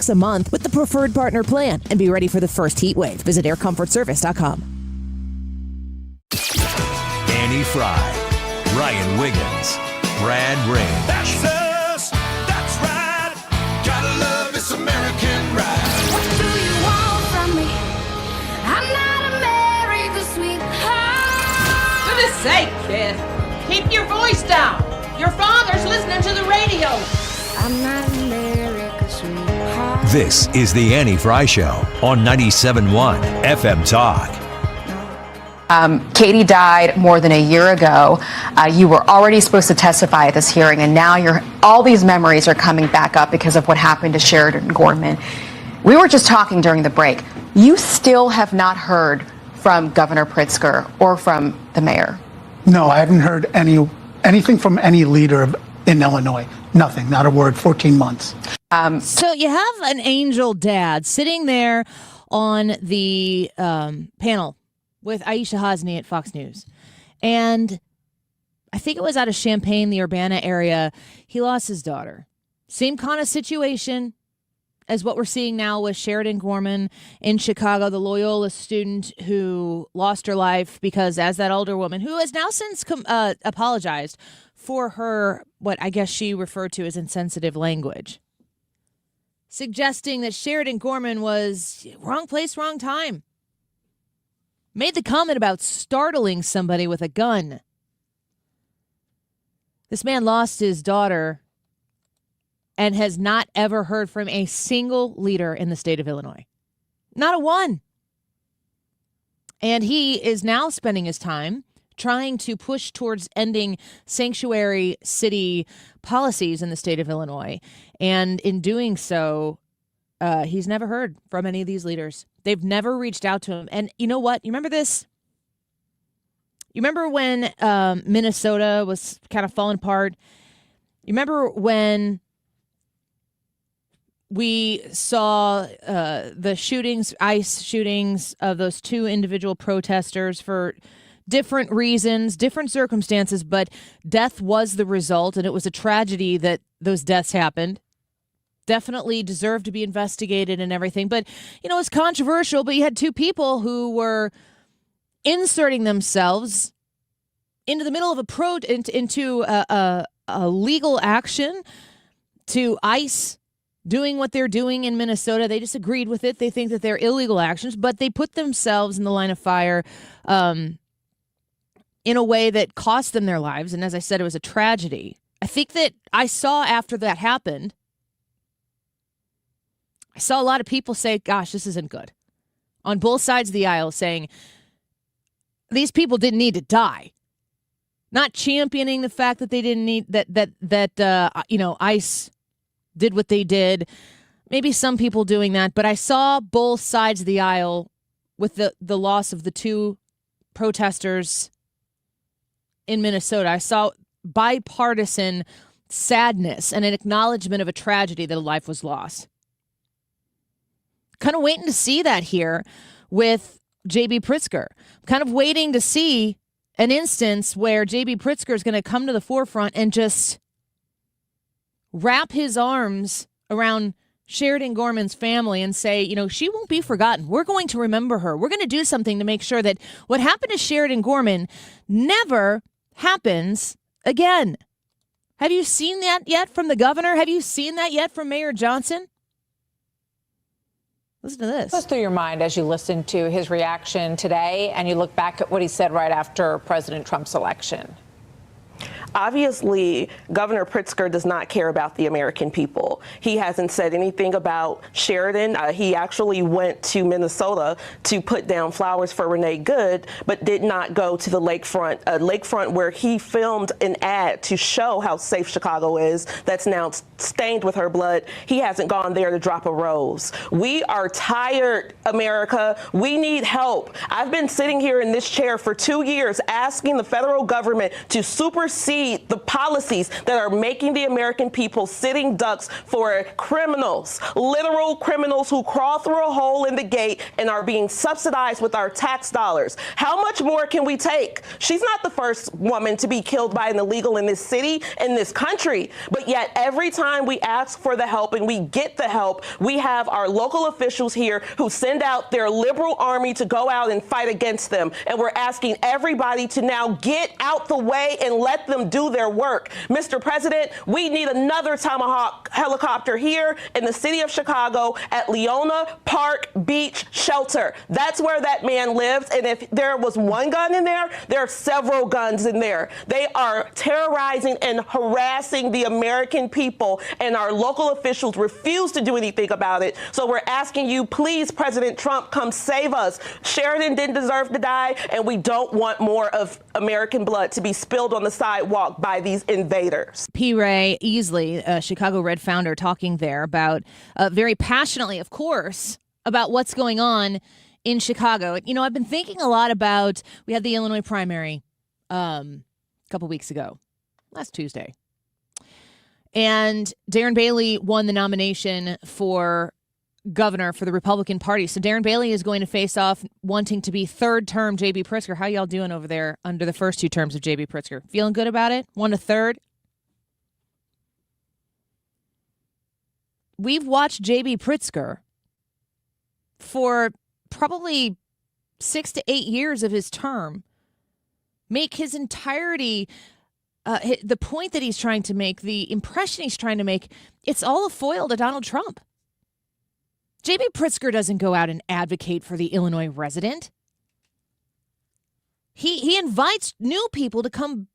a month with the preferred partner plan and be ready for the first heat wave. Visit aircomfortservice.com. Annie Fry, Ryan Wiggins, Brad Ring. That's us. That's right. Gotta love this American ride. What do you want from me? I'm not America's sweetheart. For goodness sake, kid. Keep your voice down. Your father's listening to the radio. I'm not America's sweetheart. This is the Annie Fry Show on 97.1 FM Talk. Katie died more than a year ago. You were already supposed to testify at this hearing, and now all these memories are coming back up because of what happened to Sheridan Gorman. We were just talking during the break. You still have not heard from Governor Pritzker or from the mayor. No, I haven't heard anything from any leader in Illinois. Nothing, not a word, 14 months. So you have an angel dad sitting there on the panel with Aisha Hasni at Fox News. And I think it was out of Champaign, the Urbana area. He lost his daughter. Same kind of situation as what we're seeing now with Sheridan Gorman in Chicago, the Loyola student who lost her life because, as that older woman, who has now since apologized for her, what I guess she referred to as insensitive language, suggesting that Sheridan Gorman was wrong place, wrong time. Made the comment about startling somebody with a gun. This man lost his daughter and has not ever heard from a single leader in the state of Illinois. Not a one. And he is now spending his time trying to push towards ending sanctuary city policies in the state of Illinois. And in doing so, he's never heard from any of these leaders. They've never reached out to him. And you know what? You remember this? You remember when Minnesota was kind of falling apart? You remember when we saw the shootings, ICE shootings of those two individual protesters for different reasons, different circumstances, but death was the result, and it was a tragedy that those deaths happened. Definitely deserved to be investigated and everything. But, you know, it's controversial, but you had two people who were inserting themselves into the middle of into a legal action to ICE doing what they're doing in Minnesota. They disagreed with it. They think that they're illegal actions, but they put themselves in the line of fire in a way that cost them their lives. And as I said, it was a tragedy. I think that I saw after that happened, I saw a lot of people say, gosh, this isn't good. On both sides of the aisle saying, these people didn't need to die. Not championing the fact that they didn't need, that ICE did what they did. Maybe some people doing that, but I saw both sides of the aisle with the loss of the two protesters in Minnesota. I saw bipartisan sadness and an acknowledgement of a tragedy that a life was lost. Kind of waiting to see that here with JB Pritzker. Kind of waiting to see an instance where JB Pritzker is going to come to the forefront and just wrap his arms around Sheridan Gorman's family and say, you know, she won't be forgotten. We're going to remember her. We're going to do something to make sure that what happened to Sheridan Gorman never happens again. Have you seen that yet from the governor? Have you seen that yet from Mayor Johnson? Listen to this. What's through your mind as you listen to his reaction today and you look back at what he said right after President Trump's election? Obviously, Governor Pritzker does not care about the American people. He hasn't said anything about Sheridan. He actually went to Minnesota to put down flowers for Renee Good, but did not go to the lakefront where he filmed an ad to show how safe Chicago is that's now stained with her blood. He hasn't gone there to drop a rose. We are tired, America. We need help. I've been sitting here in this chair for 2 years asking the federal government to supersede oversee the policies that are making the American people sitting ducks for criminals, literal criminals who crawl through a hole in the gate and are being subsidized with our tax dollars. How much more can we take? She's not the first woman to be killed by an illegal in this city, in this country, but yet every time we ask for the help and we get the help, we have our local officials here who send out their liberal army to go out and fight against them. And we're asking everybody to now get out the way and let them do their work. Mr. President, we need another Tomahawk helicopter here in the city of Chicago at Leona Park Beach Shelter. That's where that man lives. And if there was one gun in there, there are several guns in there. They are terrorizing and harassing the American people, and our local officials refuse to do anything about it. So we're asking you, please, President Trump, come save us. Sheridan didn't deserve to die, and we don't want more of American blood to be spilled on the sidewalk by these invaders. P. Ray Easley, a Chicago Red founder, talking there about very passionately, of course, about what's going on in Chicago. You know, I've been thinking a lot about, we had the Illinois primary a couple weeks ago, last Tuesday. And Darren Bailey won the nomination for governor for the Republican Party. So Darren Bailey is going to face off wanting to be third term JB Pritzker. How y'all doing over there under the first two terms of JB Pritzker? Feeling good about it? Want a third? We've watched JB Pritzker for probably 6 to 8 years of his term make his entirety the point that he's trying to make, the impression he's trying to make, it's all a foil to Donald Trump. JB Pritzker doesn't go out and advocate for the Illinois resident. He invites new people to come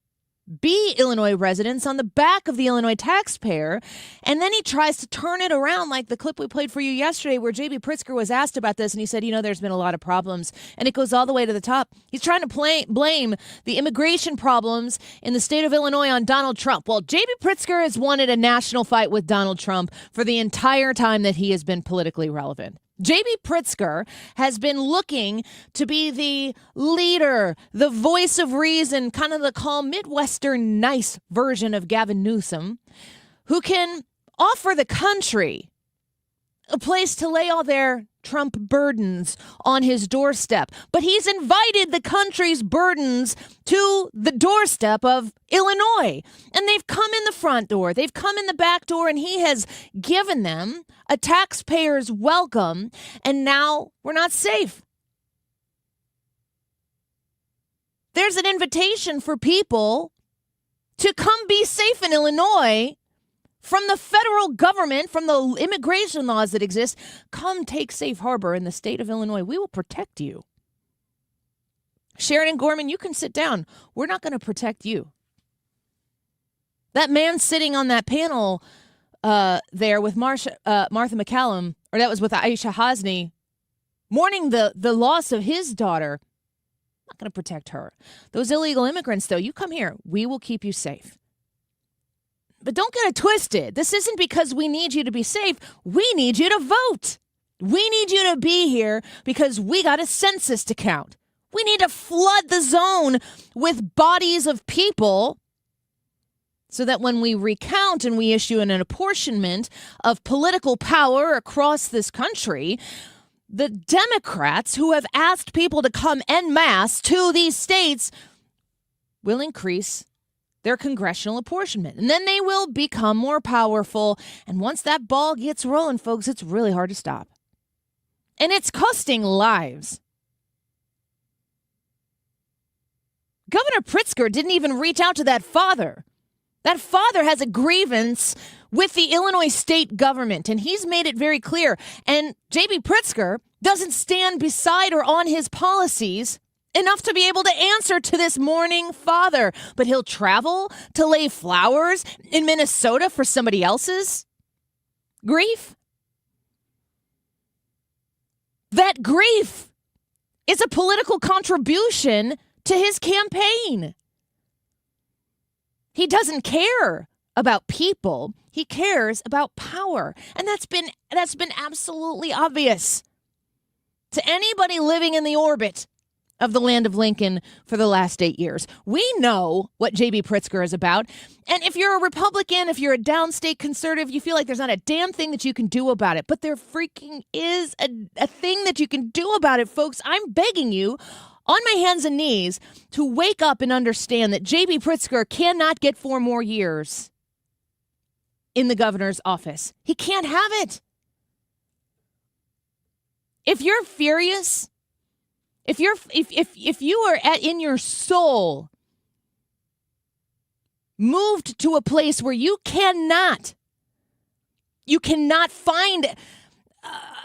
be Illinois residents on the back of the Illinois taxpayer, and then he tries to turn it around like the clip we played for you yesterday where JB Pritzker was asked about this, and he said, you know, there's been a lot of problems, and it goes all the way to the top. He's trying to blame the immigration problems in the state of Illinois on Donald Trump. Well, JB Pritzker has wanted a national fight with Donald Trump for the entire time that he has been politically relevant. JB Pritzker has been looking to be the leader, the voice of reason, kind of the calm Midwestern nice version of Gavin Newsom, who can offer the country a place to lay all their Trump burdens on his doorstep. But he's invited the country's burdens to the doorstep of Illinois. And they've come in the front door, they've come in the back door, and he has given them a taxpayer's welcome. And now we're not safe. There's an invitation for people to come be safe in Illinois from the federal government, from the immigration laws that exist. Come take safe harbor in the state of Illinois. We will protect you. Sheridan Gorman, you can sit down. We're not going to protect you. That man sitting on that panel there with Martha McCallum, or that was with Aisha Hasni, mourning the loss of his daughter. I'm not going to protect her. Those illegal immigrants, though, you come here. We will keep you safe. But don't get it twisted. This isn't because we need you to be safe. We need you to vote. We need you to be here because we got a census to count. We need to flood the zone with bodies of people so that when we recount and we issue an apportionment of political power across this country, the Democrats who have asked people to come en masse to these states will increase their congressional apportionment. And then they will become more powerful. And once that ball gets rolling, folks, it's really hard to stop. And it's costing lives. Governor Pritzker didn't even reach out to that father. That father has a grievance with the Illinois state government, and he's made it very clear. And JB Pritzker doesn't stand beside or on his policies enough to be able to answer to this mourning father. But he'll travel to lay flowers in Minnesota for somebody else's grief. That grief is a political contribution to his campaign. He doesn't care about people. He cares about power. And that's been absolutely obvious to anybody living in the orbit of the land of Lincoln for the last 8 years. We know what JB Pritzker is about. And if you're a Republican, if you're a downstate conservative, you feel like there's not a damn thing that you can do about it. But there freaking is a thing that you can do about it, folks. I'm begging you on my hands and knees to wake up and understand that JB Pritzker cannot get 4 more years in the governor's office. He can't have it. If you're furious, if you are in your soul moved to a place where you cannot find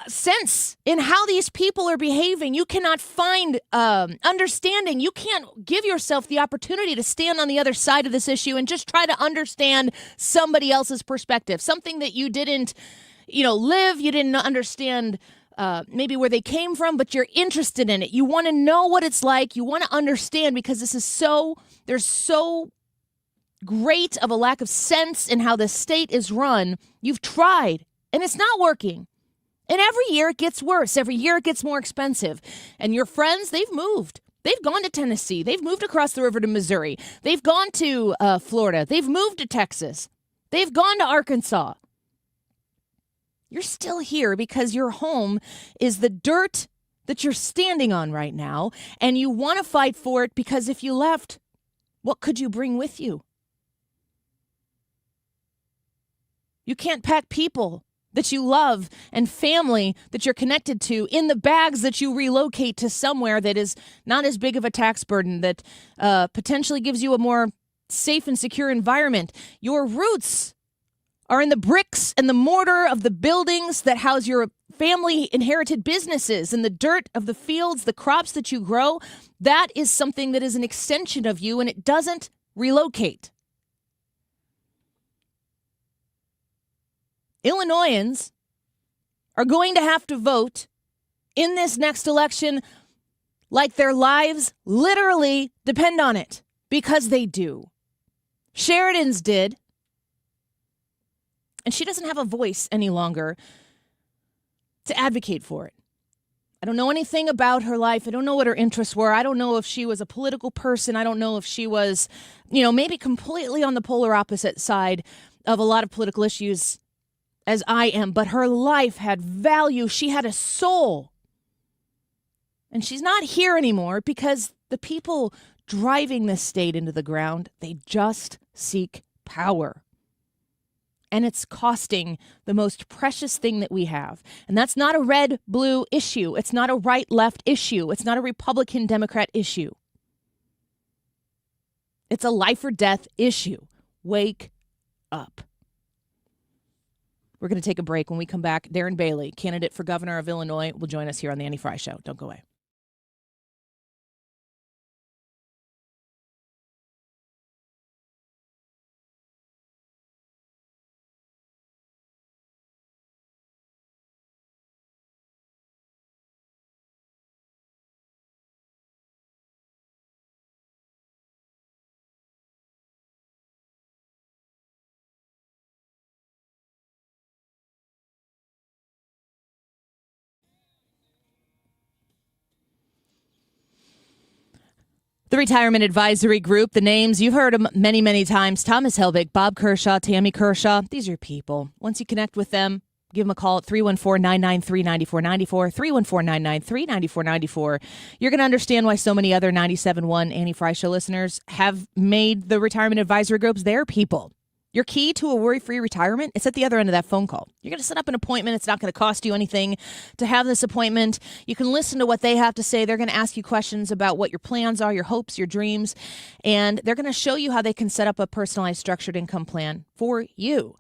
sense in how these people are behaving, you cannot find understanding, you can't give yourself the opportunity to stand on the other side of this issue and just try to understand somebody else's perspective, something that you didn't, live, you didn't understand maybe where they came from, but you're interested in it. You want to know what it's like. You want to understand, because there's so great of a lack of sense in how the state is run. You've tried, and it's not working. And every year it gets worse. Every year it gets more expensive. And your friends, they've moved. They've gone to Tennessee. They've moved across the river to Missouri. They've gone to Florida. They've moved to Texas. They've gone to Arkansas. You're still here because your home is the dirt that you're standing on right now, and you want to fight for it, because if you left, what could you bring with you? You can't pack people that you love and family that you're connected to in the bags that you relocate to somewhere that is not as big of a tax burden, that potentially gives you a more safe and secure environment. Your roots are in the bricks and the mortar of the buildings that house your family inherited businesses, and the dirt of the fields, the crops that you grow. That is something that is an extension of you, and it doesn't relocate. Illinoisans are going to have to vote in this next election like their lives literally depend on it, because they do. Sheridan's did. And she doesn't have a voice any longer to advocate for it. I don't know anything about her life. I don't know what her interests were. I don't know if she was a political person. I don't know if she was, maybe completely on the polar opposite side of a lot of political issues as I am. But her life had value. She had a soul. And she's not here anymore because the people driving this state into the ground, they just seek power. And it's costing the most precious thing that we have. And that's not a red-blue issue. It's not a right-left issue. It's not a Republican-Democrat issue. It's a life-or-death issue. Wake up. We're going to take a break. When we come back, Darren Bailey, candidate for governor of Illinois, will join us here on the Annie Frey Show. Don't go away. The Retirement Advisory Group, the names, you've heard them many, many times. Thomas Helbig, Bob Kershaw, Tammy Kershaw. These are your people. Once you connect with them, give them a call at 314-993-9494, 314-993-9494. You're going to understand why so many other 97.1 Annie Frey Show listeners have made the Retirement Advisory Groups their people. Your key to a worry-free retirement, it's at the other end of that phone call. You're going to set up an appointment. It's not going to cost you anything to have this appointment. You can listen to what they have to say. They're going to ask you questions about what your plans are, your hopes, your dreams, and they're going to show you how they can set up a personalized structured income plan for you.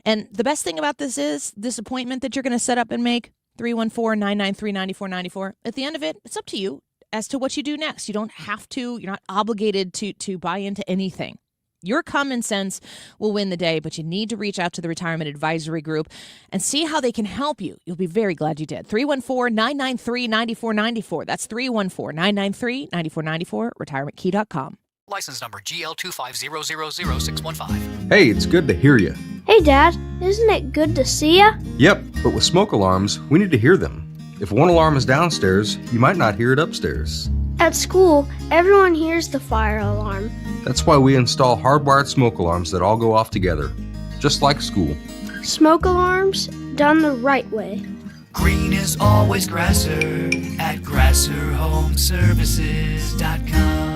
And the best thing about this is this appointment that you're going to set up and make, 314-993-9494. At the end of it, it's up to you as to what you do next. You don't have to. You're not obligated to buy into anything. Your common sense will win the day, but you need to reach out to the Retirement Advisory Group and see how they can help you. You'll be very glad you did. 314-993-9494. That's 314-993-9494, retirementkey.com. License number GL250000615. Hey, it's good to hear you. Hey, Dad. Isn't it good to see ya? Yep, but with smoke alarms, we need to hear them. If one alarm is downstairs, you might not hear it upstairs. At school, everyone hears the fire alarm. That's why we install hardwired smoke alarms that all go off together, just like school. Smoke alarms done the right way. Green is always grasser at grasserhomeservices.com.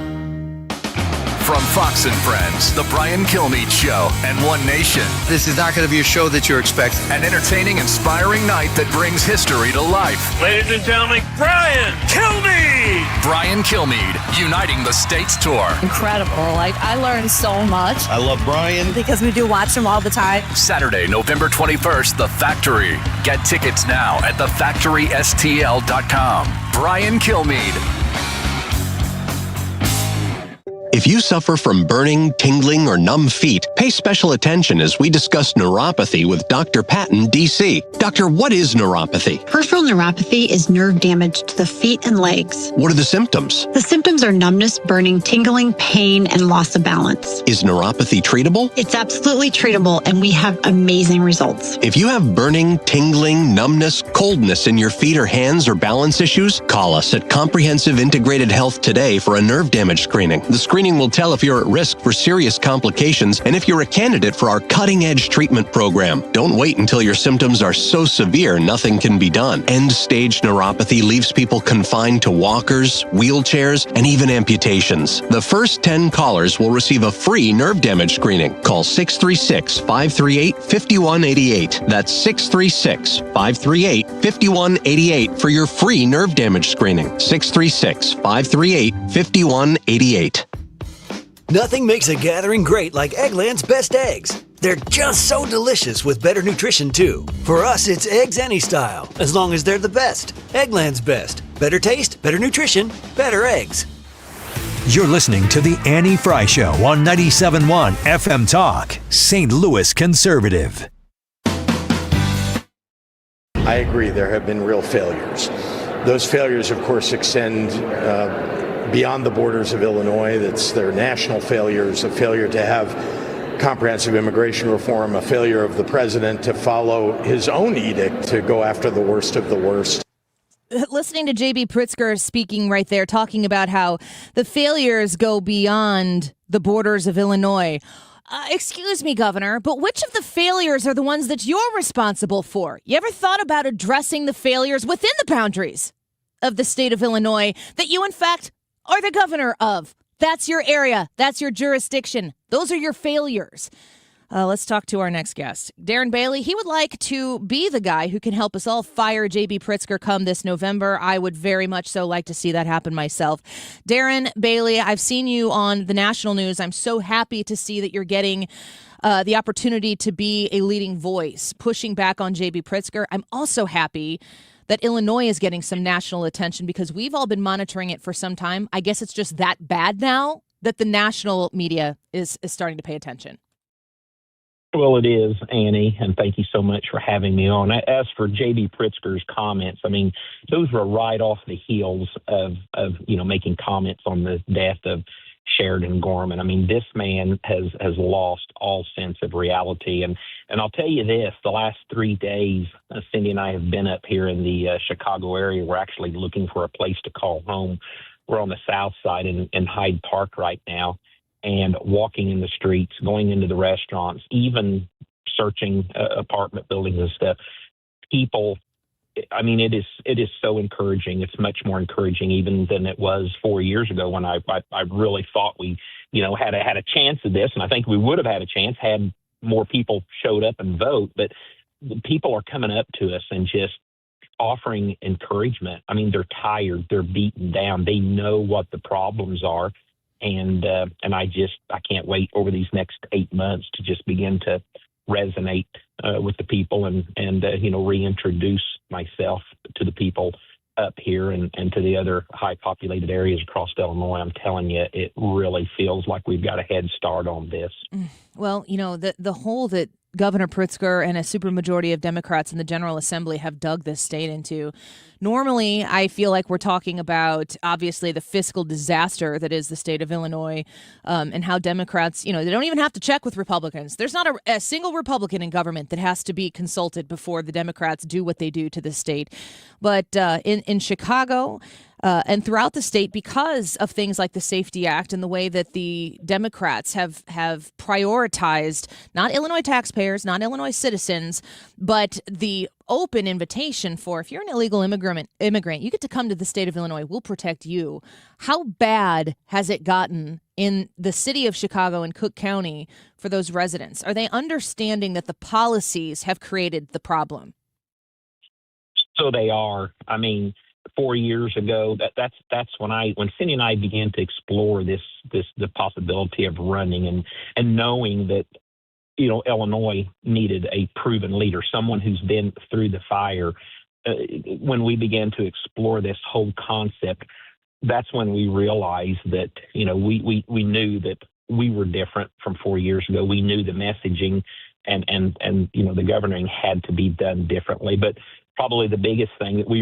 From Fox and Friends, The Brian Kilme Show, and One Nation. This is not going to be a show that you're expecting. An entertaining, inspiring night that brings history to life. Ladies and gentlemen, Brian Kilme! Brian Kilme, Uniting the States Tour. Incredible. I learned so much. I love Brian. Because we do watch him all the time. Saturday, November 21st, The Factory. Get tickets now at thefactorystl.com. Brian Kilme. If you suffer from burning, tingling, or numb feet, pay special attention as we discuss neuropathy with Dr. Patton, D.C. Doctor, what is neuropathy? Peripheral neuropathy is nerve damage to the feet and legs. What are the symptoms? The symptoms are numbness, burning, tingling, pain, and loss of balance. Is neuropathy treatable? It's absolutely treatable, and we have amazing results. If you have burning, tingling, numbness, coldness in your feet or hands or balance issues, call us at Comprehensive Integrated Health today for a nerve damage screening. The screening will tell if you're at risk for serious complications and if you're a candidate for our cutting-edge treatment program. Don't wait until your symptoms are so severe nothing can be done. End-stage neuropathy leaves people confined to walkers, wheelchairs, and even amputations. The first 10 callers will receive a free nerve damage screening. Call 636-538-5188. That's 636-538-5188 for your free nerve damage screening. 636-538-5188. Nothing makes a gathering great like Eggland's best eggs. They're just so delicious with better nutrition, too. For us, it's eggs any style, as long as they're the best. Eggland's best. Better taste, better nutrition, better eggs. You're listening to The Annie Fry Show on 97.1 FM Talk, St. Louis Conservative. I agree, there have been real failures. Those failures, of course, extend beyond the borders of Illinois. That's their national failures, a failure to have comprehensive immigration reform, a failure of the president to follow his own edict to go after the worst of the worst. Listening to JB Pritzker speaking right there, talking about how the failures go beyond the borders of Illinois. Excuse me, Governor, but which of the failures are the ones that you're responsible for? You ever thought about addressing the failures within the boundaries of the state of Illinois that you, in fact, are the governor of? That's your area. That's your jurisdiction. Those are your failures. Let's talk to our next guest. Darren Bailey, he would like to be the guy who can help us all fire JB Pritzker come this November. I would very much so like to see that happen myself. Darren Bailey, I've seen you on the national news. I'm so happy to see that you're getting the opportunity to be a leading voice, pushing back on JB Pritzker. I'm also happy that Illinois is getting some national attention because we've all been monitoring it for some time. I guess it's just that bad now that the national media is starting to pay attention. Well, it is, Annie, and thank you so much for having me on. As for J.B. Pritzker's comments, I mean, those were right off the heels of making comments on the death of Sheridan Gorman. I mean, this man has lost all sense of reality. And I'll tell you this, the last 3 days, Cindy and I have been up here in the Chicago area. We're actually looking for a place to call home. We're on the south side in Hyde Park right now, and walking in the streets, going into the restaurants, even searching apartment buildings and stuff. People, I mean, it is so encouraging. It's much more encouraging even than it was 4 years ago when I really thought we, had a chance of this, and I think we would have had a chance had more people showed up and vote. But people are coming up to us and just offering encouragement. I mean, they're tired, they're beaten down, they know what the problems are, and I can't wait over these next 8 months to just begin to resonate with the people and reintroduce myself to the people up here and to the other high populated areas across Illinois. I'm telling you, it really feels like we've got a head start on this. Well, the hole that Governor Pritzker and a supermajority of Democrats in the General Assembly have dug this state into. Normally, I feel like we're talking about, obviously, the fiscal disaster that is the state of Illinois, and how Democrats, they don't even have to check with Republicans. There's not a single Republican in government that has to be consulted before the Democrats do what they do to the state. But in Chicago, and throughout the state because of things like the Safety Act and the way that the Democrats have prioritized not Illinois taxpayers, not Illinois citizens, but the open invitation for if you're an illegal immigrant, you get to come to the state of Illinois. We'll protect you. How bad has it gotten in the city of Chicago and Cook County for those residents? Are they understanding that the policies have created the problem? So they are. I mean, 4 years ago, that's when Cindy and I began to explore the possibility of running and knowing that, Illinois needed a proven leader, someone who's been through the fire. When we began to explore this whole concept, that's when we realized that, we knew that we were different from 4 years ago. We knew the messaging and the governing had to be done differently. But probably the biggest thing that we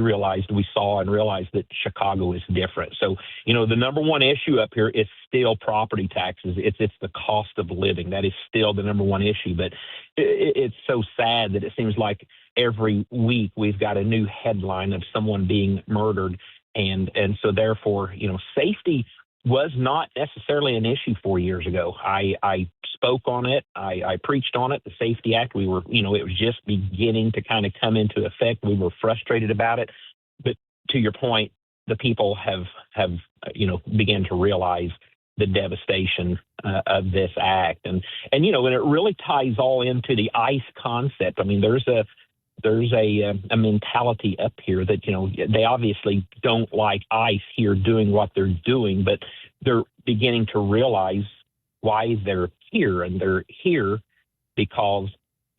saw that Chicago is different. So, the number one issue up here is still property taxes. It's the cost of living. That is still the number one issue. But it's so sad that it seems like every week we've got a new headline of someone being murdered. And so therefore, safety was not necessarily an issue 4 years ago. I spoke on it. I preached on it. The Safety Act, we were, it was just beginning to kind of come into effect. We were frustrated about it. But to your point, the people have began to realize the devastation of this act. And it really ties all into the ICE concept. I mean, there's a mentality up here that, they obviously don't like ICE here doing what they're doing, but they're beginning to realize why they're here. And they're here because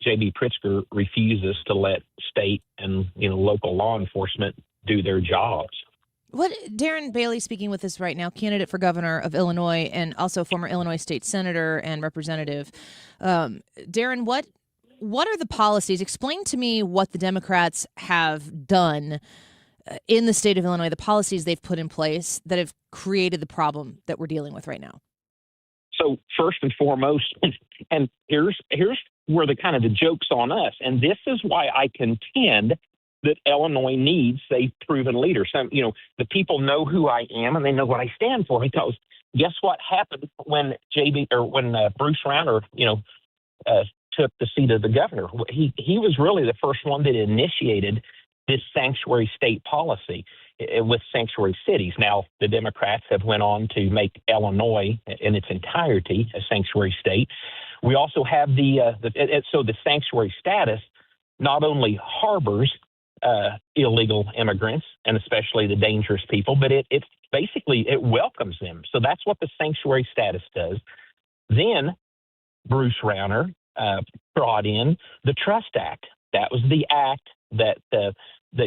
JB Pritzker refuses to let state and, local law enforcement do their jobs. What Darren Bailey speaking with us right now, candidate for governor of Illinois and also former Illinois state senator and representative. Darren, what are the policies? Explain to me what the Democrats have done in the state of Illinois, the policies they've put in place that have created the problem that we're dealing with right now. So first and foremost, and here's where the kind of the joke's on us, and this is why I contend that Illinois needs a proven leader. So, the people know who I am and they know what I stand for, because guess what happened when Bruce Rauner, took the seat of the governor? He was really the first one that initiated this sanctuary state policy with sanctuary cities. Now, the Democrats have went on to make Illinois in its entirety a sanctuary state. We also have so the sanctuary status not only harbors illegal immigrants and especially the dangerous people, but it basically welcomes them. So that's what the sanctuary status does. Then Bruce Rauner brought in the Trust Act. That was the act that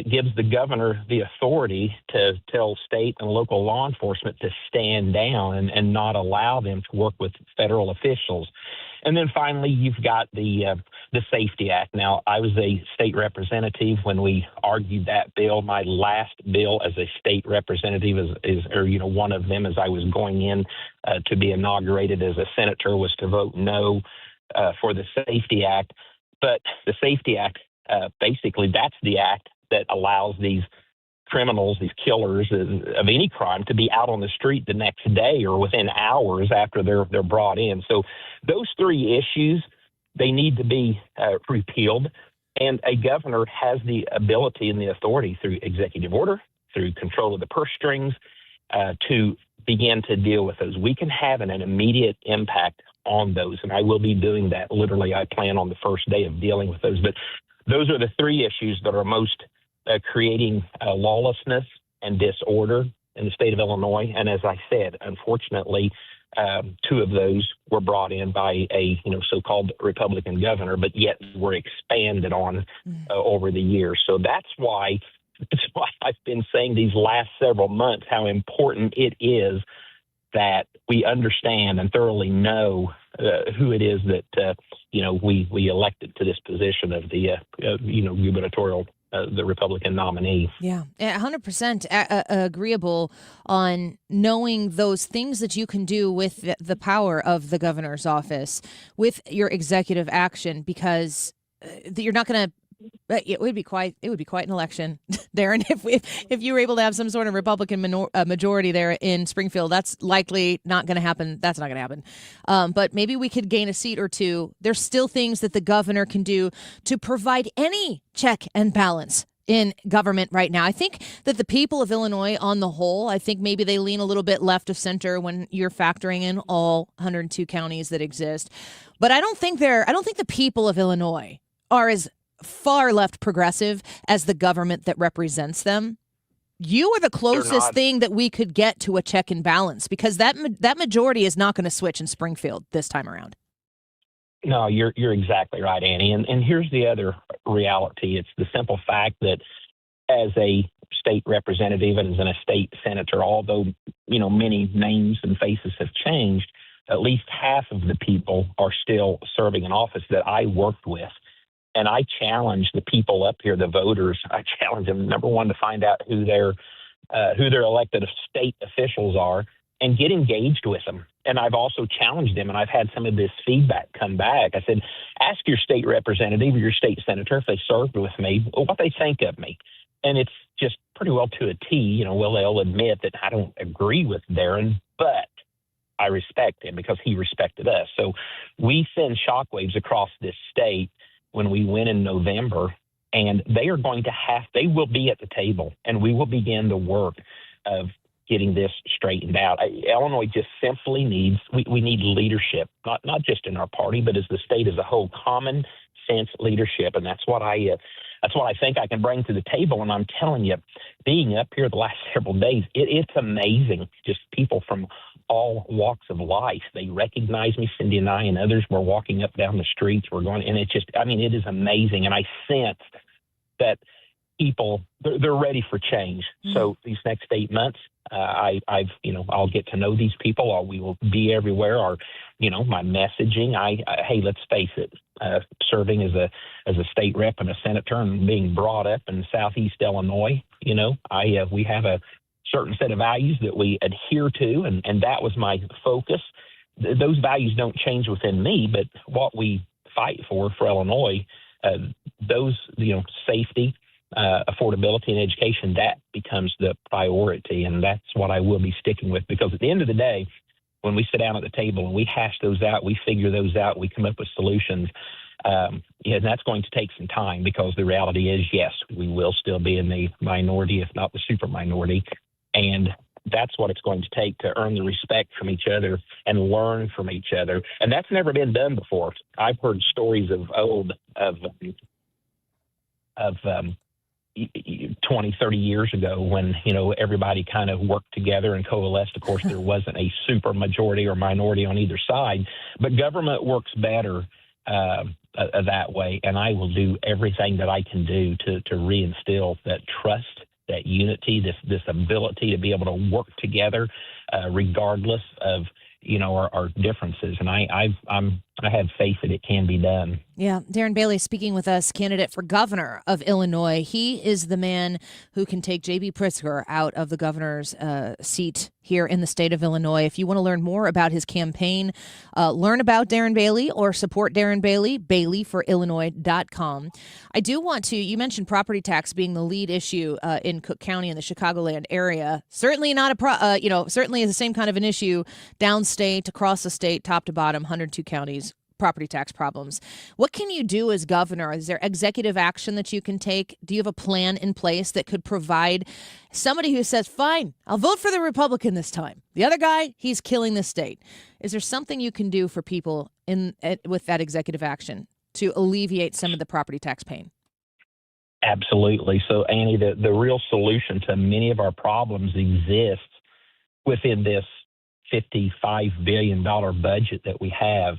gives the governor the authority to tell state and local law enforcement to stand down and not allow them to work with federal officials. And then finally, you've got the Safety Act. Now, I was a state representative when we argued that bill. My last bill as a state representative one of them as I was going in to be inaugurated as a senator was to vote no for the Safety Act. But the Safety Act, basically, that's the act that allows these criminals, these killers of any crime, to be out on the street the next day or within hours after they're brought in. So those three issues, they need to be repealed. And a governor has the ability and the authority through executive order, through control of the purse strings, to begin to deal with those. We can have an immediate impact on those, and I will be doing that. Literally, I plan on the first day of dealing with those. But those are the three issues that are most creating lawlessness and disorder in the state of Illinois. And as I said, unfortunately, two of those were brought in by a so-called Republican governor, but yet were expanded on over the years. So that's why I've been saying these last several months how important it is that we understand and thoroughly know who it is that we elected to this position of the gubernatorial, the Republican nominee. Yeah, 100% agreeable on knowing those things that you can do with the power of the governor's office, with your executive action, because you're not going to But it would be quite an election, Darren, if you were able to have some sort of Republican majority there in Springfield. That's likely not going to happen. That's not going to happen. But maybe we could gain a seat or two. There's still things that the governor can do to provide any check and balance in government right now. I think that the people of Illinois on the whole, I think maybe they lean a little bit left of center when you're factoring in all 102 counties that exist. But I don't think the people of Illinois are as far left progressive as the government that represents them. You are the closest thing that we could get to a check and balance, because that majority is not going to switch in Springfield this time around. No, you're exactly right, Annie. And here's the other reality. It's the simple fact that as a state representative and as a state senator, although, many names and faces have changed, at least half of the people are still serving in office that I worked with. And I challenge the people up here, the voters. I challenge them, number one, to find out who their elected state officials are and get engaged with them. And I've also challenged them, and I've had some of this feedback come back. I said, ask your state representative or your state senator if they served with me, what they think of me. And it's just pretty well to a T. They'll admit that I don't agree with Darren, but I respect him because he respected us. So we send shockwaves across this state when we win in November, and they will be at the table, and we will begin the work of getting this straightened out. Illinois just simply needs leadership, not just in our party, but as the state as a whole, common sense leadership. And that's what I think I can bring to the table. And I'm telling you, being up here the last several days, it's amazing. Just people from all walks of life. They recognize me, Cindy and I and others. We're walking up down the streets. We're going, and it is amazing. And I sense that people, they're ready for change. Mm-hmm. So these next 8 months, I'll get to know these people. We will be everywhere. My messaging. Hey, let's face it. Serving as a state rep and a senator and being brought up in Southeast Illinois, we have a certain set of values that we adhere to, and that was my focus. Those values don't change within me, but what we fight for Illinois, those, safety, affordability, and education, that becomes the priority, and that's what I will be sticking with, because at the end of the day, when we sit down at the table and we hash those out, we figure those out, we come up with solutions, and that's going to take some time, because the reality is, yes, we will still be in the minority, if not the super minority, and that's what it's going to take to earn the respect from each other and learn from each other. And that's never been done before. I've heard stories of 20, 30 years ago when, everybody kind of worked together and coalesced. Of course, there wasn't a super majority or minority on either side, but government works better that way. And I will do everything that I can do to reinstill that trust, that unity, this ability to be able to work together, regardless of, our differences. And I have faith that it can be done. Yeah. Darren Bailey speaking with us, candidate for governor of Illinois. He is the man who can take JB Pritzker out of the governor's seat here in the state of Illinois. If you want to learn more about his campaign, learn about Darren Bailey or support Darren Bailey, baileyforillinois.com. I do want to, you mentioned property tax being the lead issue in Cook County and the Chicagoland area. Certainly not certainly is the same kind of an issue downstate, across the state, top to bottom, 102 counties. Property tax problems. What can you do as governor? Is there executive action that you can take? Do you have a plan in place that could provide somebody who says, fine, I'll vote for the Republican this time. The other guy, he's killing the state. Is there something you can do for people with that executive action to alleviate some of the property tax pain? Absolutely. So, Annie, the real solution to many of our problems exists within this $55 billion budget that we have.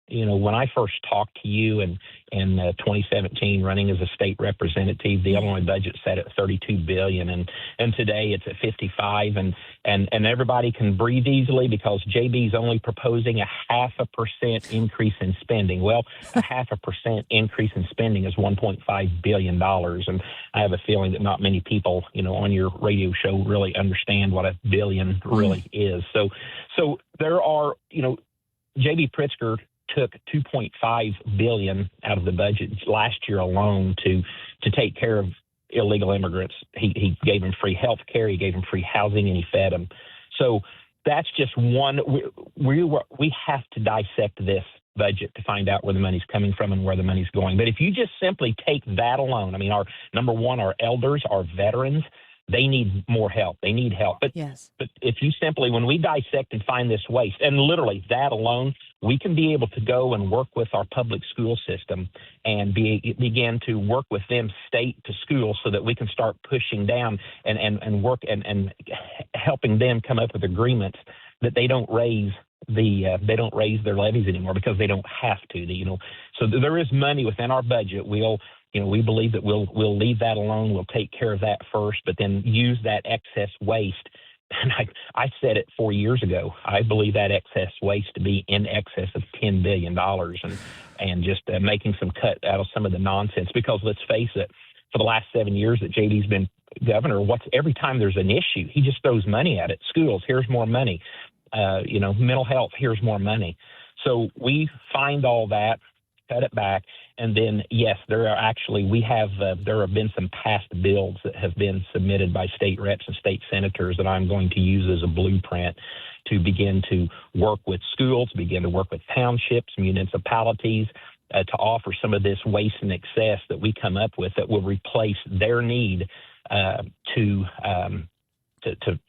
When I first talked to you in 2017, running as a state representative, the Illinois budget sat at $32 billion, and today it's at $55, and everybody can breathe easily because JB's only proposing 0.5% increase in spending. Well, 0.5% increase in spending is $1.5 billion, and I have a feeling that not many people, on your radio show really understand what a billion really is. So there are, JB Pritzker took $2.5 billion out of the budget last year alone to take care of illegal immigrants. He gave them free health care, he gave them free housing, and he fed them. So that's just one. We have to dissect this budget to find out where the money's coming from and where the money's going. But if you just simply take that alone, I mean, our number one, our elders, our veterans, they need more help. They need help. But but if you simply, when we dissect and find this waste, and literally that alone, we can be able to go and work with our public school system and begin to work with them state to school so that we can start pushing down and work and helping them come up with agreements that they don't raise their levies anymore because they don't have to. So there is money within our budget. We believe that we'll leave that alone. We'll take care of that first, but then use that excess waste. And I said it 4 years ago. I believe that excess waste to be in excess of $10 billion and just making some cut out of some of the nonsense. Because let's face it, for the last 7 years that JB's been governor, every time there's an issue, he just throws money at it. Schools, here's more money. Mental health, here's more money. So we find all that, cut it back, and then yes, there have been some past bills that have been submitted by state reps and state senators that I'm going to use as a blueprint to begin to work with schools, begin to work with townships, municipalities, to offer some of this waste and excess that we come up with that will replace their need to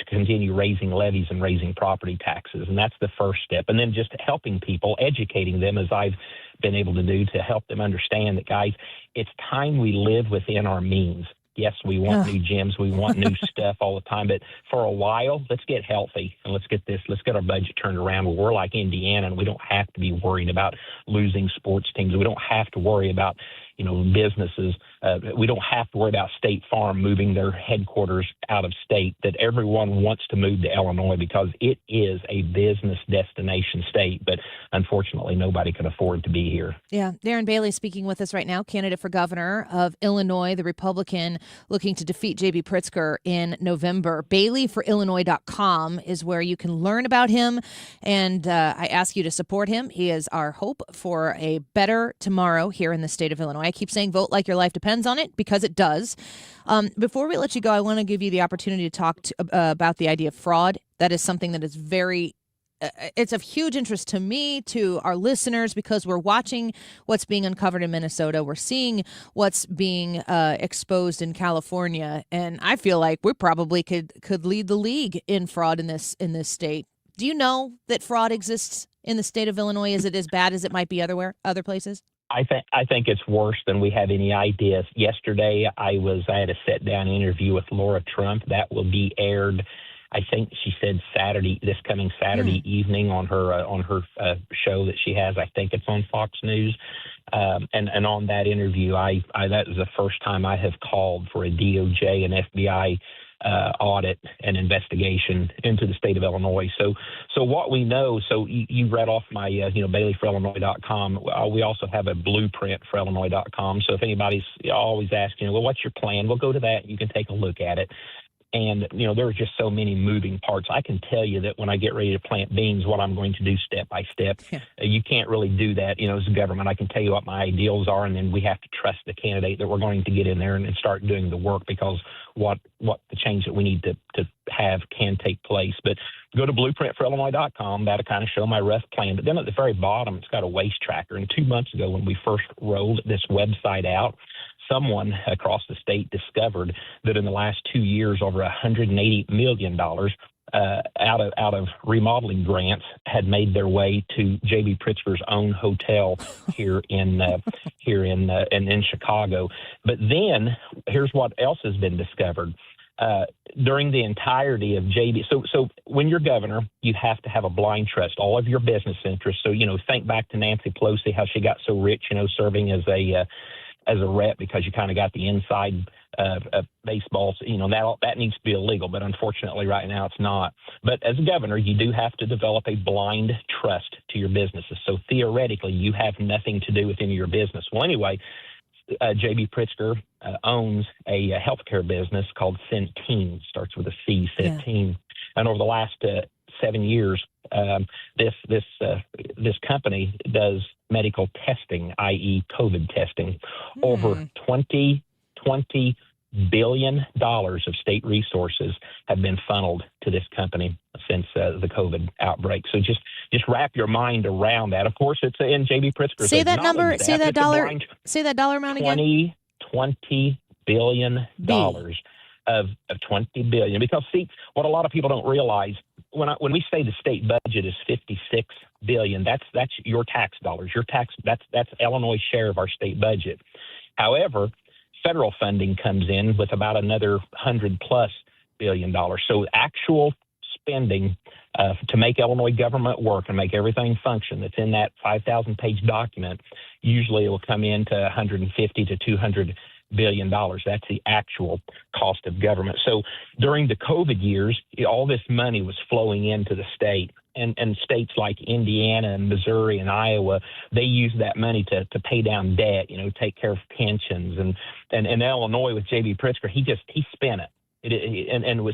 continue raising levies and raising property taxes. And that's the first step. And then just helping people, educating them, as I've been able to do, to help them understand that, guys, it's time we live within our means. Yes, we want new gyms, we want new stuff all the time, but for a while, let's get healthy and let's get our budget turned around where we're like Indiana and we don't have to be worried about losing sports teams. We don't have to worry about businesses. We don't have to worry about State Farm moving their headquarters out of state, that everyone wants to move to Illinois because it is a business destination state, but unfortunately nobody can afford to be here. Yeah. Darren Bailey speaking with us right now, candidate for governor of Illinois, the Republican looking to defeat JB Pritzker in November. BaileyforIllinois.com is where you can learn about him, and I ask you to support him. He is our hope for a better tomorrow here in the state of Illinois. I keep saying vote like your life depends on it, because it does. Before we let you go, I want to give you the opportunity to talk about the idea of fraud. That is something that is it's of huge interest to me, to our listeners, because we're watching what's being uncovered in Minnesota. We're seeing what's being exposed in California. And I feel like we probably could lead the league in fraud in this state. Do you know that fraud exists in the state of Illinois? Is it as bad as it might be other places? I think it's worse than we have any idea. Yesterday, I had a sit-down interview with Laura Trump. That will be aired, I think she said this coming Saturday evening on her show that she has. I think it's on Fox News. And on that interview, that was the first time I have called for a DOJ and FBI audit and investigation into the state of Illinois. So what we know, so you read off my, BaileyforIllinois.com. We also have a blueprint for Illinois.com. So if anybody's always asking, well, what's your plan? We'll go to that. You can take a look at it. And, there are just so many moving parts. I can tell you that when I get ready to plant beans, what I'm going to do step by step. You can't really do that, as a government. I can tell you what my ideals are, and then we have to trust the candidate that we're going to get in there and start doing the work, because what the change that we need to have can take place. But go to blueprintforillinois.com. That'll kind of show my rough plan. But then at the very bottom, it's got a waste tracker. And 2 months ago, when we first rolled this website out, someone across the state discovered that in the last 2 years, over $180 million out of remodeling grants had made their way to JB Pritzker's own hotel here in Chicago. But then here's what else has been discovered. During the entirety of JB, so when you're governor, you have to have a blind trust, all of your business interests. So, think back to Nancy Pelosi, how she got so rich, serving as a rep, because you kind of got the inside baseball. That needs to be illegal, but unfortunately right now it's not. But as a governor, you do have to develop a blind trust to your businesses. So theoretically, you have nothing to do with any of your business. Well, anyway, JB Pritzker owns a healthcare business called Centene. Starts with a C, Centene. Yeah. And over the last 7 years, this company does medical testing, i.e., COVID testing. Over $20 billion of state resources have been funneled to this company since the COVID outbreak. So just wrap your mind around that. Of course, it's in JB Pritzker. Say that number. Say that dollar. Say that dollar amount again. $20 billion of $20 billion. Because see, what a lot of people don't realize when we say the state budget is $56 billion, that's your tax dollars. That's Illinois' share of our state budget. However, federal funding comes in with about another $100+ billion. So actual spending to make Illinois government work and make everything function that's in that 5,000-page document, usually it will come in to $150 to $200 billion. That's the actual cost of government. So during the COVID years, all this money was flowing into the state. And states like Indiana and Missouri and Iowa, they use that money to pay down debt, take care of pensions. And Illinois with JB Pritzker, he spent it.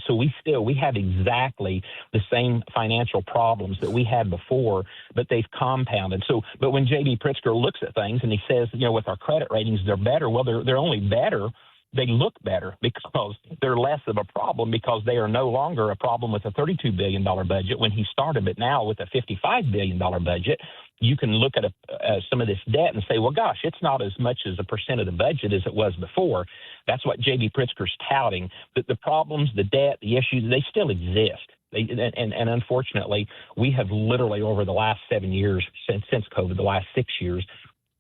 So we have exactly the same financial problems that we had before, but they've compounded. But when JB Pritzker looks at things and he says, with our credit ratings, they're better. Well, they're only better. They look better because they're less of a problem because they are no longer a problem with a $32 billion budget when he started. But now with a $55 billion budget, you can look at some of this debt and say, well, gosh, it's not as much as a percent of the budget as it was before. That's what JB Pritzker's touting. But the problems, the debt, the issues, they still exist. And unfortunately, we have literally over the last 7 years, since COVID, the last 6 years,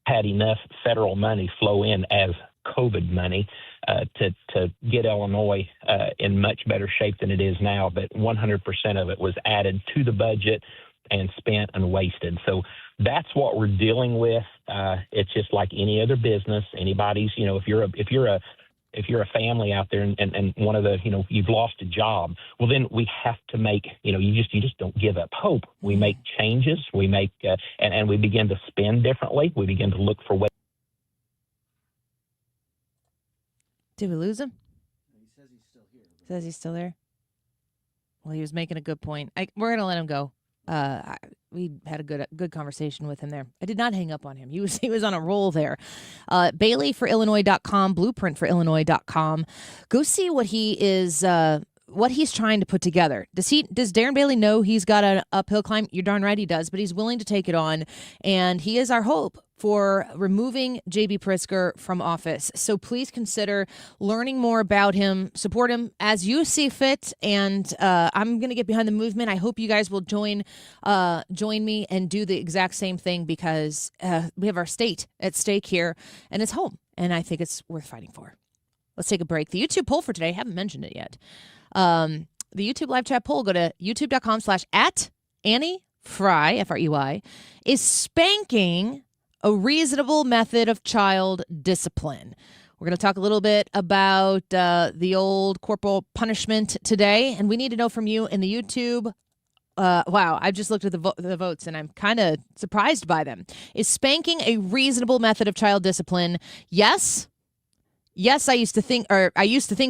had enough federal money flow in as COVID money to get Illinois in much better shape than it is now. But 100% of it was added to the budget and spent and wasted. So that's what we're dealing with. It's just like any other business. Anybody's, if you're a family out there and one of the, you've lost a job, well, then we have to make, you just don't give up hope. We make changes. We make, and we begin to spend differently. We begin to look for ways. Did we lose him? He says he's still here. Says he's still there? Well, he was making a good point. We're going to let him go. We had a good conversation with him there. I did not hang up on him. He was on a roll there. Bailey for Illinois.com, Blueprint for Illinois.com. Go see what he is what he's trying to put together. Does Darren Bailey know he's got an uphill climb? You're darn right he does, but he's willing to take it on, and he is our hope for removing JB Pritzker from office. So please consider learning more about him, support him as you see fit, and I'm going to get behind the movement. I hope you guys will join me and do the exact same thing because we have our state at stake here, and it's home, and I think it's worth fighting for. Let's take a break. The YouTube poll for today, I haven't mentioned it yet. The YouTube live chat poll, go to youtube.com/@AnnieFrey, F-R-E-Y, is spanking a reasonable method of child discipline. We're going to talk a little bit about the old Corporal Punishment today, and we need to know from you in the YouTube. Wow, I just looked at the votes, and I'm kind of surprised by them. Is spanking a reasonable method of child discipline? Yes. Yes, I used to think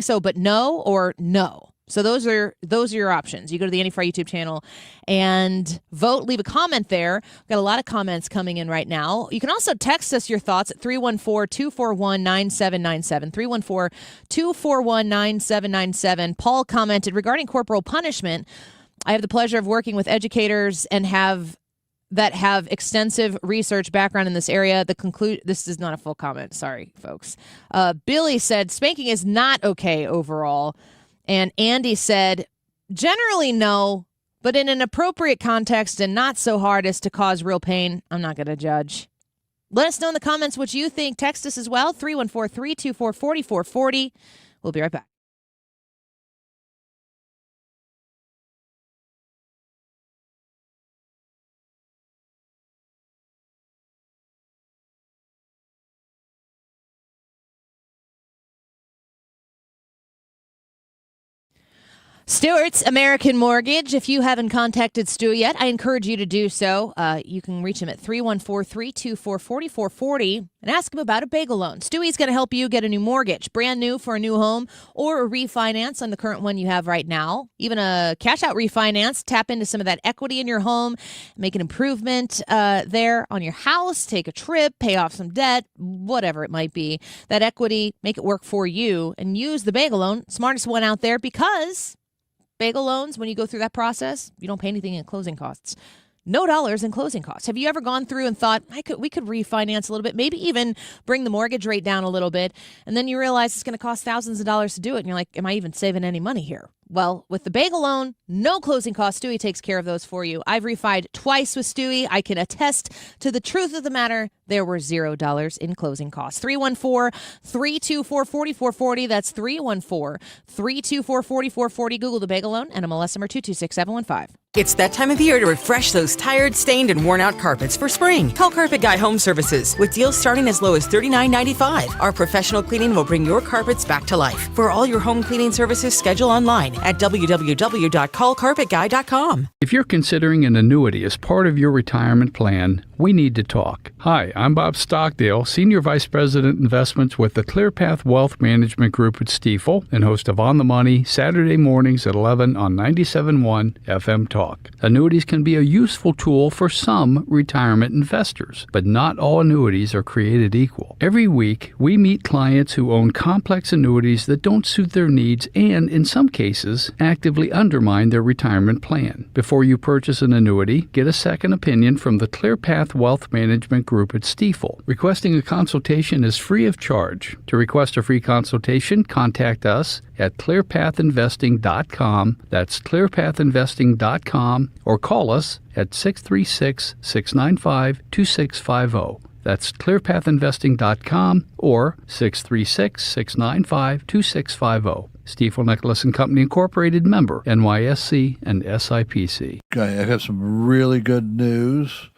so, but no, or no. So those are your options. You go to the Annie Frey YouTube channel and vote. Leave a comment there. We've got a lot of comments coming in right now. You can also text us your thoughts at 314-241-9797. 314-241-9797. Paul commented, regarding corporal punishment, I have the pleasure of working with educators and have extensive research background in this area. This is not a full comment. Sorry, folks. Billy said spanking is not okay overall. And Andy said, generally no, but in an appropriate context and not so hard as to cause real pain. I'm not going to judge. Let us know in the comments what you think. Text us as well, 314-324-4440. We'll be right back. Stewart's American Mortgage. If you haven't contacted Stu yet, I encourage you to do so. You can reach him at 314-324-4440. and ask him about a bagel loan. Stewie's going to help you get a new mortgage, brand new for a new home, or a refinance on the current one you have right now. Even a cash-out refinance. Tap into some of that equity in your home, make an improvement there on your house, take a trip, pay off some debt, whatever it might be. That equity, make it work for you, and use the bagel loan, smartest one out there, because bagel loans, when you go through that process, you don't pay anything in closing costs. No dollars in closing costs. Have you ever gone through and thought, we could refinance a little bit, maybe even bring the mortgage rate down a little bit, and then you realize it's going to cost thousands of dollars to do it, and you're like, am I even saving any money here? Well, with the bagel loan, no closing costs. Stewie takes care of those for you. I've refied twice with Stewie. I can attest to the truth of the matter. There were $0 in closing costs. 314-324-4440. That's 314-324-4440. Google the bagel loan, NMLS number 226715. It's that time of year to refresh those tired, stained, and worn-out carpets for spring. Call Carpet Guy Home Services with deals starting as low as $39.95. Our professional cleaning will bring your carpets back to life. For all your home cleaning services, schedule online at www.callcarpetguy.com. If you're considering an annuity as part of your retirement plan, we need to talk. Hi, I'm Bob Stockdale, Senior Vice President Investments with the ClearPath Wealth Management Group at Stifel, and host of On the Money, Saturday mornings at 11 on 97.1 FM Talk. Annuities can be a useful tool for some retirement investors, but not all annuities are created equal. Every week, we meet clients who own complex annuities that don't suit their needs and, in some cases, actively undermine their retirement plan. Before you purchase an annuity, get a second opinion from the ClearPath Wealth Management Group at Stifel. Requesting a consultation is free of charge. To request a free consultation, contact us at clearpathinvesting.com. That's clearpathinvesting.com, or call us at 636-695-2650. That's clearpathinvesting.com or 636-695-2650. Stifel Nicholas and Company Incorporated, member NYSE and SIPC. Okay, I have some really good news.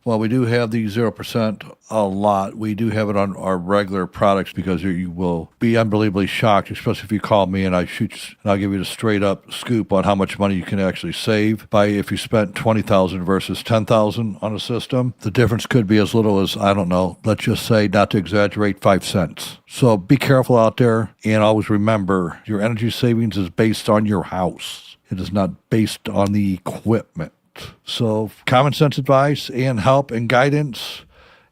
While we do have the 0% a lot, we do have it on our regular products because you will be unbelievably shocked, especially if you call me and I'll give you the straight up scoop on how much money you can actually save by if you spent $20,000 versus $10,000 on a system. The difference could be as little as, I don't know, let's just say, not to exaggerate, 5 cents. So be careful out there, and always remember your energy savings is based on your house. It is not based on the equipment. So common sense advice and help and guidance.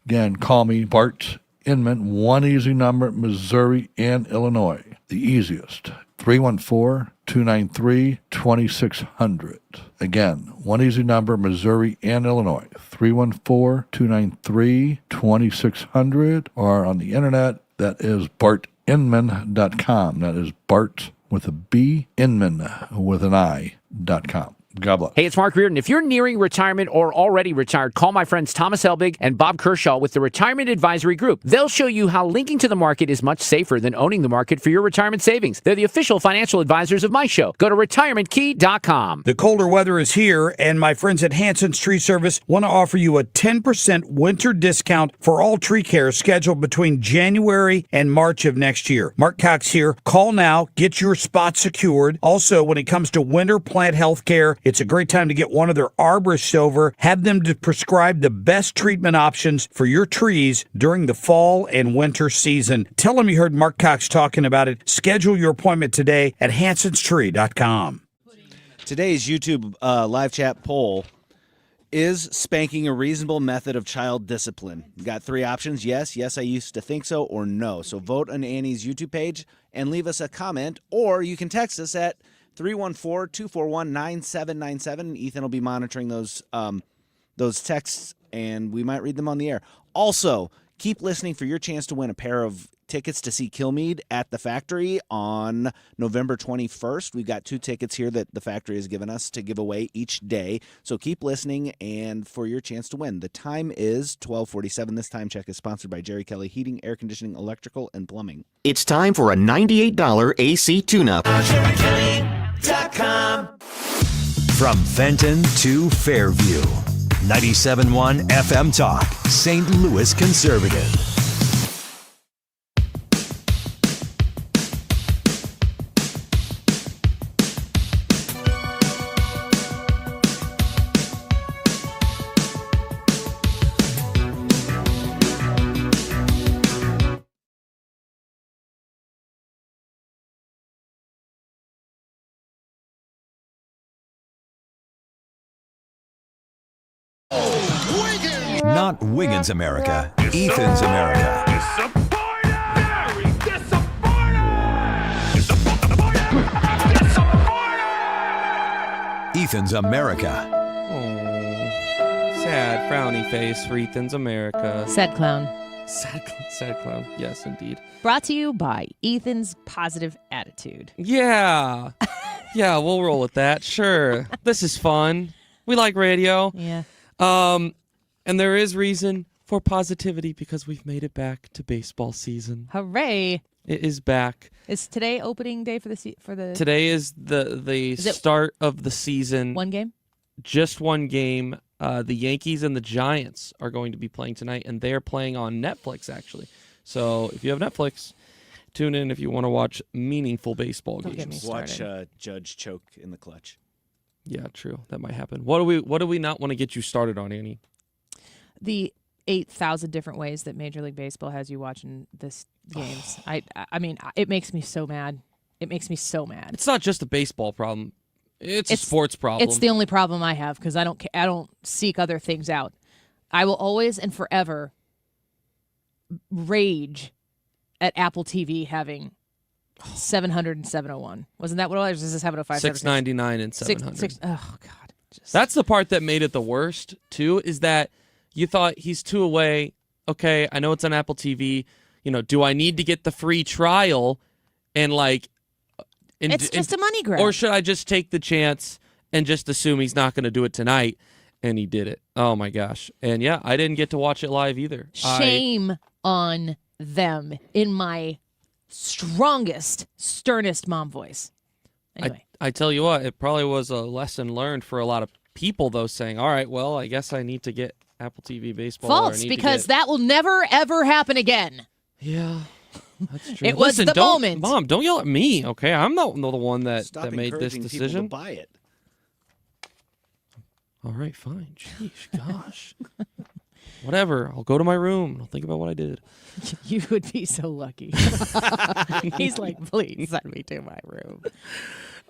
Again, call me, Bart Inman, one easy number, Missouri and Illinois. The easiest, 314-293-2600. Again, one easy number, Missouri and Illinois, 314-293-2600. Or on the internet, that is bartinman.com. That is Bart with a B, Inman with an I.com. God bless. Hey, it's Mark Reardon. If you're nearing retirement or already retired, call my friends Thomas Helbig and Bob Kershaw with the Retirement Advisory Group. They'll show you how linking to the market is much safer than owning the market for your retirement savings. They're the official financial advisors of my show. Go to retirementkey.com. The colder weather is here, and my friends at Hanson's Tree Service want to offer you a 10% winter discount for all tree care scheduled between January and March of next year. Mark Cox here. Call now. Get your spot secured. Also, when it comes to winter plant health care, it's a great time to get one of their arborists over. Have them to prescribe the best treatment options for your trees during the fall and winter season. Tell them you heard Mark Cox talking about it. Schedule your appointment today at hansonstree.com. Today's YouTube live chat poll: is spanking a reasonable method of child discipline? We've got 3 options: yes, yes, I used to think so, or no. So vote on Annie's YouTube page and leave us a comment, or you can text us at 314-241-9797. Ethan will be monitoring those texts, and we might read them on the air. Also, keep listening for your chance to win a pair of tickets to see Kilme at the Factory on November 21st. We've got 2 tickets here that the Factory has given us to give away each day. So keep listening and for your chance to win. The time is 12:47. This time check is sponsored by Jerry Kelly Heating, Air Conditioning, Electrical, and Plumbing. It's time for a $98 AC tune-up. From Fenton to Fairview, 97.1 FM Talk, St. Louis Conservative. Not Wiggins America, Ethan's America. Ethan's America. Sad, frowny face for Ethan's America. Sad clown. Sad clown. Yes, indeed. Brought to you by Ethan's Positive Attitude. Yeah. Yeah, we'll roll with that. Sure. This is fun. We like radio. Yeah. And there is reason for positivity because we've made it back to baseball season. Hooray. It is back. Is today opening day for the Today is the start of the season. One game? Just one game. The Yankees and the Giants are going to be playing tonight, and they're playing on Netflix, actually. So if you have Netflix, tune in if you want to watch meaningful baseball games. Watch Judge choke in the clutch. Yeah, true. That might happen. What do we not want to get you started on, Annie? The 8,000 different ways that Major League Baseball has you watching this games. I mean, it makes me so mad. It makes me so mad. It's not just a baseball problem. It's a sports problem. It's the only problem I have because I don't seek other things out. I will always and forever rage at Apple TV having 700 and 701. Wasn't that what it was? Is this 705? 699 and 700. Oh God. That's the part that made it the worst too. Is that you thought he's two away. Okay, I know it's on Apple TV. You know, do I need to get the free trial and it's just a money grab. Or should I just take the chance and just assume he's not going to do it tonight? And he did it. Oh, my gosh. And, yeah, I didn't get to watch it live either. Shame on them in my strongest, sternest mom voice. Anyway. I tell you what, it probably was a lesson learned for a lot of people, though, saying, all right, well, I guess I need to get Apple TV baseball. False, because that will never, ever happen again. Yeah. That's true. It was the moment. Mom, don't yell at me, okay? I'm not the one that made this encouraging decision. people to buy it. All right, fine. Jeez, gosh. Whatever. I'll go to my room. I'll think about what I did. You would be so lucky. He's like, please send me to my room.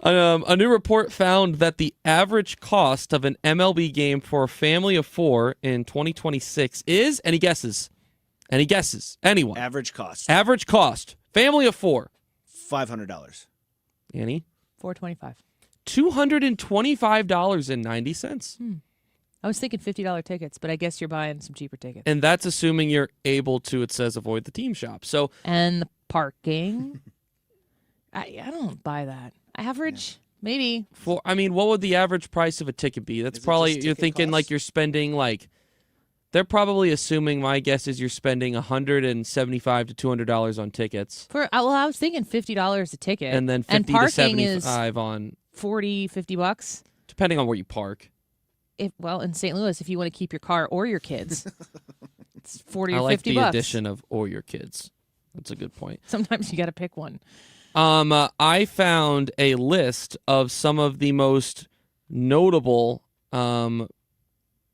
A new report found that the average cost of an MLB game for a family of four in 2026 is, any guesses? Any guesses? Anyone? Average cost. Average cost. Family of four. $500. Annie? $425. $225.90. I was thinking $50 tickets, but I guess you're buying some cheaper tickets. And that's assuming you're able to, it says, avoid the team shop. So and the parking. I don't buy that. Average, maybe. What would the average price of a ticket be? That's probably, you're thinking cost? Like you're spending they're probably assuming, my guess is you're spending $175 to $200 on tickets. I was thinking $50 a ticket. And then 50 to 75 on $40-$50. Depending on where you park. In St. Louis, if you want to keep your car or your kids, it's $40 or $50. I like the addition of or your kids. That's a good point. Sometimes you got to pick one. I found a list of some of the most notable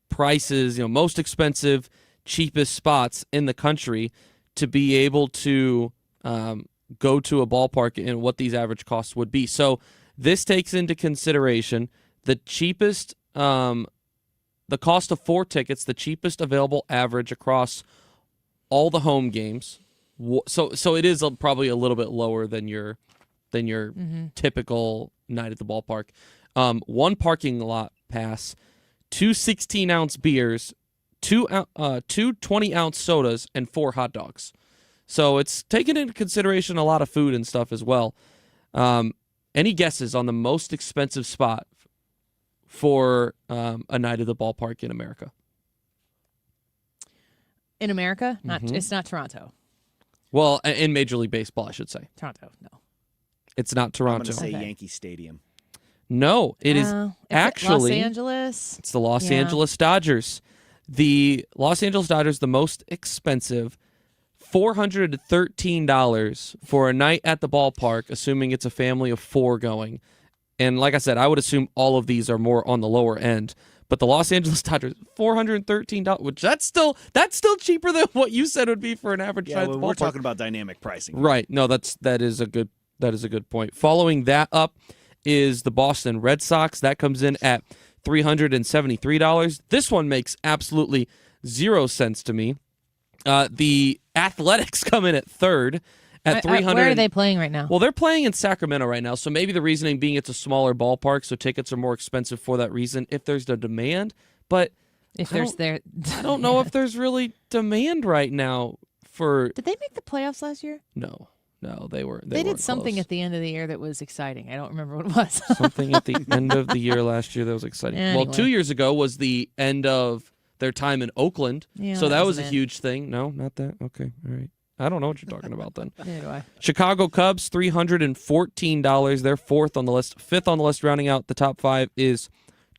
prices, most expensive, cheapest spots in the country to be able to go to a ballpark and what these average costs would be. So this takes into consideration the cheapest, the cost of 4 tickets, the cheapest available average across all the home games. So it is probably a little bit lower than your typical night at the ballpark. 1 parking lot pass, 2 16-ounce beers, 2 20-ounce sodas, and 4 hot dogs. So it's taken into consideration a lot of food and stuff as well. Any guesses on the most expensive spot for a night at the ballpark in America? In America? It's not Toronto. Well, in Major League Baseball, I should say. Toronto, no. It's not Toronto. I'm going to say Yankee Stadium. No, it is actually Los Angeles. It's the Los Angeles Dodgers. The Los Angeles Dodgers, the most expensive, $413 for a night at the ballpark, assuming it's a family of 4 going. And like I said, I would assume all of these are more on the lower end. But the Los Angeles Dodgers, $413, which that's still cheaper than what you said would be for an average night at the ballpark. We're talking about dynamic pricing. Right. No, that is a good point. Following that up is the Boston Red Sox. That comes in at $373. This one makes absolutely zero sense to me. The Athletics come in at third at $300. Where are they playing right now? Well, they're playing in Sacramento right now, so maybe the reasoning being it's a smaller ballpark, so tickets are more expensive for that reason if there's the demand. But if there's there, I don't know if there's really demand right now for. Did they make the playoffs last year? No, they were. They did something close. at the end of the year that was exciting. I don't remember what it was. Something at the end of the year last year that was exciting. Anyway. Well, 2 years ago was the end of their time in Oakland, Yeah, so that that was was a it. huge thing. No, not that. Okay, all right. I don't know what you're talking about then. Neither do I. Chicago Cubs, $314. They're fourth on the list. Fifth on the list, rounding out the top five, is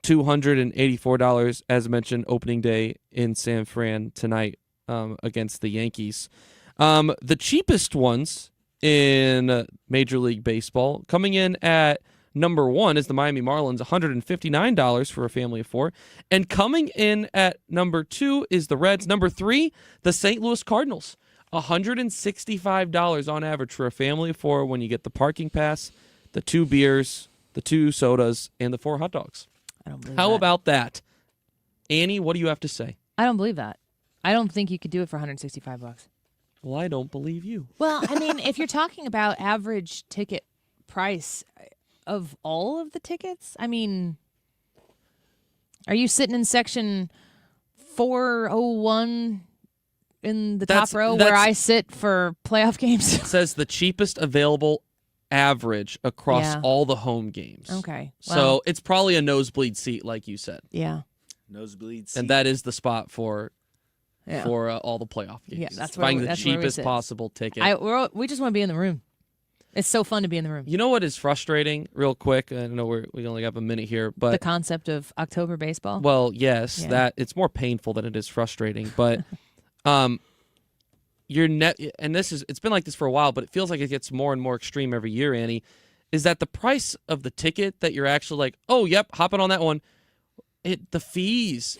$284. As mentioned, opening day in San Fran tonight against the Yankees. The cheapest ones in Major League Baseball, coming in at number one, is the Miami Marlins, $159 for a family of four. And coming in at number two is the Reds. Number three, the St. Louis Cardinals, $165 on average for a family of four when you get the parking pass, the 2 beers, the 2 sodas, and the 4 hot dogs. I don't believe How that. about that? Annie, what do you have to say? I don't believe that. I don't think you could do it for $165. Well, I don't believe you. Well, I mean, if you're talking about average ticket price of all of the tickets, I mean, are you sitting in section 401 in the top row where I sit for playoff games? It says the cheapest available average across Yeah. all the home games. Okay. So Well, it's probably a nosebleed seat, like you said. yeah. Nosebleed seat. And that is the spot for Yeah. all the playoff games. Yeah, It's buying the where we cheapest sit. possible ticket. We just want to be in the room. It's so fun to be in the room. You know what is frustrating, real quick? I know we only have a minute here, but The concept of October baseball. well, yes, Yeah. that it's more painful than it is frustrating. But your net, and it's been like this for a while, but it feels like it gets more and more extreme every year, Annie, is that the price of the ticket that you're actually like, oh, yep, hopping on that one, the fees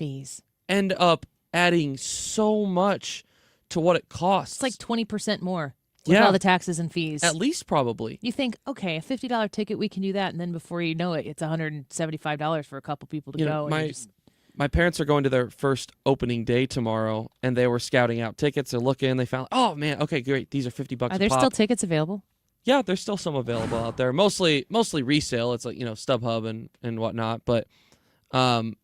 end up adding so much to what it costs. It's like 20% more with Yeah. all the taxes and fees. At least probably. You think, okay, a $50 ticket, we can do that. And then before you know it, it's $175 for a couple people to You go. know, and my you just- my parents are going to their first opening day tomorrow, and they were scouting out tickets. They're looking, they found, oh man, okay, great, these are $50 Are a there pop. still tickets available? Yeah, there's still some available out there. Mostly resale. It's like, StubHub and whatnot. But and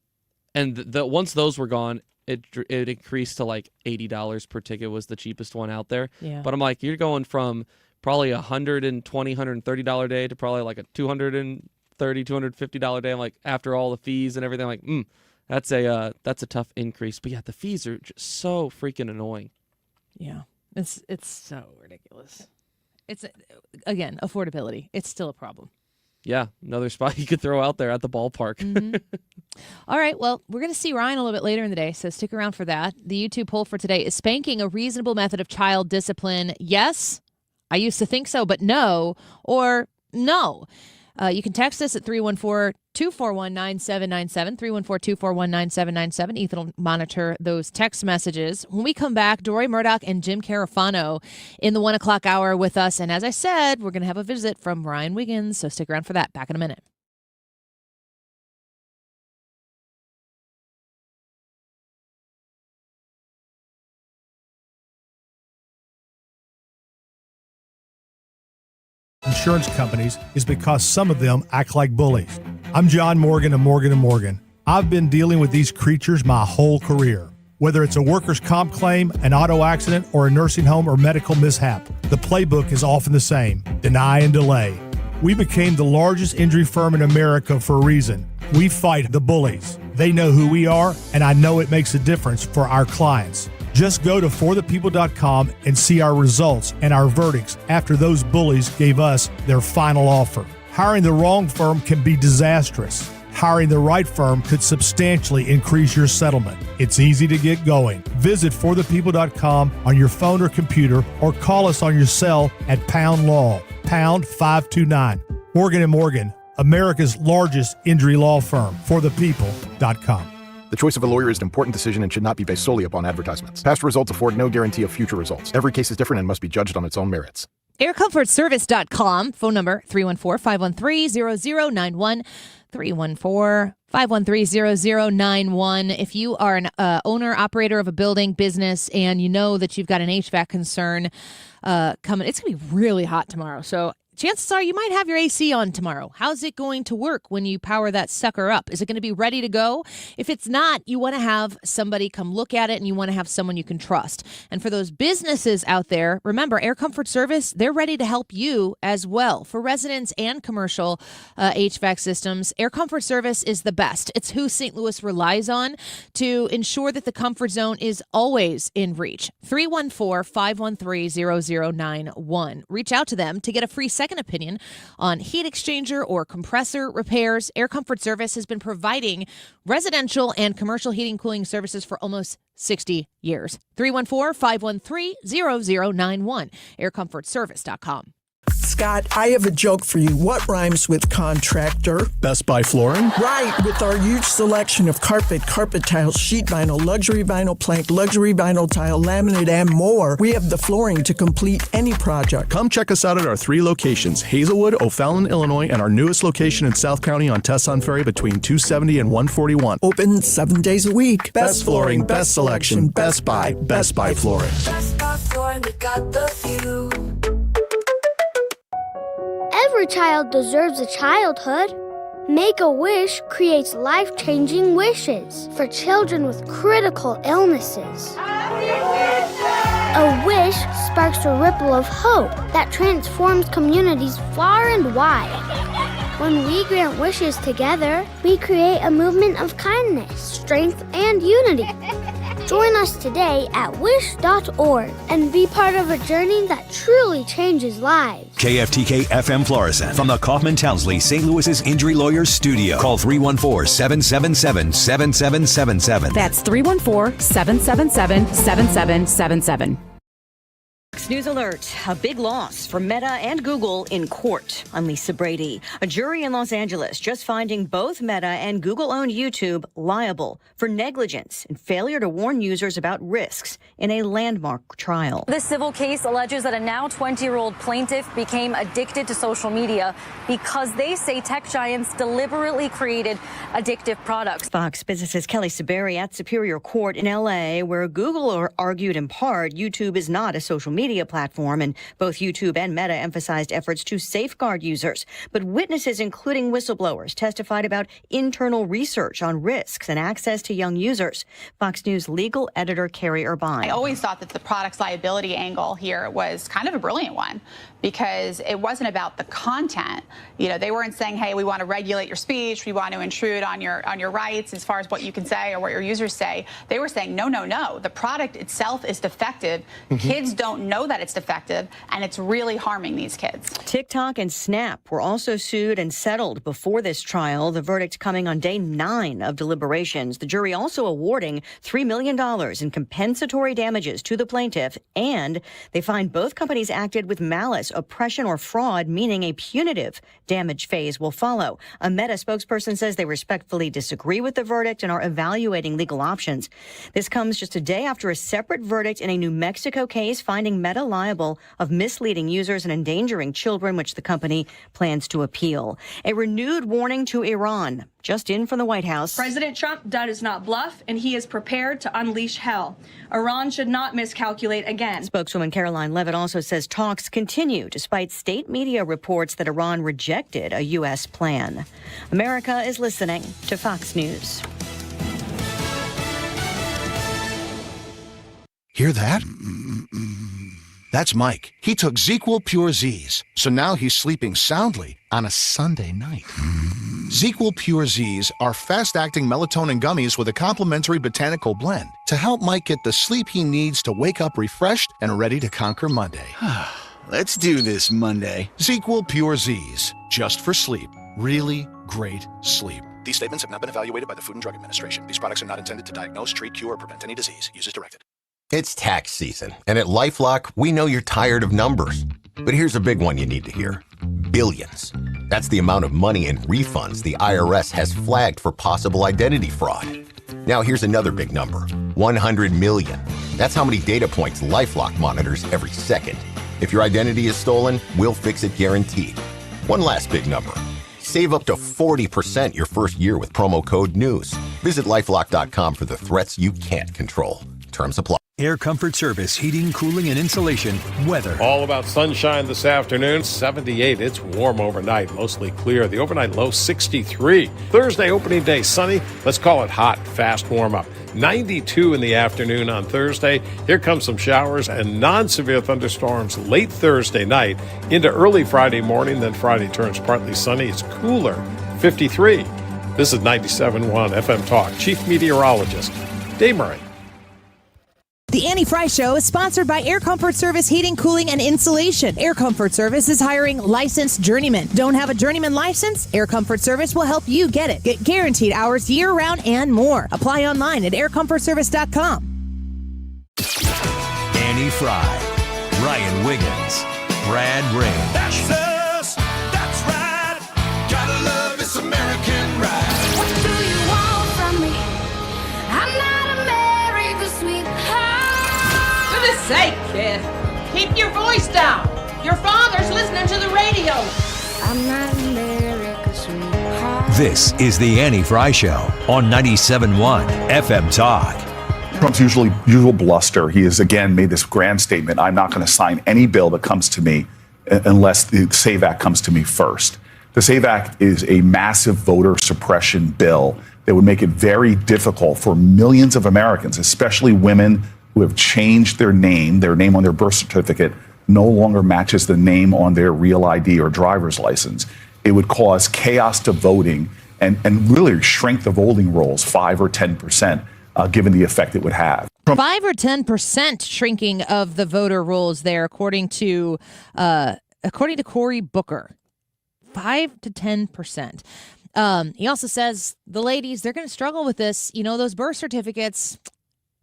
once those were gone, it increased to like $80 per ticket was the cheapest one out there. Yeah. But I'm like, you're going from probably $120, $130 day to probably like a $230, $250 day. I'm like, after all the fees and everything, I'm like, that's a tough increase. But yeah, the fees are just so freaking annoying. Yeah. It's so ridiculous. It's, again, affordability. It's still a problem. Yeah, another spot you could throw out there at the ballpark. Mm-hmm. All right, well, we're going to see Ryan a little bit later in the day, so stick around for that. The YouTube poll for today, is spanking a reasonable method of child discipline? Yes, I used to think so, but no, or no. You can text us at 314-241-9797, 314-241-9797. Ethan will monitor those text messages. When we come back, Deroy Murdock and Jim Carafano in the 1 o'clock hour with us. And as I said, we're going to have a visit from Ryan Wiggins, so stick around for that. Back in a minute. Insurance companies is because some of them act like bullies. I'm John Morgan of Morgan & Morgan. I've been dealing with these creatures my whole career. Whether it's a workers' comp claim, an auto accident, or a nursing home or medical mishap, the playbook is often the same: deny and delay. We became the largest injury firm in America for a reason. We fight the bullies. They know who we are, and I know it makes a difference for our clients. Just go to forthepeople.com and see our results and our verdicts after those bullies gave us their final offer. Hiring the wrong firm can be disastrous. Hiring the right firm could substantially increase your settlement. It's easy to get going. Visit forthepeople.com on your phone or computer, or call us on your cell at Pound Law, pound 529. Morgan & Morgan, America's largest injury law firm. forthepeople.com. The choice of a lawyer is an important decision and should not be based solely upon advertisements. Past results afford no guarantee of future results. Every case is different and must be judged on its own merits. AirComfortService.com. Phone number 314-513-0091. 314-513-0091. If you are an owner, operator of a building, business, and you know that you've got an HVAC concern coming, it's going to be really hot tomorrow. So chances are you might have your AC on tomorrow. How's it going to work when you power that sucker up? Is it going to be ready to go? If it's not, you want to have somebody come look at it, and you want to have someone you can trust. And for those businesses out there, remember, Air Comfort Service, they're ready to help you as well. For residents and commercial HVAC systems, Air Comfort Service is the best. It's who St. Louis relies on to ensure that the comfort zone is always in reach. 314-513-0091. Reach out to them to get a free second opinion on heat exchanger or compressor repairs. Air Comfort Service has been providing residential and commercial heating cooling services for almost 60 years. 314-513-0091. AirComfortService.com. Scott, I have a joke for you. What rhymes with contractor? Best Buy Flooring? Right, with our huge selection of carpet tiles, sheet vinyl, luxury vinyl plank, luxury vinyl tile, laminate, and more. We have the flooring to complete any project. Come check us out at our 3 locations, Hazelwood, O'Fallon, Illinois, and our newest location in South County on Tesson Ferry between 270 and 141. Open 7 days a week. Best flooring, best selection, Best Buy Flooring. Best Buy Flooring, we got the view. Every child deserves a childhood. Make-A-Wish creates life-changing wishes for children with critical illnesses. A wish sparks a ripple of hope that transforms communities far and wide. When we grant wishes together, we create a movement of kindness, strength, and unity. Join us today at wish.org and be part of a journey that truly changes lives. KFTK FM Florissant from the Kaufman Townsley St. Louis's Injury Lawyers Studio. Call 314-777-7777. That's 314-777-7777. News alert. A big loss for Meta and Google in court. I'm Lisa Brady. A jury in Los Angeles just finding both Meta and Google-owned YouTube liable for negligence and failure to warn users about risks in a landmark trial. This civil case alleges that a now 20-year-old plaintiff became addicted to social media because they say tech giants deliberately created addictive products. Fox Business's Kelly Saberi at Superior Court in L.A., where Google argued in part YouTube is not a social media platform, and both YouTube and Meta emphasized efforts to safeguard users. But witnesses, including whistleblowers, testified about internal research on risks and access to young users. Fox News legal editor Carrie Urbine. I always thought that the product's liability angle here was kind of a brilliant one, because it wasn't about the content. You know, they weren't saying, hey, we want to regulate your speech, we want to intrude on your rights as far as what you can say or what your users say. They were saying, no, the product itself is defective. Kids don't know that it's defective, and it's really harming these kids. TikTok and Snap were also sued and settled before this trial, the verdict coming on day 9 of deliberations. The jury also awarding $3 million in compensatory damages to the plaintiff, and they find both companies acted with malice, oppression, or fraud, meaning a punitive damage phase will follow. A Meta spokesperson says they respectfully disagree with the verdict and are evaluating legal options. This comes just a day after a separate verdict in a New Mexico case finding Meta liable of misleading users and endangering children, which the company plans to appeal. A renewed warning to Iran, just in from the White House. President Trump does not bluff, and he is prepared to unleash hell. Iran should not miscalculate again. Spokeswoman Caroline Levitt also says talks continue despite state media reports that Iran rejected a U.S. plan. America is listening to Fox News. Hear that? That's Mike. He took ZQL Pure Z's, so now he's sleeping soundly on a Sunday night. ZQL Pure Z's are fast-acting melatonin gummies with a complementary botanical blend to help Mike get the sleep he needs to wake up refreshed and ready to conquer Monday. Let's do this Monday. ZQL Pure Z's, just for sleep. Really great sleep. These statements have not been evaluated by the Food and Drug Administration. These products are not intended to diagnose, treat, cure, or prevent any disease. Use as directed. It's tax season, and at LifeLock, we know you're tired of numbers. But here's a big one you need to hear. Billions. That's the amount of money in refunds the IRS has flagged for possible identity fraud. Now here's another big number. 100 million. That's how many data points LifeLock monitors every second. If your identity is stolen, we'll fix it guaranteed. One last big number. Save up to 40% your first year with promo code NEWS. Visit LifeLock.com for the threats you can't control. Terms apply. Air Comfort Service, heating, cooling, and insulation, weather. All about sunshine this afternoon, 78. It's warm overnight, mostly clear. The overnight low, 63. Thursday opening day, sunny. Let's call it hot, fast warm-up. 92 in the afternoon on Thursday. Here comes some showers and non-severe thunderstorms late Thursday night into early Friday morning. Then Friday turns partly sunny. It's cooler, 53. This is 97.1 FM Talk. Chief Meteorologist Dave Murray. The Annie Fry Show is sponsored by Air Comfort Service Heating, Cooling, and Insulation. Air Comfort Service is hiring licensed journeymen. Don't have a journeyman license? Air Comfort Service will help you get it. Get guaranteed hours year-round and more. Apply online at aircomfortservice.com. Annie Fry, Ryan Wiggins, Brad Ray. That's us. That's right. Gotta love this American ride. What do you want from me? I'm not America's sweetheart. For goodness sake, kid. Keep your voice down. Your father's listening to the radio. I'm not America's sweetheart. This is the Annie Fry Show on 97.1 FM Talk. Trump's usual bluster. He has again made this grand statement. I'm not going to sign any bill that comes to me unless the SAVE Act comes to me first. The SAVE Act is a massive voter suppression bill that would make it very difficult for millions of Americans, especially women who have changed their name on their birth certificate no longer matches the name on their real ID or driver's license. It would cause chaos to voting and really shrink the voting rolls 5 or 10%, given the effect it would have. 5 or 10% shrinking of the voter rolls there, according to Cory Booker. 5 to 10%. He also says the ladies, they're going to struggle with this. You know, those birth certificates,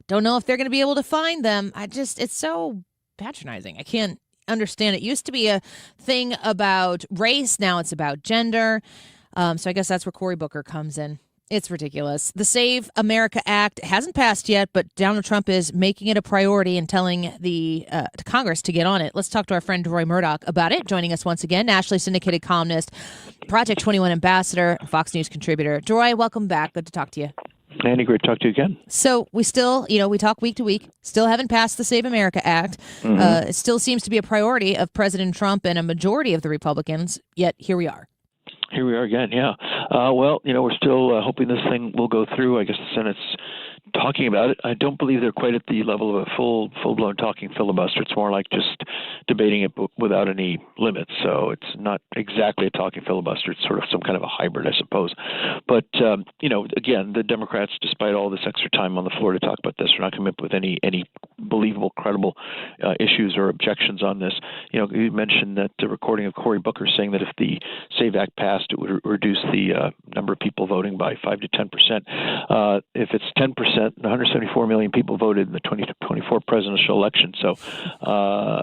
don't know if they're going to be able to find them. It's so patronizing. I can't understand. It used to be a thing about race. Now it's about gender. So I guess that's where Cory Booker comes in. It's ridiculous. The Save America Act hasn't passed yet, but Donald Trump is making it a priority and telling the to Congress to get on it. Let's talk to our friend Deroy Murdock about it. Joining us once again, nationally syndicated columnist, Project 21 ambassador, Fox News contributor. Deroy, welcome back. Good to talk to you. Andy, great to talk to you again. So we still, we talk week to week, still haven't passed the Save America Act. Mm-hmm. It still seems to be a priority of President Trump and a majority of the Republicans, yet here we are. Here we are again, yeah. Well, we're still hoping this thing will go through. I guess the Senate's talking about it. I don't believe they're quite at the level of a full-blown talking filibuster. It's more like just debating it without any limits. So it's not exactly a talking filibuster. It's sort of some kind of a hybrid, I suppose. But, again, the Democrats, despite all this extra time on the floor to talk about this, are not coming up with any believable, credible issues or objections on this. You mentioned that the recording of Cory Booker saying that if the SAVE Act passed, it would reduce the number of people voting by 5 to 10%. If it's 10%, 174 million people voted in the 2024 presidential election. So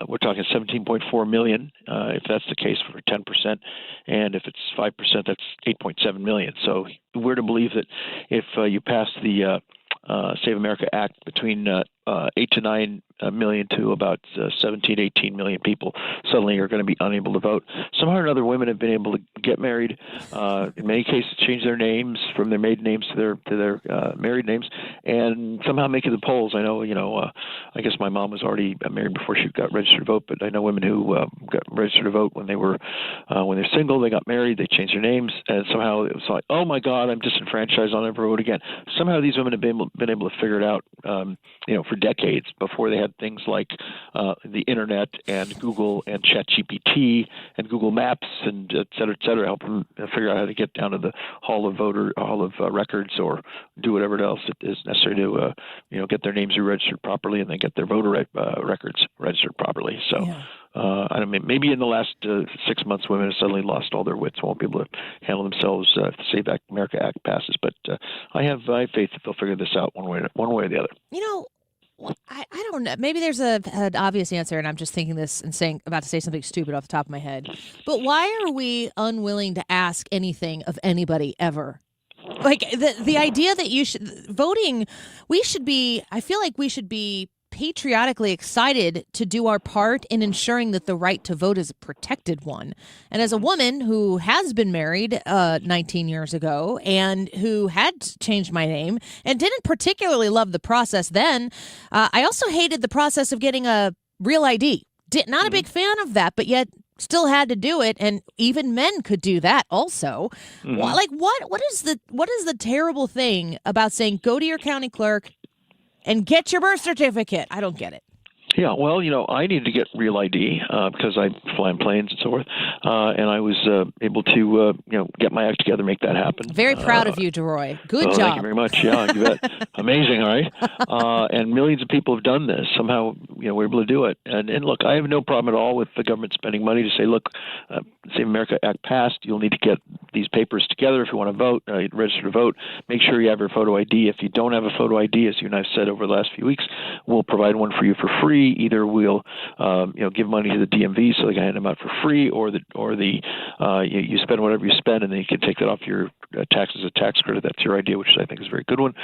we're talking 17.4 million if that's the case for 10%. And if it's 5%, that's 8.7 million. So we're to believe that if you pass the Save America Act between 8 to 9 million to about 17, 18 million people suddenly are going to be unable to vote. Somehow or another, women have been able to get married. In many cases, change their names from their maiden names to their married names, and somehow make it to the polls. I know, I guess my mom was already married before she got registered to vote, but I know women who got registered to vote when they're single, they got married, they changed their names, and somehow it was like, oh my God, I'm disenfranchised, I'll never vote again. Somehow these women have been able to figure it out, for decades before they had things like the internet and Google and ChatGPT and Google Maps and et cetera, help them figure out how to get down to the Hall of Records or do whatever else is necessary to get their names registered properly and then get their voter records registered properly. So. Yeah. I mean, maybe in the last 6 months, women have suddenly lost all their wits, won't be able to handle themselves if the Save America Act passes. But I have faith that they'll figure this out one way or the other. I don't know. Maybe there's an obvious answer, and I'm just thinking this and about to say something stupid off the top of my head. But why are we unwilling to ask anything of anybody ever? Like the idea that voting, I feel like we should be patriotically excited to do our part in ensuring that the right to vote is a protected one. And as a woman who has been married 19 years ago and who had changed my name and didn't particularly love the process then, I also hated the process of getting a real ID. Not a big fan of that, but yet still had to do it, and even men could do that also. Like what is the terrible thing about saying go to your county clerk and get your birth certificate? I don't get it. Yeah, well, I needed to get real ID because I fly in planes and so forth, and I was able to, get my act together, make that happen. Very proud of you, Deroy. Good job. Thank you very much. Yeah, you bet. Amazing, all right? And millions of people have done this. Somehow, we're able to do it. And look, I have no problem at all with the government spending money to say, look, Save America Act passed. You'll need to get these papers together if you want to vote, register to vote. Make sure you have your photo ID. If you don't have a photo ID, as you and I have said over the last few weeks, we'll provide one for you for free. Either we'll, give money to the DMV so they can hand them out for free, or you spend whatever you spend, and then you can take that off your taxes as a tax credit. That's your idea, which I think is a very good one.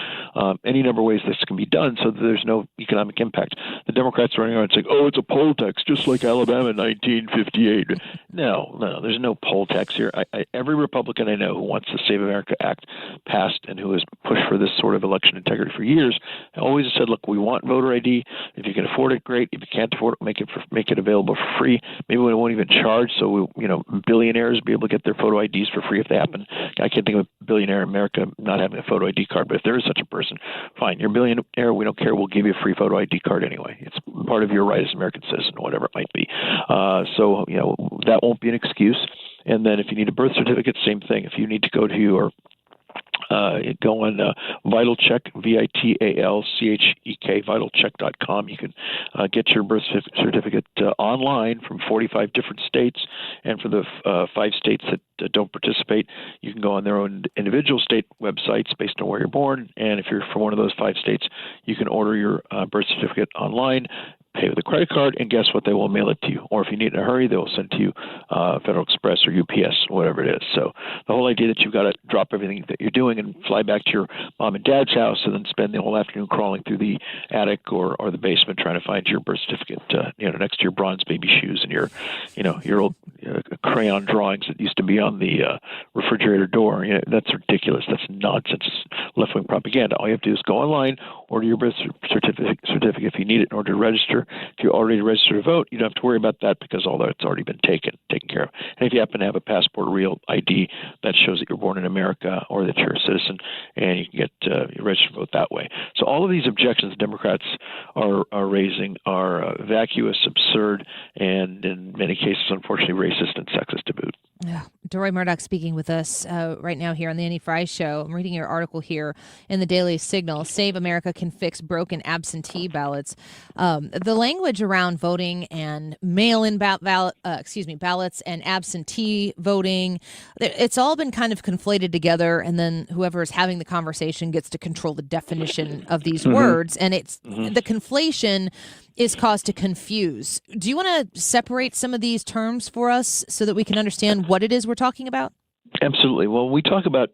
Any number of ways this can be done so that there's no economic impact. The Democrats are running around saying, "Oh, it's a poll tax, just like Alabama in 1958." No, there's no poll tax here. Every Republican I know who wants the Save America Act passed and who has pushed for this sort of election integrity for years always said, "Look, we want voter ID. If you can afford it, great. If you can't afford it, make it available for free. Maybe we won't even charge, so billionaires be able to get their photo IDs for free if they happen. I can't think of a billionaire in America not having a photo ID card, but if there is such a person, fine. You're a billionaire. We don't care. We'll give you a free photo ID card anyway. It's part of your right as an American citizen, whatever it might be. So that won't be an excuse. And then if you need a birth certificate, same thing. If you need to go to your go on VitalCheck, VitalCheck, vitalcheck.com. You can get your birth certificate online from 45 different states. And for the 5 states that don't participate, you can go on their own individual state websites based on where you're born. And if you're from one of those 5 states, you can order your birth certificate online, pay with a credit card, and guess what? They will mail it to you. Or if you need it in a hurry, they will send it to you Federal Express or UPS, whatever it is. So the whole idea that you've got to drop everything that you're doing and fly back to your mom and dad's house and then spend the whole afternoon crawling through the attic or the basement trying to find your birth certificate, next to your bronze baby shoes and your old crayon drawings that used to be on the refrigerator door. That's ridiculous. That's nonsense. Left-wing propaganda. All you have to do is go online, order your birth certificate if you need it in order to register. If you're already registered to vote, you don't have to worry about that because all that's already been taken care of. And if you happen to have a passport or real ID, that shows that you're born in America or that you're a citizen, and you can get registered to vote that way. So all of these objections Democrats are raising are vacuous, absurd, and in many cases, unfortunately, racist and sexist to boot. Yeah. Deroy Murdock speaking with us right now here on the Annie Fry Show. I'm reading your article here in the Daily Signal. Save America can fix broken absentee ballots. The language around voting and mail-in ballots and absentee voting, it's all been kind of conflated together, and then whoever is having the conversation gets to control the definition of these words, and it's the conflation is caused to confuse. Do you want to separate some of these terms for us so that we can understand what it is we're talking about? Absolutely. Well, when we talk about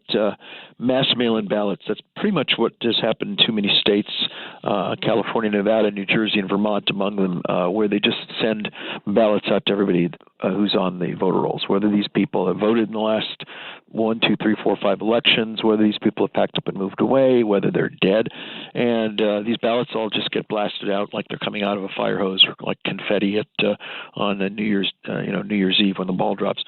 mass mail-in ballots, that's pretty much what has happened in too many states, California, Nevada, New Jersey, and Vermont among them, where they just send ballots out to everybody who's on the voter rolls, whether these people have voted in the last 1, 2, 3, 4, 5 elections, whether these people have packed up and moved away, whether they're dead. And these ballots all just get blasted out like they're coming out of a fire hose or like confetti on New Year's Eve when the ball drops.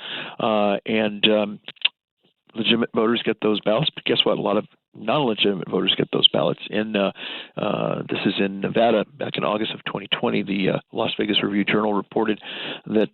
Legitimate voters get those ballots, but guess what? A lot of non-legitimate voters get those ballots. This is in Nevada. Back in August of 2020, the Las Vegas Review-Journal reported that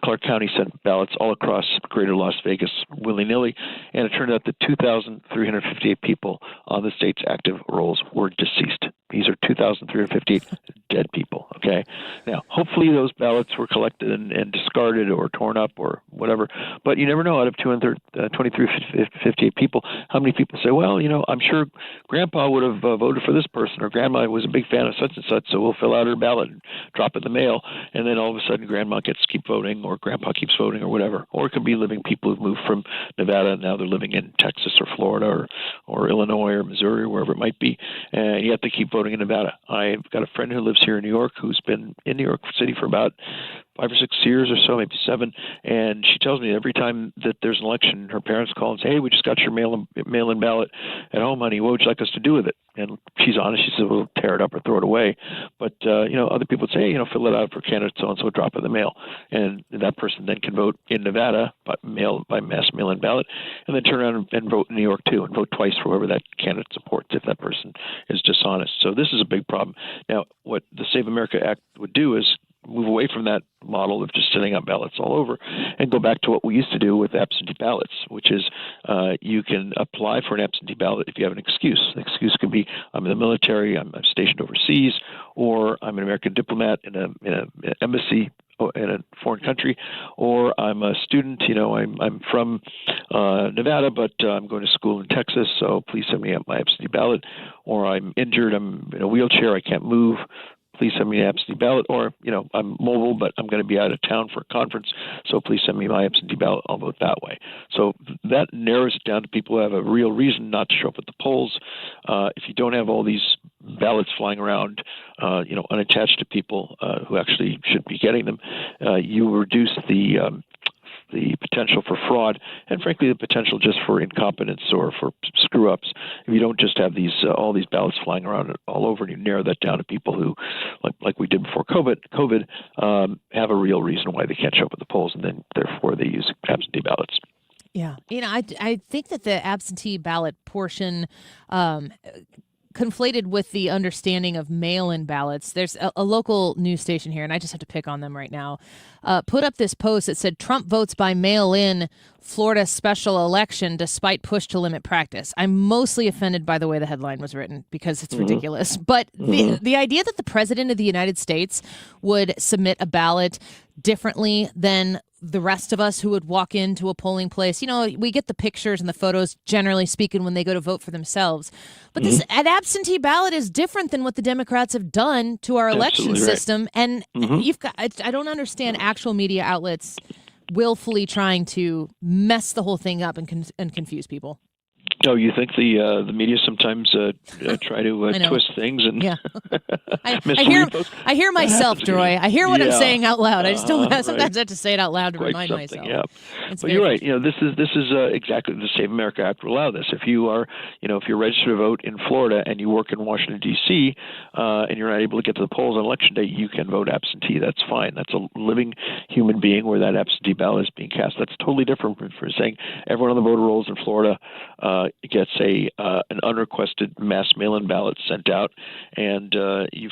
Clark County sent ballots all across greater Las Vegas willy-nilly, and it turned out that 2,358 people on the state's active rolls were deceased. These are 2,358 dead people, okay? Now, hopefully those ballots were collected and discarded or torn up or whatever, but you never know. Out of 2,358 people, how many people say, well, I'm sure Grandpa would have voted for this person, or Grandma was a big fan of such and such, so we'll fill out her ballot and drop it in the mail, and then all of a sudden Grandma gets to keep voting, voting, or grandpa keeps voting, or whatever. Or it could be living people who've moved from Nevada and now they're living in Texas or Florida or Illinois or Missouri or wherever it might be, and you have to keep voting in Nevada. I've got a friend who lives here in New York who's been in New York City for about 5 or 6 years or so, maybe 7, and she tells me every time that there's an election, her parents call and say, "Hey, we just got your mail-in ballot at home, honey. What would you like us to do with it?" And she's honest. She says, "We'll tear it up or throw it away." But other people would say, "Hey, fill it out for candidate so-and-so, drop it in the mail," and that person then can vote in Nevada by mass mail-in ballot, and then turn around and vote in New York too, and vote twice for whoever that candidate supports if that person is dishonest. So this is a big problem. Now, what the Save America Act would do is move away from that model of just sending out ballots all over and go back to what we used to do with absentee ballots, which is you can apply for an absentee ballot if you have an excuse. The excuse could be, I'm in the military, I'm stationed overseas, or I'm an American diplomat in an embassy in a foreign country, or I'm a student, I'm from Nevada, but I'm going to school in Texas, so please send me my absentee ballot, or I'm injured, I'm in a wheelchair, I can't move, please send me an absentee ballot, or, I'm mobile, but I'm going to be out of town for a conference, so please send me my absentee ballot. I'll vote that way. So that narrows it down to people who have a real reason not to show up at the polls. If you don't have all these ballots flying around, unattached to people who actually should be getting them, you reduce the potential for fraud and, frankly, the potential just for incompetence or for screw-ups. If you don't just have all these ballots flying around all over, and you narrow that down to people who, like we did before COVID, have a real reason why they can't show up at the polls, and then therefore they use absentee ballots. Yeah, I think that the absentee ballot portion conflated with the understanding of mail-in ballots. There's a local news station here, and I just have to pick on them right now, put up this post that said, "Trump votes by mail-in Florida special election despite push to limit practice." I'm mostly offended by the way the headline was written because it's ridiculous. But the idea that the president of the United States would submit a ballot differently than the rest of us who would walk into a polling place. We get the pictures and the photos, generally speaking, when they go to vote for themselves. But an absentee ballot is different than what the Democrats have done to our election system. And you've got, I don't understand actual media outlets willfully trying to mess the whole thing up and confuse people. Oh, you think the media sometimes try to twist things and I hear myself, Deroy. I hear what I'm saying out loud. I just don't sometimes have to say it out loud to remind myself. Yeah, but you're right. This is exactly the Save America Act will allow this. If you are, if you're registered to vote in Florida and you work in Washington D.C. And you're not able to get to the polls on election day, you can vote absentee. That's fine. That's a living human being where that absentee ballot is being cast. That's totally different from saying everyone on the voter rolls in Florida gets an unrequested mass mail-in ballot sent out, and you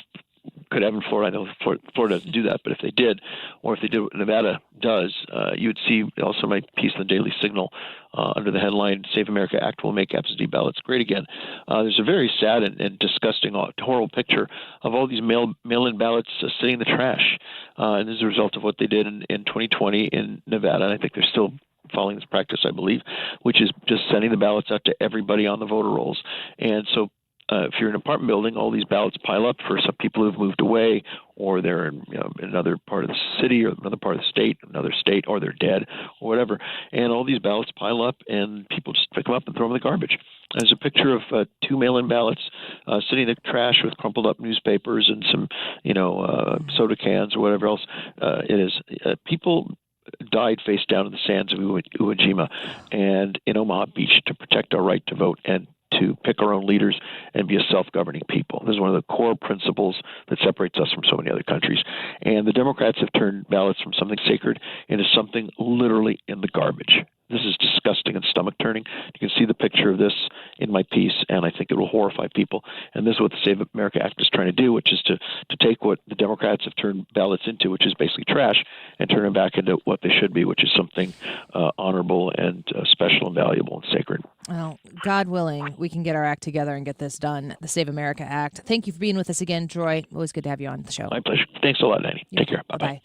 could have in Florida. I know Florida doesn't do that, but if they did, or if they did what Nevada does, you would see also my piece in the Daily Signal under the headline, "Save America Act will make absentee ballots great again." There's a very sad and disgusting, horrible picture of all these mail-in ballots sitting in the trash. And as a result of what they did in 2020 in Nevada, and I think they're still following this practice, I believe, which is just sending the ballots out to everybody on the voter rolls. And so if you're in an apartment building, all these ballots pile up for some people who've moved away, or they're in, another part of the city or another part of the another state, or they're dead or whatever. And all these ballots pile up, and people just pick them up and throw them in the garbage. There's a picture of 2 mail-in ballots sitting in the trash with crumpled up newspapers and some, soda cans or whatever else it is. People died face down in the sands of Iwo Jima and in Omaha Beach to protect our right to vote and to pick our own leaders and be a self-governing people. This is one of the core principles that separates us from so many other countries. And the Democrats have turned ballots from something sacred into something literally in the garbage. This is disgusting and stomach-turning. You can see the picture of this in my piece, and I think it will horrify people. And this is what the Save America Act is trying to do, which is to take what the Democrats have turned ballots into, which is basically trash, and turn them back into what they should be, which is something honorable and special and valuable and sacred. Well, God willing, we can get our act together and get this done, the Save America Act. Thank you for being with us again, Deroy. Always good to have you on the show. My pleasure. Thanks a lot, Annie. Take care. Bye-bye.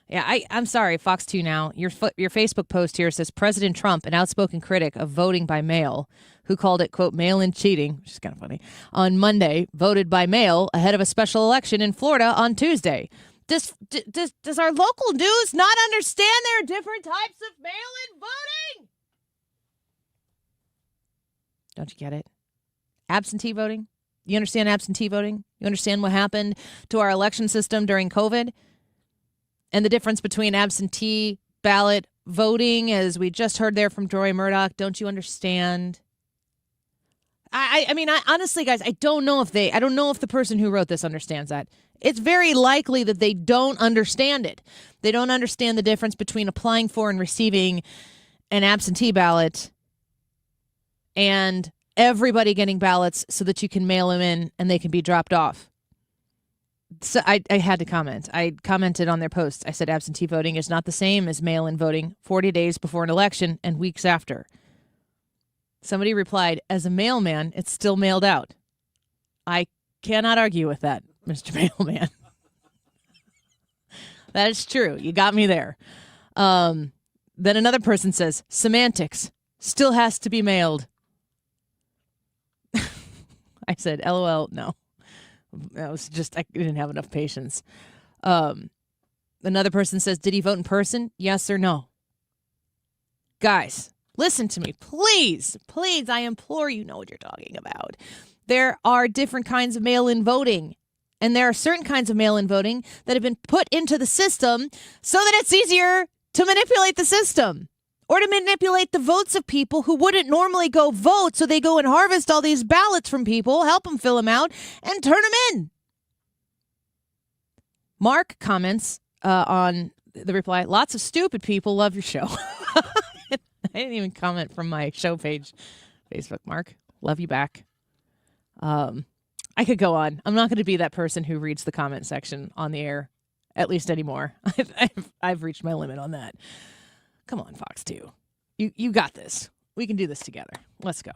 Yeah, I'm sorry, Fox 2 Now. Your Facebook post here says President Trump, an outspoken critic of voting by mail, who called it, quote, mail-in cheating, which is kind of funny, on Monday, voted by mail ahead of a special election in Florida on Tuesday. Does our local news not understand there are different types of mail-in voting? Don't you get it? Absentee voting? You understand absentee voting? You understand what happened to our election system during COVID? And the difference between absentee ballot voting, as we just heard there from Deroy Murdock, don't you understand? I mean, honestly, guys, I don't know if the person who wrote this understands that. It's very likely that they don't understand it. They don't understand the difference between applying for and receiving an absentee ballot and everybody getting ballots so that you can mail them in and they can be dropped off. So I had to comment. I commented on their post. I said absentee voting is not the same as mail-in voting 40 days before an election and weeks after. Somebody replied, as a mailman, it's still mailed out. I cannot argue with that, Mr. Mailman. That is true. You got me there. Then another person says, semantics still has to be mailed. I said, LOL, no. That was just, I didn't have enough patience. Another person says, did he vote in person? Yes or no? Guys, listen to me, please, I implore you know what you're talking about. There are different kinds of mail-in voting, and there are certain kinds of mail-in voting that have been put into the system so that it's easier to manipulate the system or to manipulate the votes of people who wouldn't normally go vote, so they go and harvest all these ballots from people, help them fill them out, and turn them in. Mark comments on the reply, lots of stupid people love your show. I didn't even comment from my show page. Facebook, Mark. Love you back. I could go on. I'm not going to be that person who reads the comment section on the air, at least anymore. I've reached my limit on that. Come on, Fox 2. You got this. We can do this together. Let's go.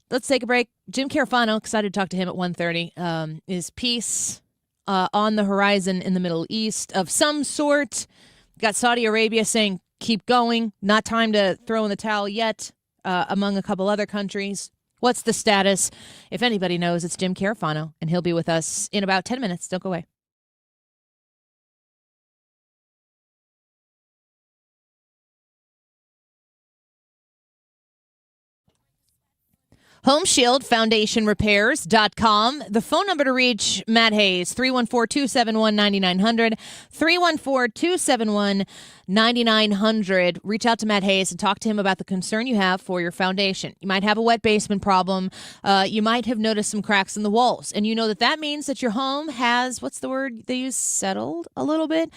Let's take a break. Jim Carafano, excited to talk to him at 1:30. Is peace on the horizon in the Middle East of some sort? Got Saudi Arabia saying, keep going. Not time to throw in the towel yet, among a couple other countries. What's the status? If anybody knows, it's Jim Carafano, and he'll be with us in about 10 minutes. Don't go away. HomeshieldFoundationRepairs.com. The phone number to reach Matt Hayes, 314-271-9900, 314-271-9900. Reach out to Matt Hayes and talk to him about the concern you have for your foundation. You might have a wet basement problem. You might have noticed some cracks in the walls, and you know that means that your home has, what's the word they use, settled a little bit?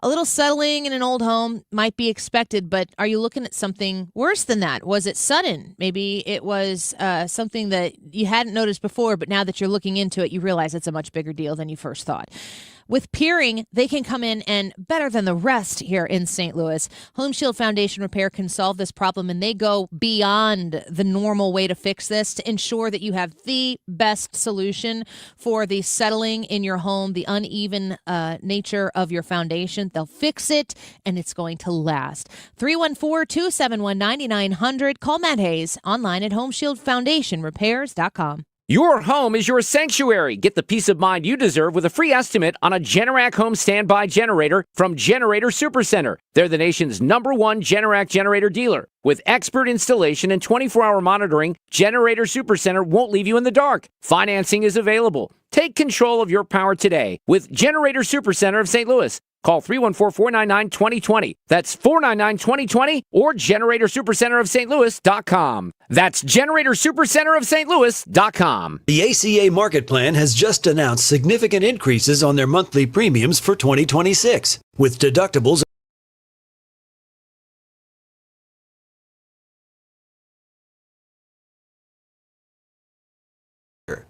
A little settling in an old home might be expected, but are you looking at something worse than that? Was it sudden? Maybe it was something that you hadn't noticed before, but now that you're looking into it, you realize it's a much bigger deal than you first thought. With Peering, they can come in and better than the rest here in St. Louis. Home Shield Foundation Repair can solve this problem, and they go beyond the normal way to fix this to ensure that you have the best solution for the settling in your home, the uneven nature of your foundation. They'll fix it, and it's going to last. 314-271-9900. Call Matt Hayes online at HomeshieldFoundationRepairs.com. Your home is your sanctuary. Get the peace of mind you deserve with a free estimate on a Generac home standby generator from Generator Supercenter. They're the nation's #1 Generac generator dealer. With expert installation and 24-hour monitoring, Generator Supercenter won't leave you in the dark. Financing is available. Take control of your power today with Generator Supercenter of St. Louis. Call 314-499-2020. That's 499-2020 or GeneratorSuperCenterofStLouis.com. That's GeneratorSuperCenterofStLouis.com. The ACA Market Plan has just announced significant increases on their monthly premiums for 2026, with deductibles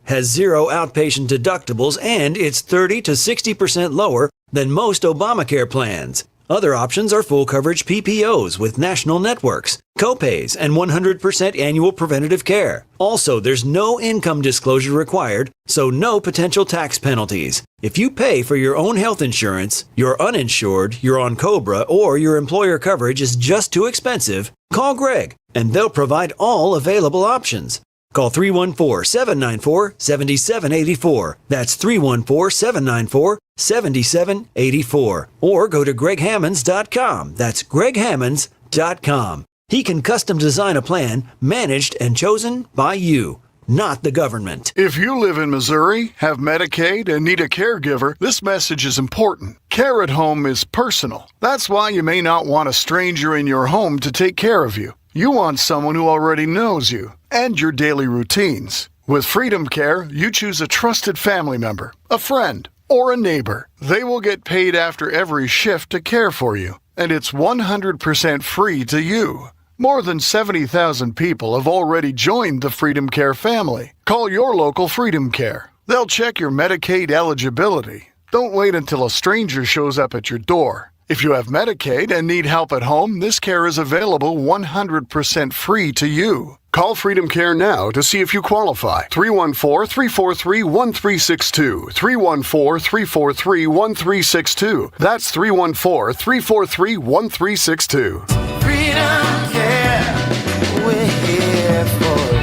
has 0 outpatient deductibles, and it's 30 to 60% lower than most Obamacare plans. Other options are full coverage PPOs with national networks, copays, and 100% annual preventative care. Also, there's no income disclosure required, so no potential tax penalties. If you pay for your own health insurance, you're uninsured, you're on COBRA, or your employer coverage is just too expensive, call Greg, and they'll provide all available options. Call 314-794-7784. That's 314-794-7784. Or go to greghammonds.com. That's greghammonds.com. He can custom design a plan managed and chosen by you, not the government. If you live in Missouri, have Medicaid, and need a caregiver, this message is important. Care at home is personal. That's why you may not want a stranger in your home to take care of you. You want someone who already knows you and your daily routines. With Freedom Care, you choose a trusted family member, a friend, or a neighbor. They will get paid after every shift to care for you, and it's 100% free to you. More than 70,000 people have already joined the Freedom Care family. Call your local Freedom Care. They'll check your Medicaid eligibility. Don't wait until a stranger shows up at your door. If you have Medicaid and need help at home, this care is available 100% free to you. Call Freedom Care now to see if you qualify. 314-343-1362. 314-343-1362. That's 314-343-1362. Freedom Care, we're here for you.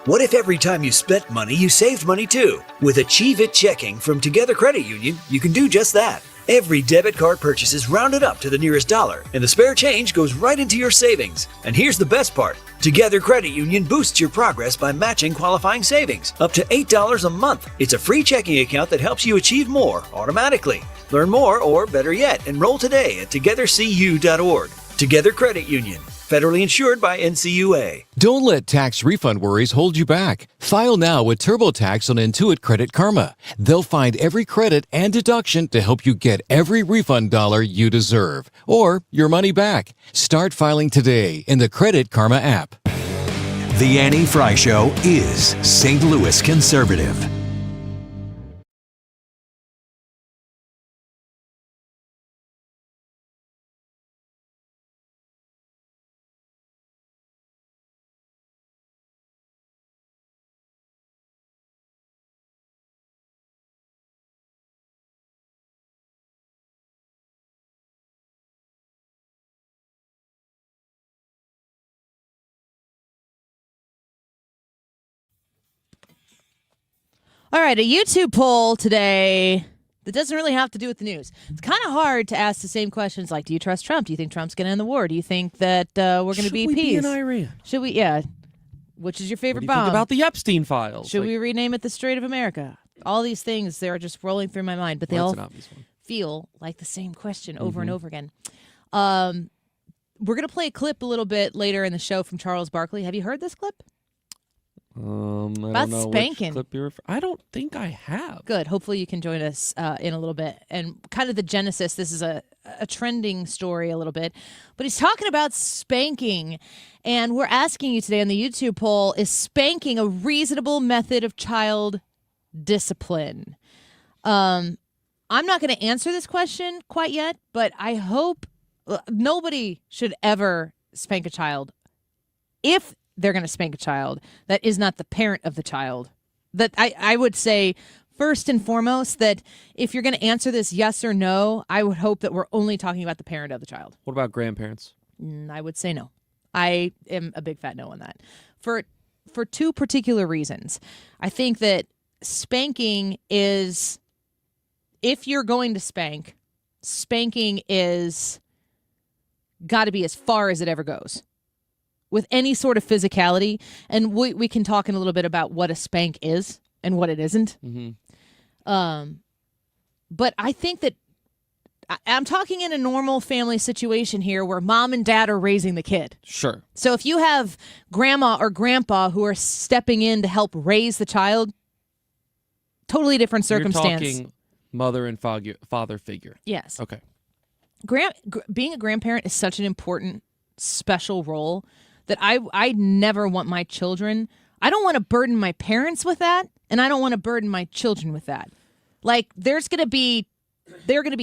What if every time you spent money, you saved money too? With Achieve It Checking from Together Credit Union, you can do just that. Every debit card purchase is rounded up to the nearest dollar, and the spare change goes right into your savings. And here's the best part. Together Credit Union boosts your progress by matching qualifying savings up to $8 a month. It's a free checking account that helps you achieve more automatically. Learn more, or better yet, enroll today at togethercu.org. Together Credit Union. Federally insured by NCUA. Don't let tax refund worries hold you back. File now with TurboTax on Intuit Credit Karma. They'll find every credit and deduction to help you get every refund dollar you deserve, or your money back. Start filing today in the Credit Karma app. The Annie Fry Show is St. Louis conservative. All right, a YouTube poll today that doesn't really have to do with the news. It's kind of hard to ask the same questions like, do you trust Trump? Do you think Trump's going to end the war? Do you think that we're going to be Should we peace? be in Iran? Should we? Yeah. Which is your favorite What do you bomb? think about the Epstein files? Should we rename it the Strait of America? All these things, they're just rolling through my mind, but they all feel like the same question over and over again. We're going to play a clip a little bit later in the show from Charles Barkley. Have you heard this clip? I About don't know spanking. which clip you're I don't think I have. Good. Hopefully you can join us in a little bit. And kind of the genesis, this is a trending story a little bit. But he's talking about spanking. And we're asking you today on the YouTube poll, is spanking a reasonable method of child discipline? I'm not going to answer this question quite yet, but I hope nobody should ever spank a child. If they're going to spank a child that is not the parent of the child. That I would say, first and foremost, that if you're going to answer this yes or no, I would hope that we're only talking about the parent of the child. What about grandparents? I would say no. I am a big fat no on that. For two particular reasons. I think that spanking is, if you're going to spank, spanking is got to be as far as it ever goes. With any sort of physicality, and we can talk in a little bit about what a spank is and what it isn't. Mm-hmm. But I think that I'm talking in a normal family situation here where mom and dad are raising the kid. Sure. So if you have grandma or grandpa who are stepping in to help raise the child, totally different circumstance. You're talking mother and father figure. Yes. Okay. Being a grandparent is such an important, special role that I never want my children. I don't want to burden my parents with that, and I don't want to burden my children with that. Like, there are going to be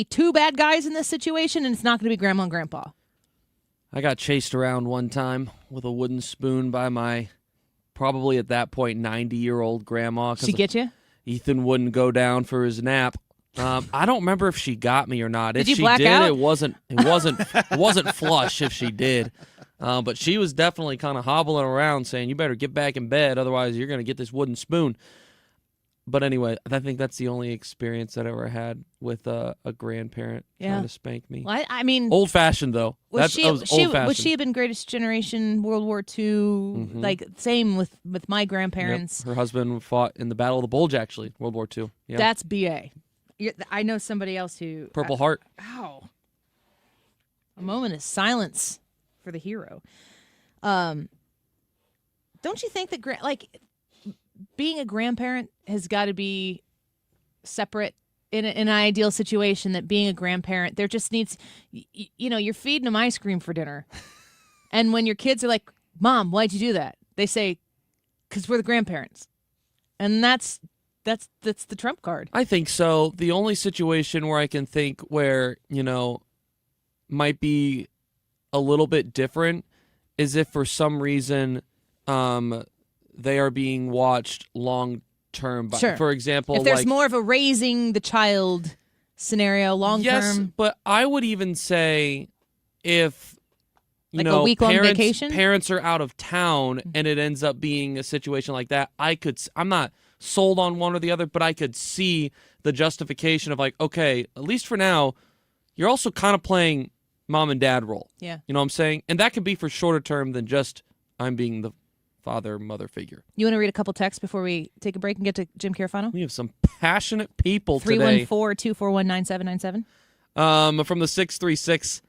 two bad guys in this situation, and it's not going to be grandma and grandpa. I got chased around one time with a wooden spoon by my, probably at that point, 90-year-old grandma. She get you? Ethan wouldn't go down for his nap. I don't remember if she got me or not. Did If you she black did, out? it wasn't flush if she did. But she was definitely kind of hobbling around saying, "You better get back in bed, otherwise you're going to get this wooden spoon." But anyway, I think that's the only experience I ever had with a grandparent trying to spank me. Well, I mean, old-fashioned though. Was she old-fashioned. would she have been Greatest Generation, World War II? Like same with my grandparents. Yep. Her husband fought in the Battle of the Bulge, actually, World War II. Yeah. That's BA. I know somebody else who Purple Heart. Ow! A moment of silence for the hero. Don't you think that being a grandparent has got to be separate in an ideal situation? That being a grandparent, there just needs, you're feeding them ice cream for dinner, and when your kids are like, "Mom, why'd you do that?" They say, "'Cause we're the grandparents," and that's the trump card. I think so. The only situation where I can think where, might be a little bit different is if for some reason they are being watched long term. Sure. For example, if there's more of a raising the child scenario long term. Yes, but I would even say if a week-long vacation? Parents are out of town and it ends up being a situation like that, I'm not sold on one or the other, but I could see the justification of okay, at least for now, you're also kind of playing mom and dad role. Yeah. You know what I'm saying? And that can be for shorter term than just I'm being the father, mother figure. You want to read a couple texts before we take a break and get to Jim Carafano? We have some passionate people today. 314-241-9797. From the 636,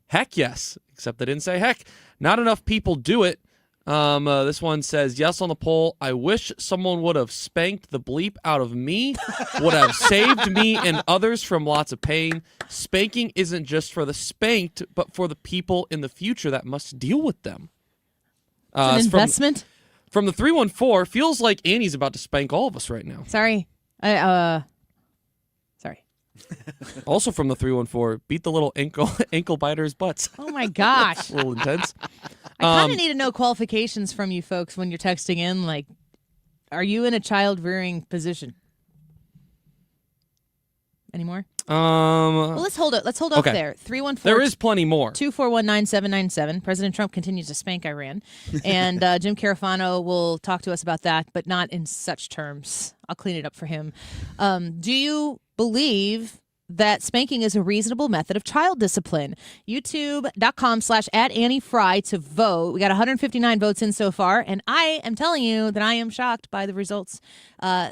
heck yes, except they didn't say heck. Not enough people do it. This one says, yes on the poll. I wish someone would have spanked the bleep out of me, would have saved me and others from lots of pain. Spanking isn't just for the spanked, but for the people in the future that must deal with them. It's an investment? From the 314, feels like Annie's about to spank all of us right now. Sorry. Sorry. Also from the 314, beat the little ankle biters' butts. Oh my gosh. A little intense. I kind of need to know qualifications from you folks when you're texting in. Like, are you in a child rearing position? Any more? Well, let's hold it. Let's hold off there. 314. There is plenty more. 241-9797. President Trump continues to spank Iran, and Jim Carafano will talk to us about that, but not in such terms. I'll clean it up for him. Do you believe that spanking is a reasonable method of child discipline? YouTube.com/@AnnieFry to vote. We got 159 votes in so far, and I am telling you that I am shocked by the results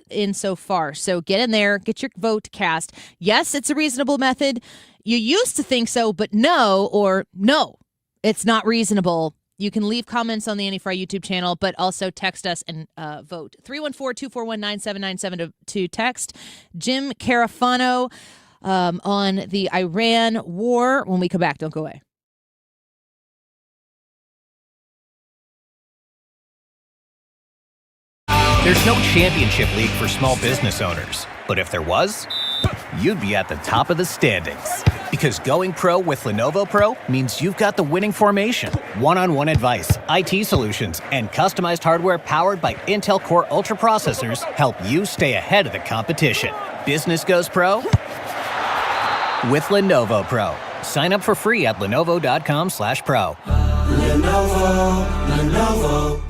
in so far. So get in there, get your vote cast. Yes, it's a reasonable method. You used to think so, but no, or no, it's not reasonable. You can leave comments on the Annie Fry YouTube channel, but also text us and vote. 314-241-9797 to text. Jim Carafano on the Iran war when we come back. Don't go away. There's no championship league for small business owners, but if there was, you'd be at the top of the standings. Because going pro with Lenovo Pro means you've got the winning formation, one-on-one advice, IT solutions, and customized hardware powered by Intel Core Ultra processors help you stay ahead of the competition. Business goes pro with Lenovo Pro. Sign up for free at lenovo.com/pro. Lenovo.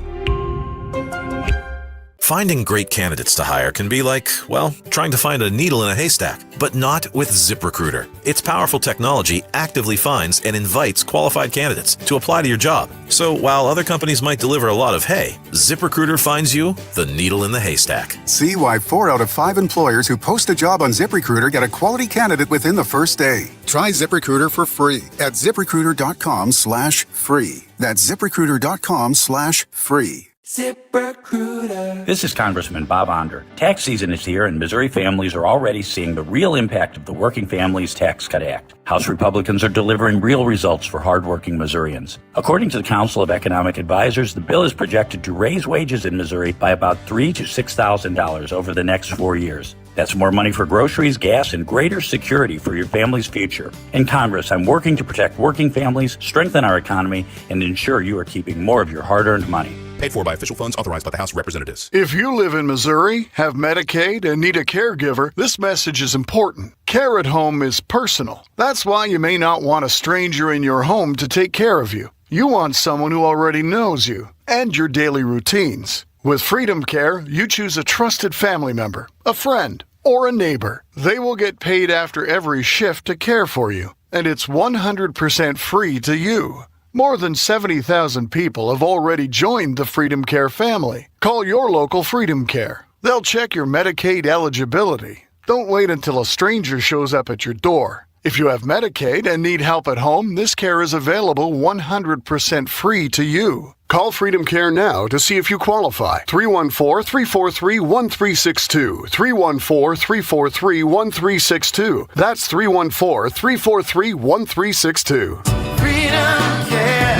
Finding great candidates to hire can be like, well, trying to find a needle in a haystack, but not with ZipRecruiter. Its powerful technology actively finds and invites qualified candidates to apply to your job. So while other companies might deliver a lot of hay, ZipRecruiter finds you the needle in the haystack. See why 4 out of 5 employers who post a job on ZipRecruiter get a quality candidate within the first day. Try ZipRecruiter for free at ZipRecruiter.com/free. That's ZipRecruiter.com/free. ZipRecruiter. This is Congressman Bob Onder. Tax season is here, and Missouri families are already seeing the real impact of the Working Families Tax Cut Act. House Republicans are delivering real results for hardworking Missourians. According to the Council of Economic Advisors, the bill is projected to raise wages in Missouri by about $3,000 to $6,000 over the next 4 years. That's more money for groceries, gas, and greater security for your family's future. In Congress, I'm working to protect working families, strengthen our economy, and ensure you are keeping more of your hard-earned money. Paid for by official funds authorized by the House of Representatives. If you live in Missouri, have Medicaid, and need a caregiver, this message is important. Care at home is personal. That's why you may not want a stranger in your home to take care of you. You want someone who already knows you and your daily routines. With Freedom Care, you choose a trusted family member, a friend, or a neighbor. They will get paid after every shift to care for you, and it's 100% free to you. More than 70,000 people have already joined the Freedom Care family. Call your local Freedom Care. They'll check your Medicaid eligibility. Don't wait until a stranger shows up at your door. If you have Medicaid and need help at home, this care is available 100% free to you. Call Freedom Care now to see if you qualify. 314-343-1362. 314-343-1362. That's 314-343-1362. Freedom Care,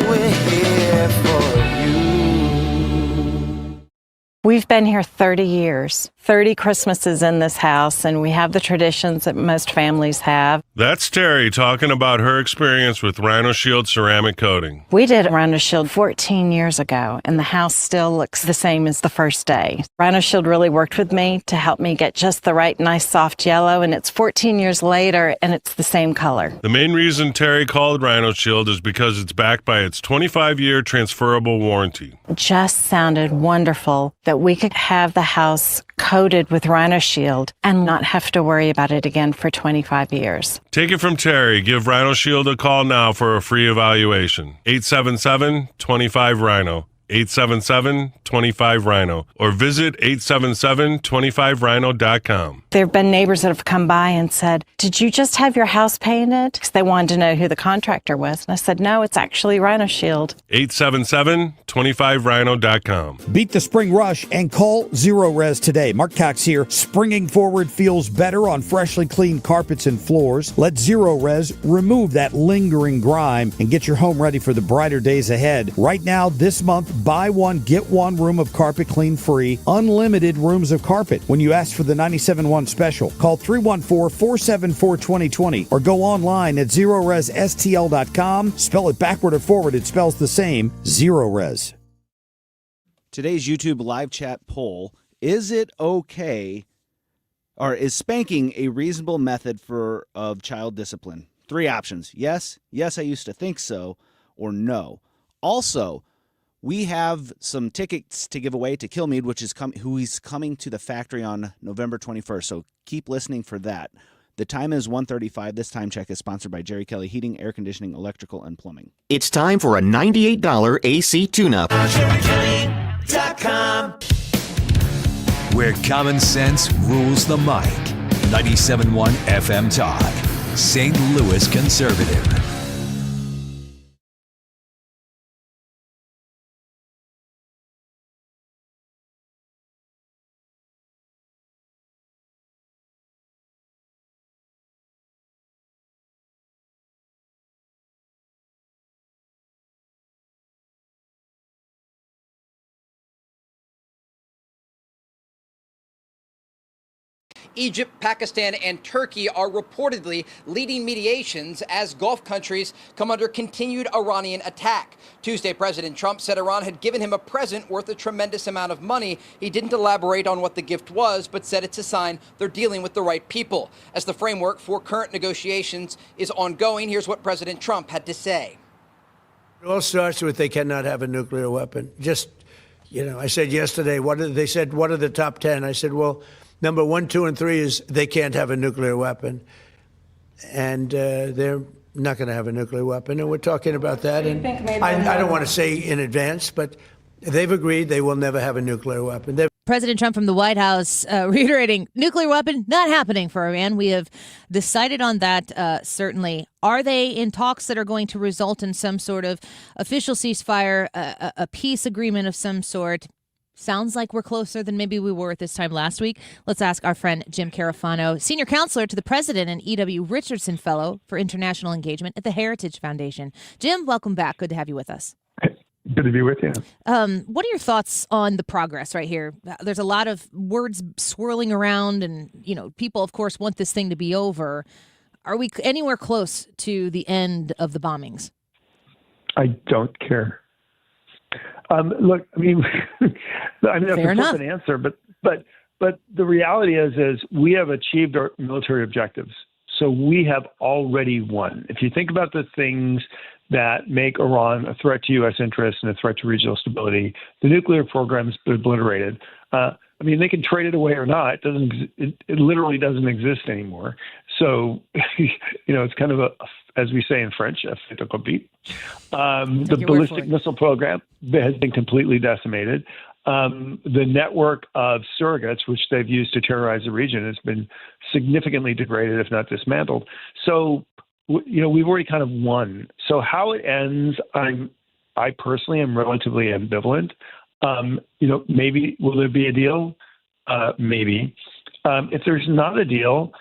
we're here for you. We've been here 30 years, 30 Christmases in this house, and we have the traditions that most families have. That's Terry talking about her experience with Rhino Shield ceramic coating. We did Rhino Shield 14 years ago, and the house still looks the same as the first day. Rhino Shield really worked with me to help me get just the right nice soft yellow, and it's 14 years later, and it's the same color. The main reason Terry called Rhino Shield is because it's backed by its 25-year transferable warranty. It just sounded wonderful that we could have the house coated with Rhino Shield and not have to worry about it again for 25 years. Take it from Terry. Give Rhino Shield a call now for a free evaluation. 877-25-RHINO. 877-25-RHINO. Or visit 877-25rhino.com. There have been neighbors that have come by and said, "Did you just have your house painted?" Because they wanted to know who the contractor was. And I said, "No, it's actually Rhino Shield." 877-25rhino.com. Beat the spring rush and call Zero Res today. Mark Cox here. Springing forward feels better on freshly cleaned carpets and floors. Let Zero Res remove that lingering grime and get your home ready for the brighter days ahead. Right now, this month, buy one, get one room of carpet clean free. Unlimited rooms of carpet when you ask for the 97.1 special. Call 314-474-2020 or go online at ZeroResSTL.com. Spell it backward or forward, it spells the same. Zero Res. Today's YouTube live chat poll, is it okay, or is spanking a reasonable method of child discipline? 3 options. Yes, I used to think so, or no. Also, we have some tickets to give away to Kilme, who is coming to the factory on November 21st. So keep listening for that. The time is 1:35. This time check is sponsored by Jerry Kelly Heating, Air Conditioning, Electrical, and Plumbing. It's time for a $98 AC tune-up. JerryKelly.com. Where common sense rules the mic. 97.1 FM Talk. St. Louis Conservative. Egypt, Pakistan, and Turkey are reportedly leading mediations as Gulf countries come under continued Iranian attack. Tuesday, President Trump said Iran had given him a present worth a tremendous amount of money. He didn't elaborate on what the gift was, but said it's a sign they're dealing with the right people. As the framework for current negotiations is ongoing, here's what President Trump had to say. It all starts with they cannot have a nuclear weapon. I said yesterday, they said, what are the top 10? I said, well, number 1, 2, and 3 is they can't have a nuclear weapon. And they're not going to have a nuclear weapon. And we're talking about that. And I don't want to say in advance, but they've agreed they will never have a nuclear weapon. President Trump from the White House reiterating nuclear weapon not happening for Iran. We have decided on that, certainly. Are they in talks that are going to result in some sort of official ceasefire, a peace agreement of some sort? Sounds like we're closer than maybe we were at this time last week. Let's ask our friend Jim Carafano, senior counselor to the president and E.W. Richardson Fellow for International Engagement at the Heritage Foundation. Jim, welcome back. Good to have you with us. Good to be with you. What are your thoughts on the progress right here? There's a lot of words swirling around and, people, of course, want this thing to be over. Are we anywhere close to the end of the bombings? I don't care. Look, I mean, that's Fair a enough. flippant answer, but the reality is we have achieved our military objectives. So we have already won. If you think about the things that make Iran a threat to U.S. interests and a threat to regional stability, the nuclear program's been obliterated. I mean, they can trade it away or not. It literally doesn't exist anymore. So, it's kind of as we say in French, a fait accompli. The ballistic missile program has been completely decimated. The network of surrogates, which they've used to terrorize the region, has been significantly degraded, if not dismantled. So, we've already kind of won. So how it ends, I personally am relatively ambivalent. Maybe will there be a deal? Maybe. If there's not a deal,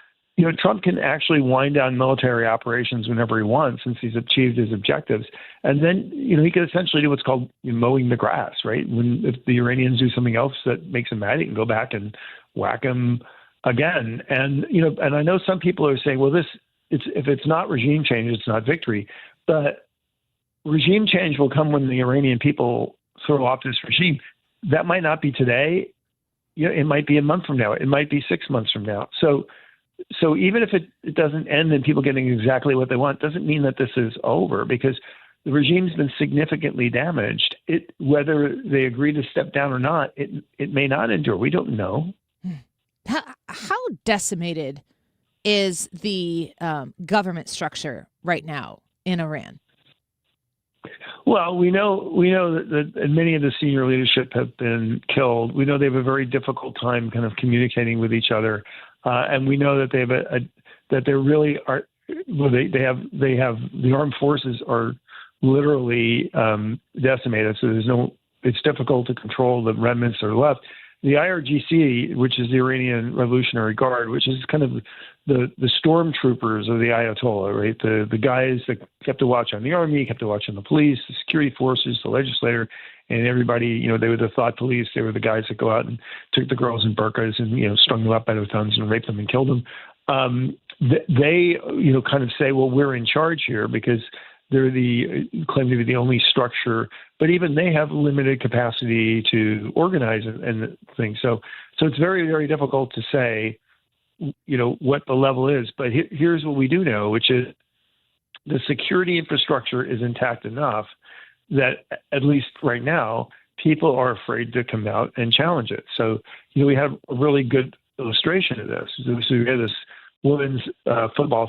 Trump can actually wind down military operations whenever he wants, since he's achieved his objectives. And then, he could essentially do what's called mowing the grass, right? If the Iranians do something else that makes him mad, he can go back and whack him again. And, and I know some people are saying, well, if it's not regime change, it's not victory. But regime change will come when the Iranian people throw off this regime. That might not be today. It might be a month from now. It might be 6 months from now. So even if it doesn't end in people getting exactly what they want, doesn't mean that this is over, because the regime's been significantly damaged. Whether they agree to step down or not, it may not endure. We don't know. How decimated is the government structure right now in Iran? Well, we know that many of the senior leadership have been killed. We know they have a very difficult time kind of communicating with each other, and we know that they have that they really are. Well, they have the armed forces are literally decimated. So it's difficult to control the remnants that are left. The IRGC, which is the Iranian Revolutionary Guard, which is kind of the stormtroopers of the Ayatollah, right? The guys that kept a watch on the army, kept a watch on the police, the security forces, the legislator, and everybody. They were the thought police. They were the guys that go out and took the girls in burqas and strung them up by the thumbs and raped them and killed them. They kind of say, well, we're in charge here because they're claim to be the only structure, but even they have limited capacity to organize and things. So it's very, very difficult to say, what the level is. But here's what we do know, which is the security infrastructure is intact enough that at least right now, people are afraid to come out and challenge it. So, we have a really good illustration of this. So we had this women's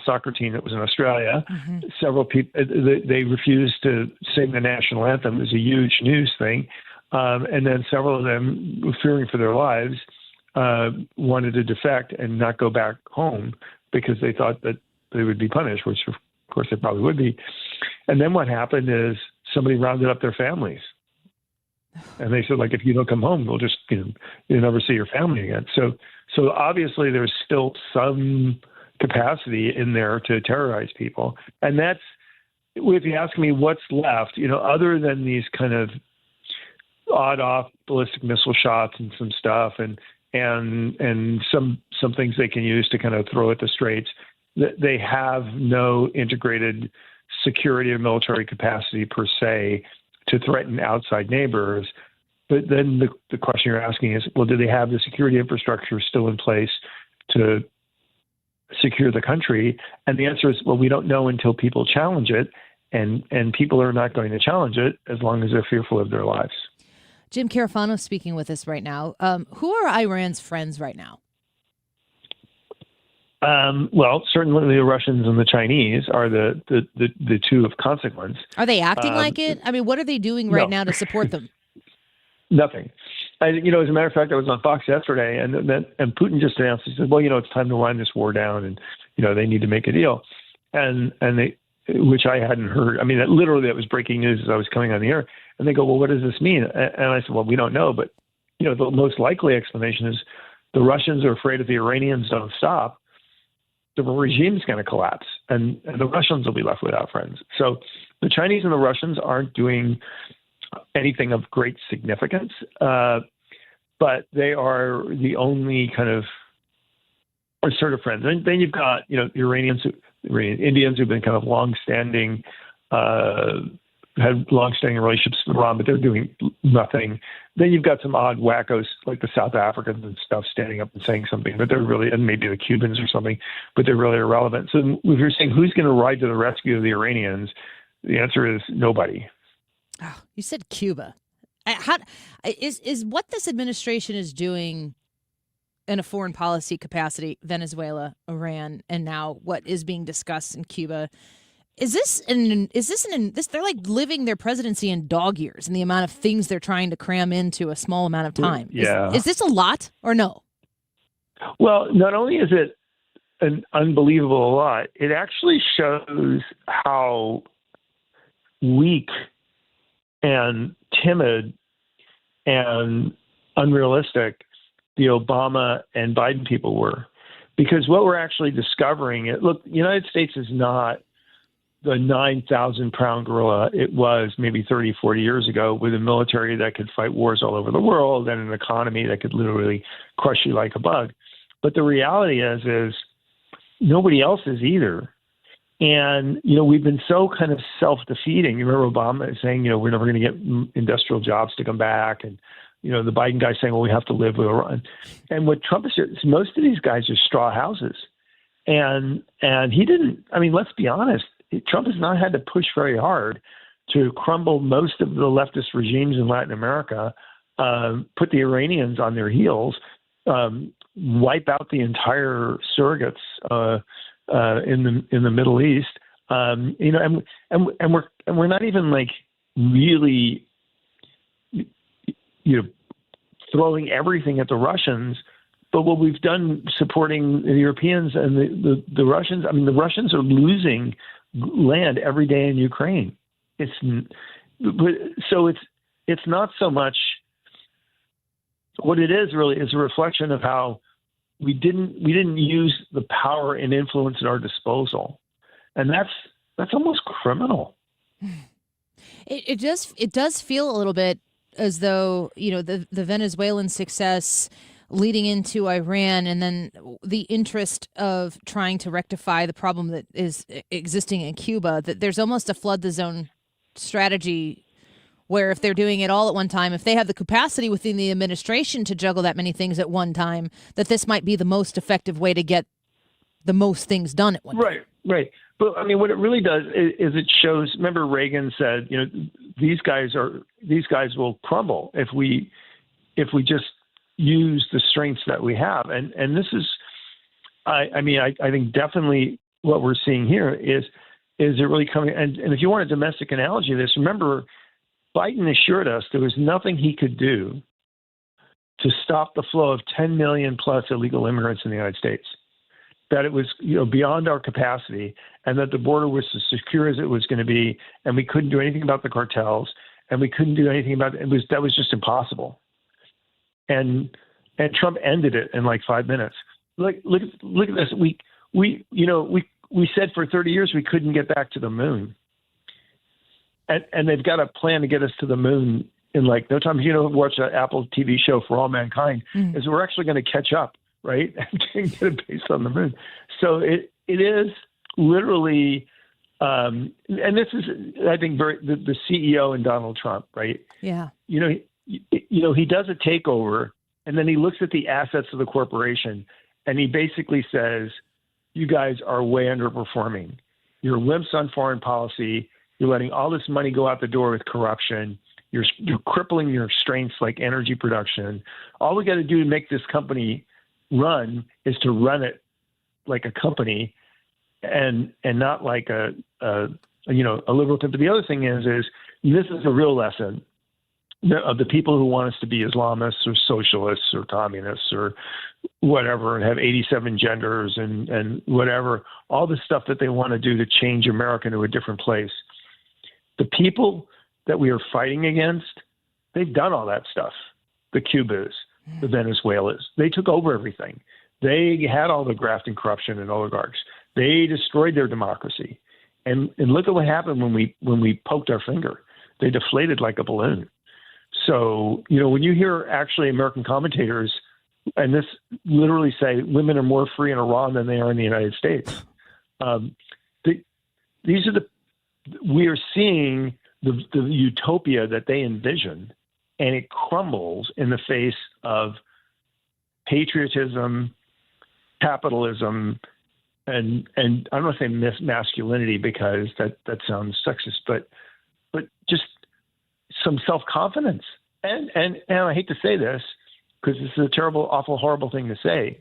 soccer team that was in Australia. Mm-hmm. Several people, they refused to sing the national anthem. It was a huge news thing. And then several of them, fearing for their lives, wanted to defect and not go back home because they thought that they would be punished, which of course they probably would be. And then what happened is somebody rounded up their families. And they said, if you don't come home, we'll just, you'll never see your family again. So obviously there's still some capacity in there to terrorize people. And that's, if you ask me what's left, other than these kind of odd off ballistic missile shots and some stuff and some things they can use to kind of throw at the straits, they have no integrated security or military capacity per se to threaten outside neighbors. But then the question you're asking is, well, do they have the security infrastructure still in place to secure the country? And the answer is, well, we don't know until people challenge it, and people are not going to challenge it as long as they're fearful of their lives. Jim Carafano speaking with us right now. Who are Iran's friends right now? Well, certainly the Russians and the Chinese are the two of consequence. Are they acting like it? I mean, what are they doing right now to support them? Nothing. As a matter of fact, I was on Fox yesterday, and Putin just announced, he said, well, it's time to wind this war down, and, they need to make a deal. And they, which I hadn't heard. I mean, that was breaking news as I was coming on the air. And they go, well, what does this mean? And I said, well, we don't know. But, the most likely explanation is the Russians are afraid if the Iranians don't stop, the regime's going to collapse, and the Russians will be left without friends. So the Chinese and the Russians aren't doing anything of great significance, but they are the only kind of assertive friends. And then you've got, the Indians who've been kind of long-standing had long-standing relationships with Iran, but they're doing nothing. Then you've got some odd wackos like the South Africans and stuff standing up and saying something, but they're really, and maybe the Cubans or something, but they're really irrelevant. So if you're saying who's going to ride to the rescue of the Iranians, the answer is nobody. Oh, you said Cuba. Is what this administration is doing in a foreign policy capacity, Venezuela, Iran, and now what is being discussed in Cuba? They're like living their presidency in dog years and the amount of things they're trying to cram into a small amount of time. Yeah. Is this a lot or no? Well, not only is it an unbelievable lot, it actually shows how weak and timid and unrealistic the Obama and Biden people were. Because what we're actually discovering, the United States is not the 9,000-pound gorilla it was maybe 30, 40 years ago, with a military that could fight wars all over the world and an economy that could literally crush you like a bug. But the reality is nobody else is either. And, we've been so kind of self-defeating. You remember Obama saying, we're never going to get industrial jobs to come back. And, the Biden guy saying, well, we have to live with Iran. And what Trump is, most of these guys are straw houses. And he didn't, let's be honest, Trump has not had to push very hard to crumble most of the leftist regimes in Latin America, put the Iranians on their heels, wipe out the entire surrogates in the Middle East, and we're not even like really, throwing everything at the Russians. But what we've done supporting the Europeans and the Russians, the Russians are losing land every day in Ukraine. It's not so much. What it is really is a reflection of how we didn't use the power and influence at our disposal, and that's almost criminal. It does feel a little bit as though the Venezuelan success leading into Iran, and then the interest of trying to rectify the problem that is existing in Cuba, that there's almost a flood the zone strategy where if they're doing it all at one time, if they have the capacity within the administration to juggle that many things at one time, that this might be the most effective way to get the most things done at one time. Right. But what it really does is it shows, remember Reagan said, these guys will crumble if we just use the strengths that we have. And this is, I think definitely what we're seeing here is it really coming, and if you want a domestic analogy of this, remember Biden assured us there was nothing he could do to stop the flow of 10 million plus illegal immigrants in the United States, that it was beyond our capacity, and that the border was as secure as it was going to be, and we couldn't do anything about the cartels, and we couldn't do anything about it. That was just impossible. And Trump ended it in like 5 minutes. Look at this. We said for 30 years we couldn't get back to the moon, and they've got a plan to get us to the moon in like no time. Watch an Apple TV show For All Mankind. Is we're actually going to catch up, right? And get it based on the moon. So it is literally, and this is, I think, the CEO and Donald Trump, right? Yeah. He does a takeover, and then he looks at the assets of the corporation, and he basically says, you guys are way underperforming. You're wimps on foreign policy. You're letting all this money go out the door with corruption. You're crippling your strengths like energy production. All we got to do to make this company run is to run it like a company and not like a liberal tip. But the other thing is this is a real lesson of the people who want us to be Islamists or socialists or communists or whatever, and have 87 genders and whatever, all the stuff that they want to do to change America to a different place. The people that we are fighting against, they've done all that stuff. The Cubas, the Venezuelans, they took over everything. They had all the graft and corruption and oligarchs. They destroyed their democracy. And look at what happened when we poked our finger. They deflated like a balloon. So, when you hear actually American commentators, and this literally say women are more free in Iran than they are in the United States, we are seeing the utopia that they envision, and it crumbles in the face of patriotism, capitalism, and I don't want to say masculinity because that sounds sexist, but just some self-confidence. And I hate to say this because this is a terrible, awful, horrible thing to say,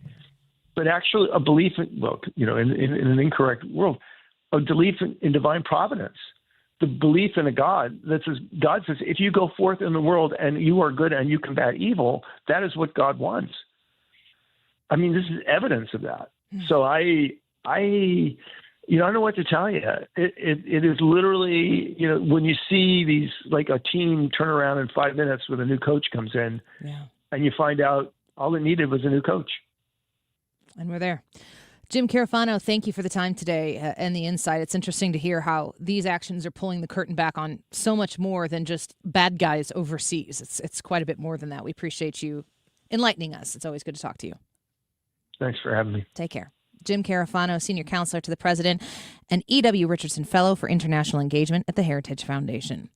but actually a belief in, in an incorrect world, a belief in divine providence, the belief in a God that says, God says, if you go forth in the world and you are good and you combat evil, that is what God wants. I mean, this is evidence of that. So I don't know what to tell you. It is literally, when you see these, like a team turn around in 5 minutes with a new coach comes in, and you find out all it needed was a new coach. And we're there. Jim Carafano, thank you for the time today and the insight. It's interesting to hear how these actions are pulling the curtain back on so much more than just bad guys overseas. It's quite a bit more than that. We appreciate you enlightening us. It's always good to talk to you. Thanks for having me. Take care. Jim Carafano, Senior Counselor to the President and E.W. Richardson Fellow for International Engagement at the Heritage Foundation.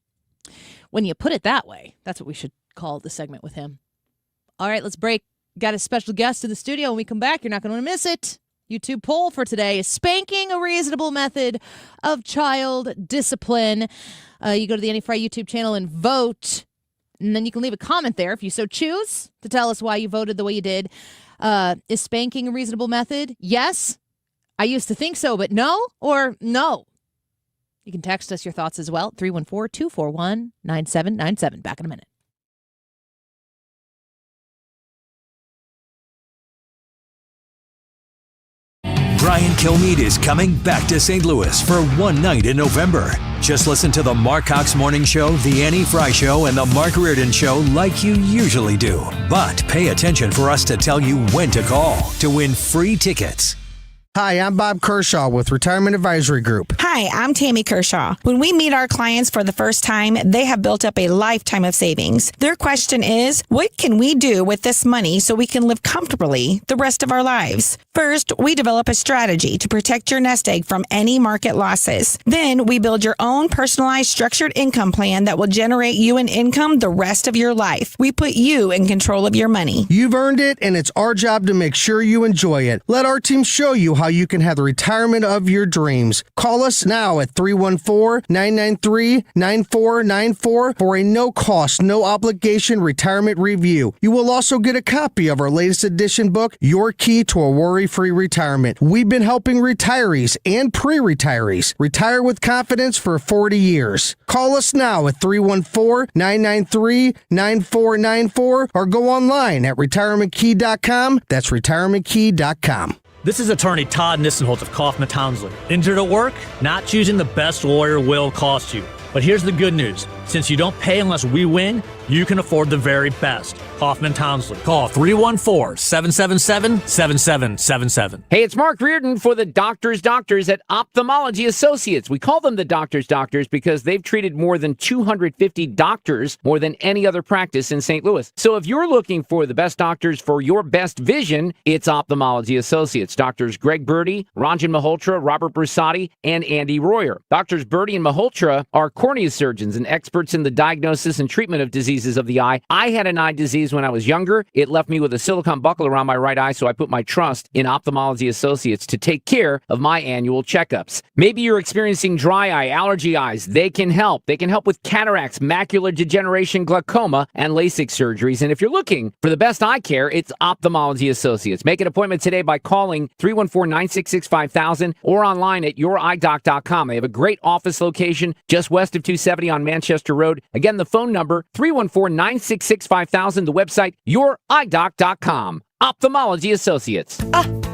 When you put it that way, that's what we should call the segment with him. All right, let's break. Got a special guest in the studio. When we come back, you're not going to want to miss it. YouTube poll for today is spanking a reasonable method of child discipline. You go to the Any Fry YouTube channel and vote, and then you can leave a comment there if you so choose to tell us why you voted the way you did. Is spanking a reasonable method? Yes. I used to think so, but no, or no. You can text us your thoughts as well. 314-241-9797. Back in a minute. Brian Kilmeade is coming back to St. Louis for one night in November. Just listen to the Mark Cox Morning Show, the Annie Fry Show, and the Mark Reardon Show like you usually do. But pay attention for us to tell you when to call to win free tickets. Hi, I'm Bob Kershaw with Retirement Advisory Group. Hi, I'm Tammy Kershaw. When we meet our clients for the first time, they have built up a lifetime of savings. Their question is, what can we do with this money so we can live comfortably the rest of our lives? First, we develop a strategy to protect your nest egg from any market losses. Then, we build your own personalized structured income plan that will generate you an income the rest of your life. We put you in control of your money. You've earned it, and it's our job to make sure you enjoy it. Let our team show you how you can have the retirement of your dreams. Call us now at 314-993-9494 for a no-cost, no-obligation retirement review. You will also get a copy of our latest edition book, Your Key to a Worry-Free Retirement. We've been helping retirees and pre-retirees retire with confidence for 40 years. Call us now at 314-993-9494 or go online at retirementkey.com. That's retirementkey.com. This is attorney Todd Nissenholt of Kaufman Townsley. Injured at work? Not choosing the best lawyer will cost you. But here's the good news. Since you don't pay unless we win, you can afford the very best. Kaufman Townsley. Call 314-777-7777. Hey, it's Mark Reardon for the Doctors at Ophthalmology Associates. We call them the Doctors because they've treated more than 250 doctors, more than any other practice in St. Louis. So if you're looking for the best doctors for your best vision, it's Ophthalmology Associates. Doctors Greg Birdie, Ranjan Malhotra, Robert Brusati, and Andy Royer. Doctors Birdie and Malhotra are cornea surgeons and experts in the diagnosis and treatment of diseases of the eye. I had an eye disease when I was younger. It left me with a silicone buckle around my right eye, so I put my trust in Ophthalmology Associates to take care of my annual checkups. Maybe you're experiencing dry eye, allergy eyes. They can help. They can help with cataracts, macular degeneration, glaucoma, and LASIK surgeries. And if you're looking for the best eye care, it's Ophthalmology Associates. Make an appointment today by calling 314-966-5000 or online at youridoc.com. They have a great office location just west of 270 on Manchester Road. Again, the phone number, 314-966-5000. The website, youridoc.com. Ophthalmology Associates.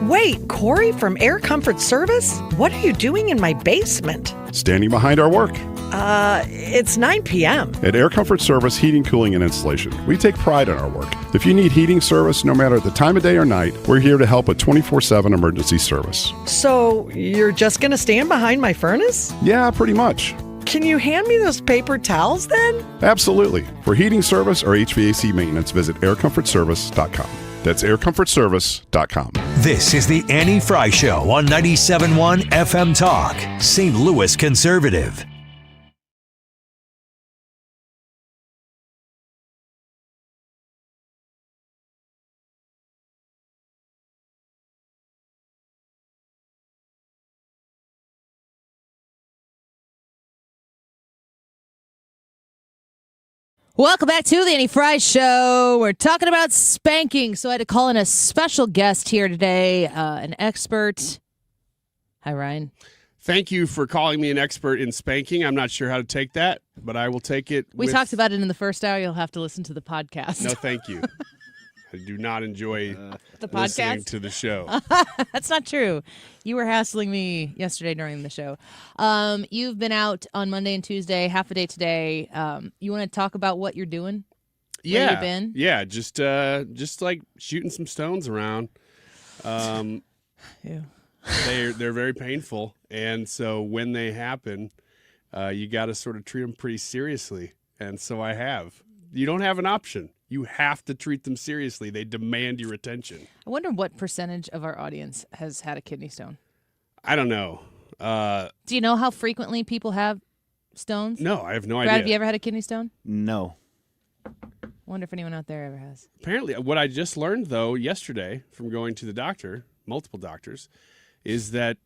Wait, Corey from Air Comfort Service? What are you doing in my basement? Standing behind our work. It's 9 p.m. At Air Comfort Service Heating, Cooling, and Installation, we take pride in our work. If you need heating service, no matter the time of day or night, we're here to help with 24/7 emergency service. So, you're just going to stand behind my furnace? Yeah, pretty much. Can you hand me those paper towels then? Absolutely. For heating service or HVAC maintenance, visit aircomfortservice.com. That's aircomfortservice.com. This is the Annie Fry Show on 97.1 FM Talk, St. Louis Conservative. Welcome back to the Annie Fry Show. We're talking about spanking. So I had to call in a special guest here today, an expert. Hi, Ryan. Thank you for calling me an expert in spanking. I'm not sure how to take that, but I will take it. We talked about it in the first hour. You'll have to listen to the podcast. No, thank you. I do not enjoy the listening podcast to the show. That's not true. You were hassling me yesterday during the show. You've been out on Monday and Tuesday, half a day today. You want to talk about what you're doing? Yeah, Where you been? Yeah, just like shooting some stones around. Ew. They're very painful, and so when they happen, you got to sort of treat them pretty seriously. And so I have. You don't have an option. You have to treat them seriously. They demand your attention. I wonder what percentage of our audience has had a kidney stone. I don't know. Do you know how frequently people have stones? No, I have no Brad, idea. have you ever had a kidney stone? No. Wonder if anyone out there ever has. Apparently, what I just learned, though, yesterday from going to the doctor, multiple doctors, is that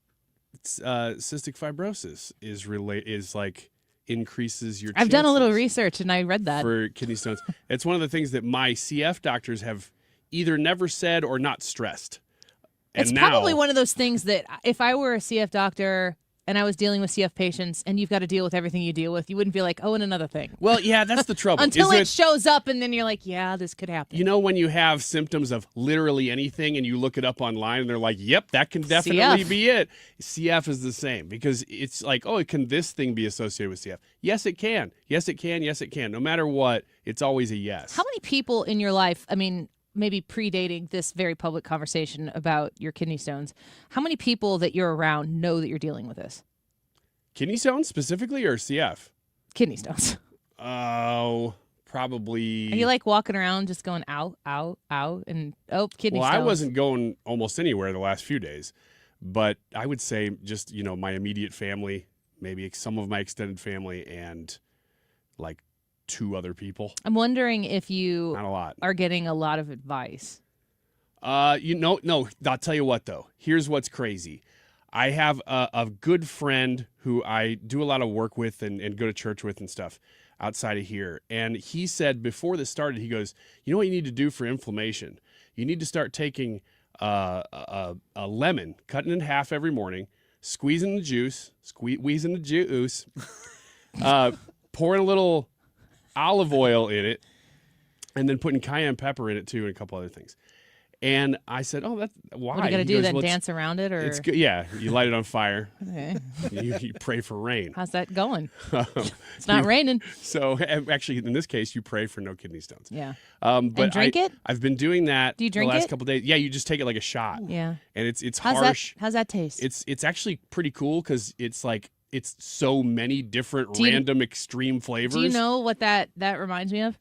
cystic fibrosis is like increases your I've done a little chances research and I read that. for kidney stones. It's one of the things that my CF doctors have either never said or not stressed. And It's now, probably one of those things that if I were a CF doctor and I was dealing with CF patients and you've got to deal with everything you deal with, you wouldn't be like, oh, and another thing. Well, yeah, that's the trouble. Until is it shows up and then you're like, yeah, this could happen. You know when you have symptoms of literally anything and you look it up online and they're like, yep, that can definitely CF. be it. CF is the same because it's like, oh, can this thing be associated with CF? Yes, it can. Yes, it can. Yes, it can. No matter what, it's always a yes. How many people in your life, I mean, maybe predating this very public conversation about your kidney stones, how many people that you're around know that you're dealing with this? Kidney stones specifically or CF? Kidney stones. Oh, probably. Are you like walking around just going out, and kidney Well, stones? I wasn't going almost anywhere the last few days, but I would say just, my immediate family, maybe some of my extended family, and like 2 other people. I'm wondering if you Not a lot. are getting a lot of advice. No, I'll tell you what, though. Here's what's crazy. I have a good friend who I do a lot of work with and go to church with and stuff outside of here. And he said before this started, he goes, you know what you need to do for inflammation? You need to start taking a lemon, cutting it in half every morning, squeezing the juice, pouring a little olive oil in it, and then putting cayenne pepper in it too and a couple other things. And I said, "Oh, that's why." What do you got to He do? goes, Then "Well, dance around it, or It's good. Yeah, you light it on fire. Okay. You pray for rain. How's that going? It's not raining. So actually, in this case, you pray for no kidney stones. Yeah. But and drink it? I've been doing that. Do you drink the last it? couple days? Yeah, you just take it like a shot. Yeah. And it's How's harsh. How's that taste? It's actually pretty cool because it's so many different Do you- random extreme flavors. Do you know what that reminds me of?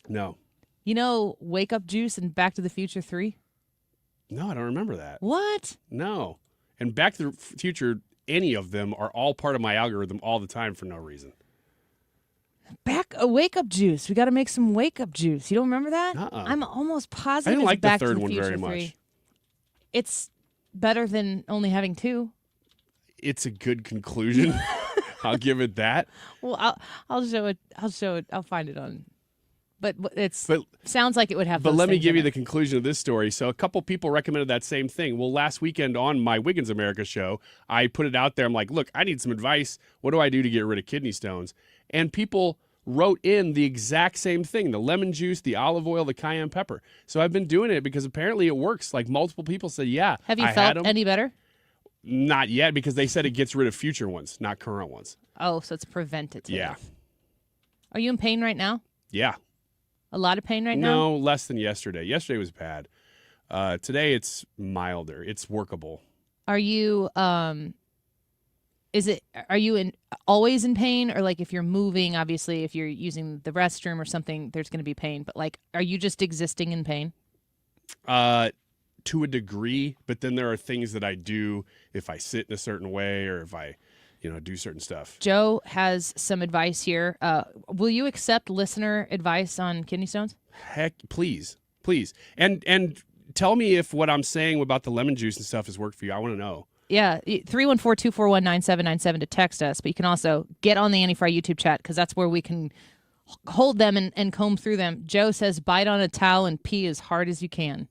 No. You know, Wake Up Juice and Back to the Future 3? No, I don't remember that. What? No. And Back to the Future, any of them are all part of my algorithm all the time for no reason. Wake Up Juice. We got to make some Wake Up Juice. You don't remember that? Uh-uh. I'm almost positive I didn't it's like the Back third to the one Future very 3. much. It's better than only having 2. It's a good conclusion. I'll give it that. Well, I'll show it. I'll find it on. But sounds like it would have. But those let me things give in you it. the conclusion of this story. So a couple people recommended that same thing. Well, last weekend on my Wiggins America show, I put it out there. I'm like, look, I need some advice. What do I do to get rid of kidney stones? And people wrote in the exact same thing, the lemon juice, the olive oil, the cayenne pepper. So I've been doing it because apparently it works. Like multiple people said, yeah. Have you I had felt 'em. any better? Not yet, because they said it gets rid of future ones, not current ones. Oh, so it's preventative. Yeah. Are you in pain right now? Yeah. A lot of pain right now? No, less than yesterday. Yesterday was bad. Today it's milder. It's workable. Are you always in pain, or like if you're moving, obviously if you're using the restroom or something, there's going to be pain, but like are you just existing in pain? To a degree, but then there are things that I do if I sit in a certain way or if I, do certain stuff. Joe has some advice here. Will you accept listener advice on kidney stones? Heck, please. And tell me if what I'm saying about the lemon juice and stuff has worked for you. I want to know. Yeah, 314-241-9797 to text us, but you can also get on the Annie Fry YouTube chat because that's where we can hold them and comb through them. Joe says bite on a towel and pee as hard as you can.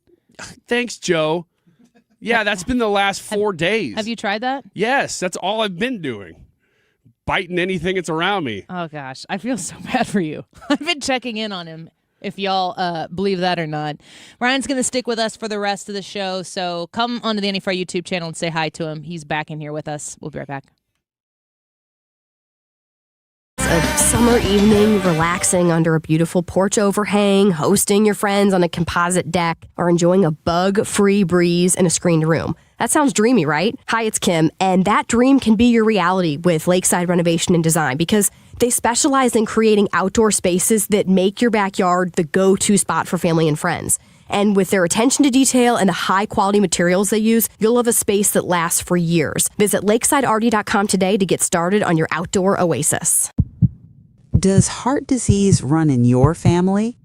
Thanks, Joe. Yeah, that's been the last 4 days. Have you tried that? Yes, that's all I've been doing. Biting anything that's around me. Oh, gosh. I feel so bad for you. I've been checking in on him, if y'all believe that or not. Ryan's going to stick with us for the rest of the show, so come onto the Annie Fry YouTube channel and say hi to him. He's back in here with us. We'll be right back. A summer evening, relaxing under a beautiful porch overhang, hosting your friends on a composite deck, or enjoying a bug-free breeze in a screened room. That sounds dreamy, right? Hi, it's Kim, and that dream can be your reality with Lakeside Renovation and Design because they specialize in creating outdoor spaces that make your backyard the go-to spot for family and friends. And with their attention to detail and the high-quality materials they use, you'll have a space that lasts for years. Visit lakesideRD.com today to get started on your outdoor oasis. Does heart disease run in your family?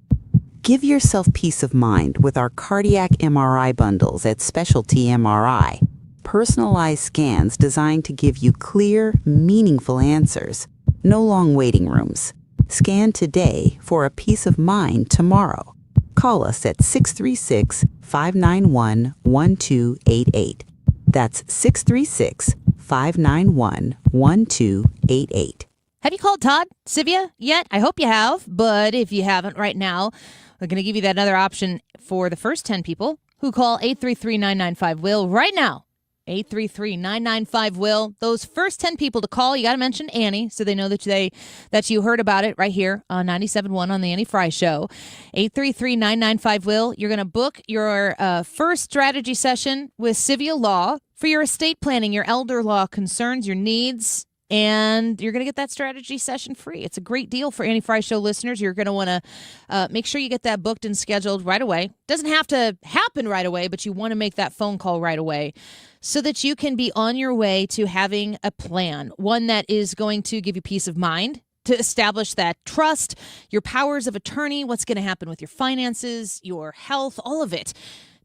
Give yourself peace of mind with our cardiac MRI bundles at Specialty MRI. Personalized scans designed to give you clear, meaningful answers. No long waiting rooms. Scan today for a peace of mind tomorrow. Call us at 636-591-1288. That's 636-591-1288. Have you called Todd Sivia yet? I hope you have, but if you haven't right now, we're going to give you that other option for the first 10 people who call 833-995-WILL right now. 833-995-WILL. Those first 10 people to call, you got to mention Annie so they know that you heard about it right here on 97.1 on the Annie Fry Show. 833-995-WILL. You're going to book your first strategy session with Sivia Law for your estate planning, your elder law concerns, your needs, and you're going to get that strategy session free. It's a great deal for Annie Fry Show listeners. You're going to want to make sure you get that booked and scheduled right away. Doesn't have to happen right away, but you want to make that phone call right away so that you can be on your way to having a plan, one that is going to give you peace of mind, to establish that trust, your powers of attorney, what's going to happen with your finances, your health, all of it.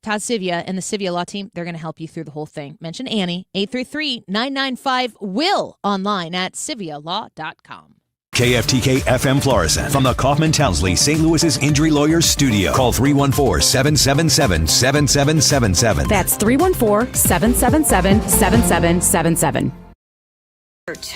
Todd Sivia and the Sivia Law Team, they're going to help you through the whole thing. Mention Annie, 833-995-WILL, online at SiviaLaw.com. KFTK FM Florissant from the Kaufman Townsley St. Louis's Injury Lawyers Studio. Call 314-777-7777. That's 314-777-7777.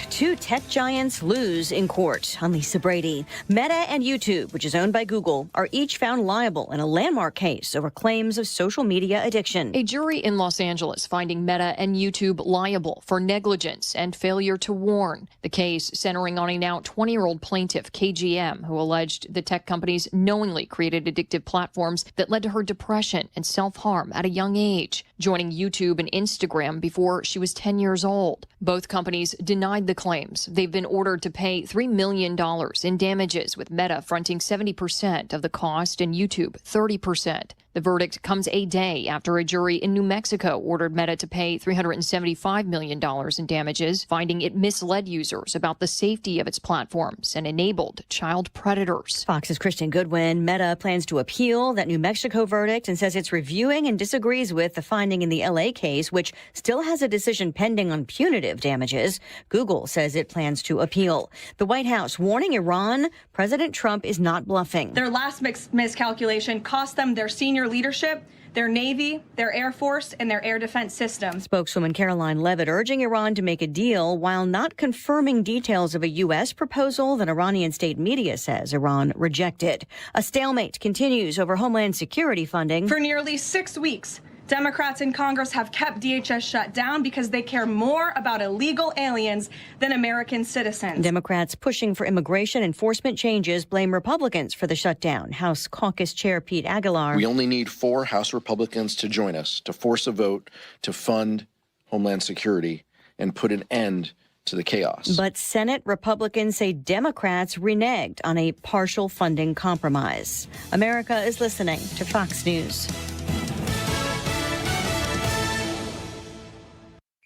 Two tech giants lose in court. I'm Lisa Brady. Meta and YouTube, which is owned by Google, are each found liable in a landmark case over claims of social media addiction. A jury in Los Angeles finding Meta and YouTube liable for negligence and failure to warn. The case centering on a now 20-year-old plaintiff, KGM, who alleged the tech companies knowingly created addictive platforms that led to her depression and self-harm at a young age, joining YouTube and Instagram before she was 10 years old. Both companies denied the claims. They've been ordered to pay $3 million in damages, with Meta fronting 70% of the cost and YouTube 30%. The verdict comes a day after a jury in New Mexico ordered Meta to pay $375 million in damages, finding it misled users about the safety of its platforms and enabled child predators. Fox's Christian Goodwin. Meta plans to appeal that New Mexico verdict and says it's reviewing and disagrees with the finding in the LA case, which still has a decision pending on punitive damages. Google says it plans to appeal. The White House warning Iran President Trump is not bluffing. Their last miscalculation cost them their senior leadership, their Navy, their Air Force, and their air defense system. Spokeswoman Caroline Levitt urging Iran to make a deal while not confirming details of a U.S. proposal that Iranian state media says Iran rejected. A stalemate continues over Homeland Security funding. For nearly 6 weeks, Democrats in Congress have kept DHS shut down because they care more about illegal aliens than American citizens. Democrats pushing for immigration enforcement changes blame Republicans for the shutdown. House Caucus Chair Pete Aguilar. We only need 4 House Republicans to join us to force a vote to fund Homeland Security and put an end to the chaos. But Senate Republicans say Democrats reneged on a partial funding compromise. America is listening to Fox News.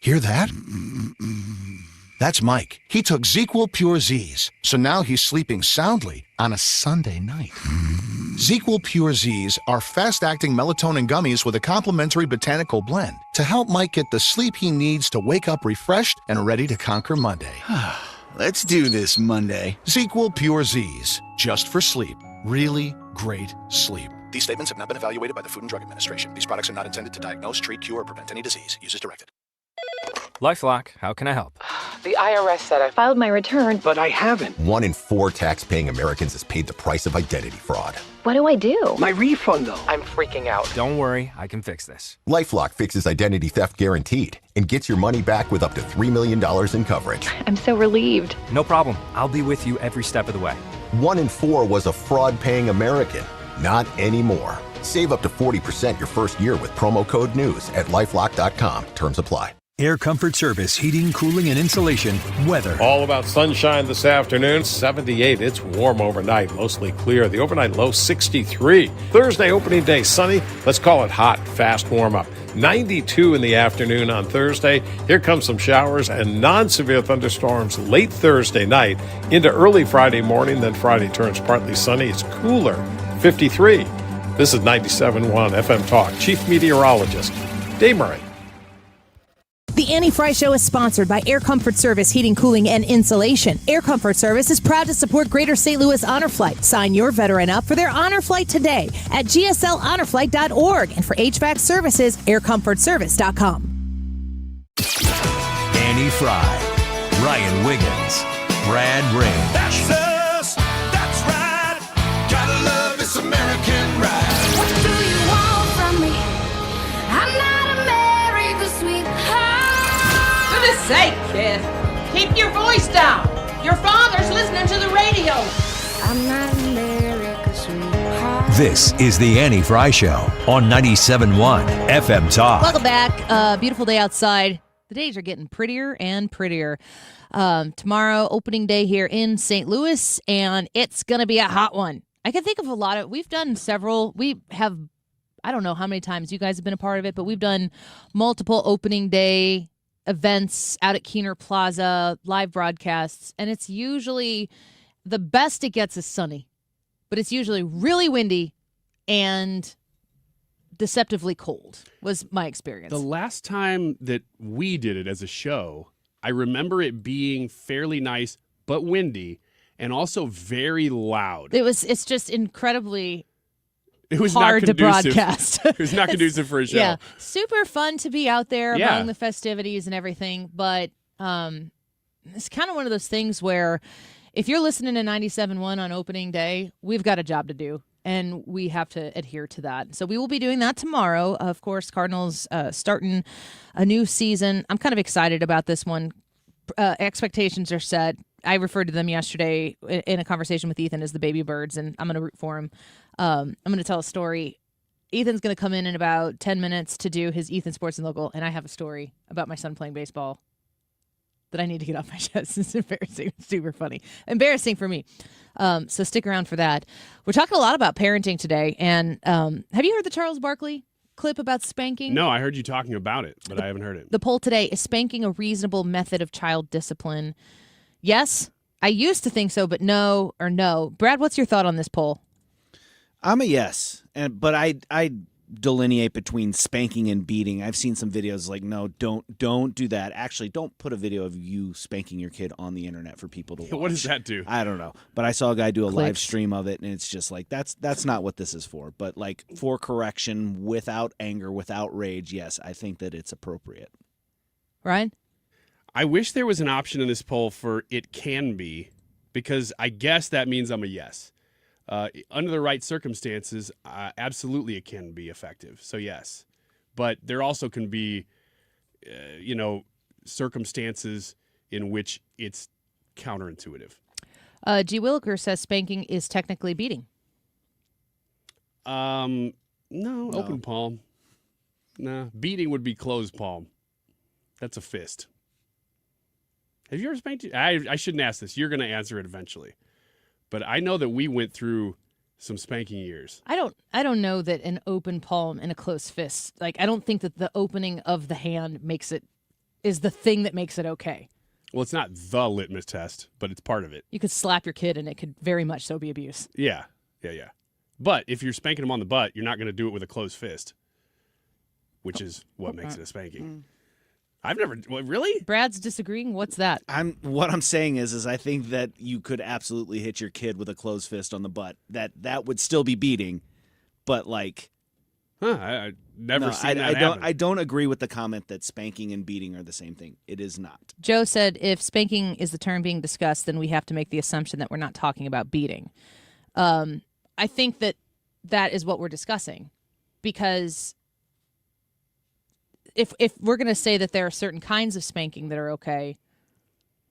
Hear that? That's Mike. He took ZQL Pure Z's, so now he's sleeping soundly on a Sunday night. ZQL Pure Z's are fast-acting melatonin gummies with a complementary botanical blend to help Mike get the sleep he needs to wake up refreshed and ready to conquer Monday. Let's do this Monday. ZzzQuil Pure Z's. Just for sleep. Really great sleep. These statements have not been evaluated by the Food and Drug Administration. These products are not intended to diagnose, treat, cure, or prevent any disease. Use as directed. LifeLock, how can I help? The IRS said I filed my return, But I haven't. 1 in 4 tax-paying Americans has paid the price of identity fraud. What do I do? My refund, though. I'm freaking out. Don't worry, I can fix this. LifeLock fixes identity theft guaranteed and gets your money back with up to $3 million in coverage. I'm so relieved. No problem. I'll be with you every step of the way. 1 in 4 was a fraud-paying American. Not anymore. Save up to 40% your first year with promo code NEWS at LifeLock.com. Terms apply. Air Comfort Service, heating, cooling, and insulation. Weather. All about sunshine this afternoon. 78. It's warm overnight, mostly clear. The overnight low 63. Thursday opening day sunny. Let's call it hot, fast warm up. 92 in the afternoon on Thursday. Here comes some showers and non-severe thunderstorms late Thursday night into early Friday morning. Then Friday turns partly sunny. It's cooler. 53. This is 97.1 FM Talk. Chief Meteorologist Dave Murray. The Annie Fry Show is sponsored by Air Comfort Service Heating, Cooling, and Insulation. Air Comfort Service is proud to support Greater St. Louis Honor Flight. Sign your veteran up for their honor flight today at gslhonorflight.org. And for HVAC services, aircomfortservice.com. Annie Fry, Ryan Wiggins, Brad Rain. That's us. That's right. Gotta love this American ride. What do you want from me? I'm not America's sweetheart. For goodness sake, kid. Keep your voice down. Your father's listening to the radio. I'm not America's sweetheart. This is the Annie Fry Show on 97.1 FM Talk. Welcome back. Beautiful day outside. The days are getting prettier and prettier. Tomorrow, opening day here in St. Louis, and it's going to be a hot one. I can think of a lot of, we've done several, we have, I don't know how many times you guys have been a part of it, but we've done multiple opening day events out at Keener Plaza, live broadcasts, and it's usually, the best it gets is sunny, but it's usually really windy and deceptively cold was my experience. The last time that we did it as a show, I remember it being fairly nice but windy and also very loud. It's just incredibly it was hard not to broadcast. It was not conducive for a show. Yeah, super fun to be out there among the festivities and everything, but it's kind of one of those things where if you're listening to 97.1 on opening day, we've got a job to do. And we have to adhere to that. So we will be doing that tomorrow. Of course, Cardinals starting a new season. I'm kind of excited about this one. Expectations are set. I referred to them yesterday in a conversation with Ethan as the baby birds, and I'm going to root for him. I'm going to tell a story. Ethan's going to come in about 10 minutes to do his Ethan Sports and Local, and I have a story about my son playing baseball that I need to get off my chest. It's embarrassing. It's super funny. Embarrassing for me. So stick around for that. We're talking a lot about parenting today. And have you heard the Charles Barkley clip about spanking? No, I heard you talking about it, but I haven't heard it. The poll today, is spanking a reasonable method of child discipline? Yes. I used to think so, but no or no. Brad, what's your thought on this poll? I'm a yes. But I delineate between spanking and beating. I've seen some videos like, no, don't do that. Actually, don't put a video of you spanking your kid on the internet for people to watch. What does that do? I don't know. But I saw a guy do a live Clicks. stream of it, and it's just like, that's not what this is for. But like for correction, without anger, without rage, yes, I think that it's appropriate. Ryan? I wish there was an option in this poll for it can be, because I guess that means I'm a yes. Under the right circumstances, absolutely it can be effective. So yes, but there also can be, circumstances in which it's counterintuitive. G. Williker says spanking is technically beating. No, open palm. Nah, beating would be closed palm. That's a fist. Have you ever spanked? I shouldn't ask this. You're going to answer it eventually. But I know that we went through some spanking years. I don't know that an open palm and a closed fist, like I don't think that the opening of the hand is the thing that makes it okay. Well, it's not the litmus test, but it's part of it. You could slap your kid and it could very much so be abuse. Yeah. But if you're spanking them on the butt, you're not going to do it with a closed fist, which is what makes it a spanking. I've never really. Brad's disagreeing. What's that? What I'm saying is I think that you could absolutely hit your kid with a closed fist on the butt. That would still be beating, but like, I never seen that I don't. happen. I don't agree with the comment that spanking and beating are the same thing. It is not. Joe said if spanking is the term being discussed, then we have to make the assumption that we're not talking about beating. I think that is what we're discussing, because if we're going to say that there are certain kinds of spanking that are okay,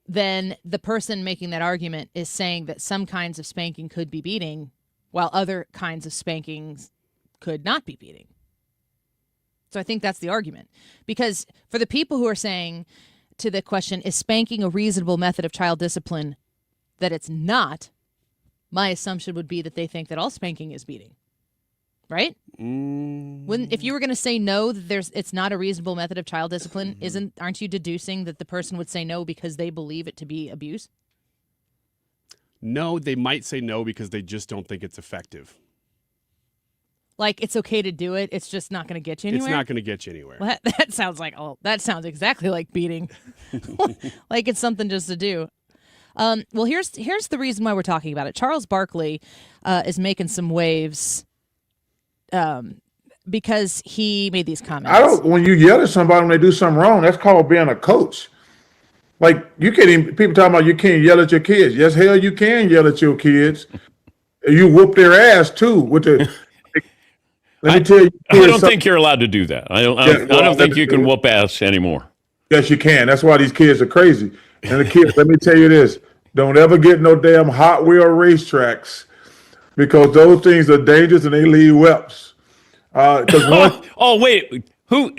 then the person making that argument is saying that some kinds of spanking could be beating, while other kinds of spankings could not be beating. So I think that's the argument. Because for the people who are saying to the question, is spanking a reasonable method of child discipline, that it's not, my assumption would be that they think that all spanking is beating. Right? If you were going to say no, that it's not a reasonable method of child discipline, aren't you deducing that the person would say no because they believe it to be abuse? No, they might say no because they just don't think it's effective. Like, it's okay to do it, it's just not going to get you anywhere? It's not going to get you anywhere. Well, that sounds exactly like beating. Like it's something just to do. Well, here's the reason why we're talking about it. Charles Barkley is making some waves because he made these comments. When you yell at somebody when they do something wrong, that's called being a coach. Like, you can't even, people talking about you can't yell at your kids. Yes, hell, you can yell at your kids. You whoop their ass too with the. Let me tell you. I don't think you're allowed to do that. I don't think you can whoop ass anymore. Yes, you can. That's why these kids are crazy. And the kids, let me tell you this: don't ever get no damn Hot Wheel racetracks, because those things are dangerous and they leave whelps. Wait, who?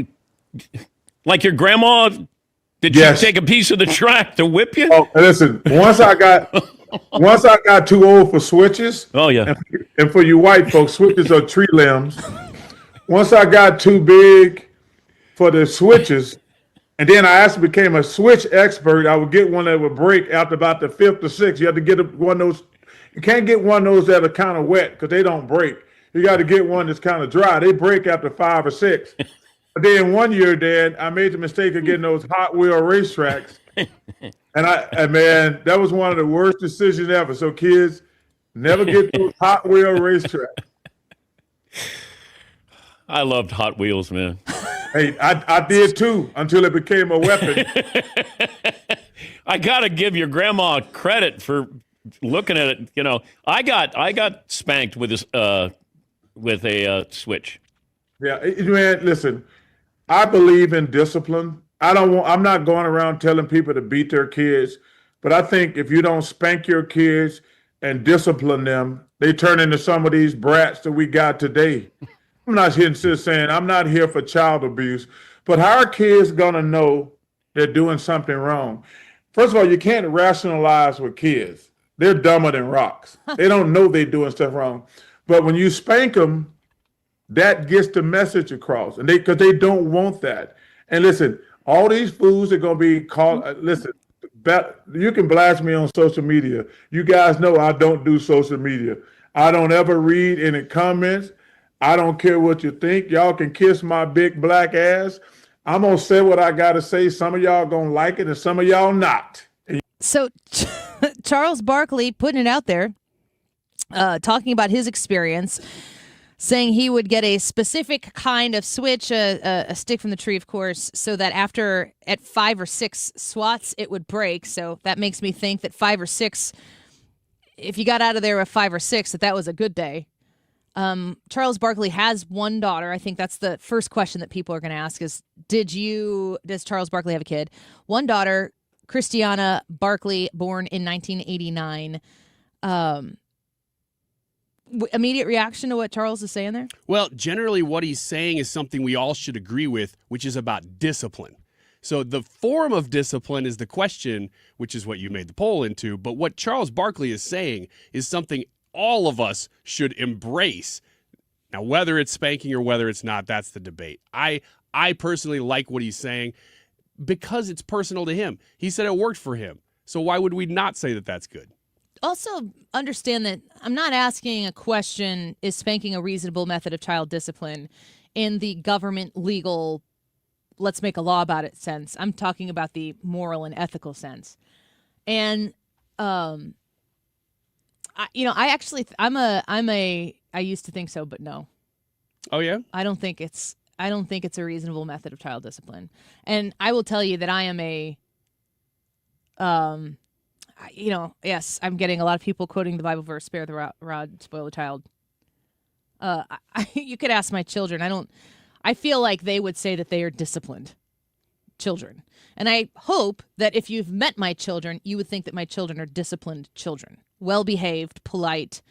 Like your grandma? Did you take a piece of the track to whip you? Oh, listen. Once I got too old for switches. Oh yeah. And for you white folks, switches are tree limbs. Once I got too big for the switches, and then I actually became a switch expert, I would get one that would break after about the fifth or sixth. You have to get one of those. You can't get one of those that are kind of wet because they don't break. You got to get one that's kind of dry. They break after 5 or 6. But then one year, Dad, I made the mistake of getting those Hot Wheel racetracks. And man, that was one of the worst decisions ever. So kids, never get those Hot Wheel racetracks. I loved Hot Wheels, man. Hey, I did too, until it became a weapon. I gotta give your grandma credit for looking at it. You know, I got spanked with a switch. Yeah, man. Listen, I believe in discipline. I'm not going around telling people to beat their kids, but I think if you don't spank your kids and discipline them, they turn into some of these brats that we got today. I'm not here saying I'm not here for child abuse, but how are kids gonna know they're doing something wrong? First of all, you can't rationalize with kids. They're dumber than rocks. They don't know they're doing stuff wrong. But when you spank them, that gets the message across, and because they don't want that. And listen, all these fools are going to be called. Listen, you can blast me on social media. You guys know I don't do social media. I don't ever read any comments. I don't care what you think. Y'all can kiss my big black ass. I'm going to say what I got to say. Some of y'all going to like it, and some of y'all not. So Charles Barkley putting it out there, talking about his experience, saying he would get a specific kind of switch, a stick from the tree, of course, so that at 5 or 6 swats, it would break. So that makes me think that 5 or 6, if you got out of there with 5 or 6, that was a good day. Charles Barkley has one daughter. I think that's the first question that people are going to ask is, does Charles Barkley have a kid? One daughter, Christiana Barkley, born in 1989. Immediate reaction to what Charles is saying there? Well, generally what he's saying is something we all should agree with, which is about discipline. So the form of discipline is the question, which is what you made the poll into. But what Charles Barkley is saying is something all of us should embrace. Now, whether it's spanking or whether it's not, that's the debate. I personally like what he's saying because it's personal to him. He said it worked for him. So why would we not say that that's good? Also, understand that I'm not asking a question, is spanking a reasonable method of child discipline in the government legal let's make a law about it sense. I'm talking about the moral and ethical sense. And I used to think so, but no. Oh yeah? I don't think it's a reasonable method of child discipline. And I will tell you that I am yes, I'm getting a lot of people quoting the Bible verse, spare the rod, spoil the child. You could ask my children. I feel like they would say that they are disciplined children. And I hope that if you've met my children, you would think that my children are disciplined children, well-behaved, polite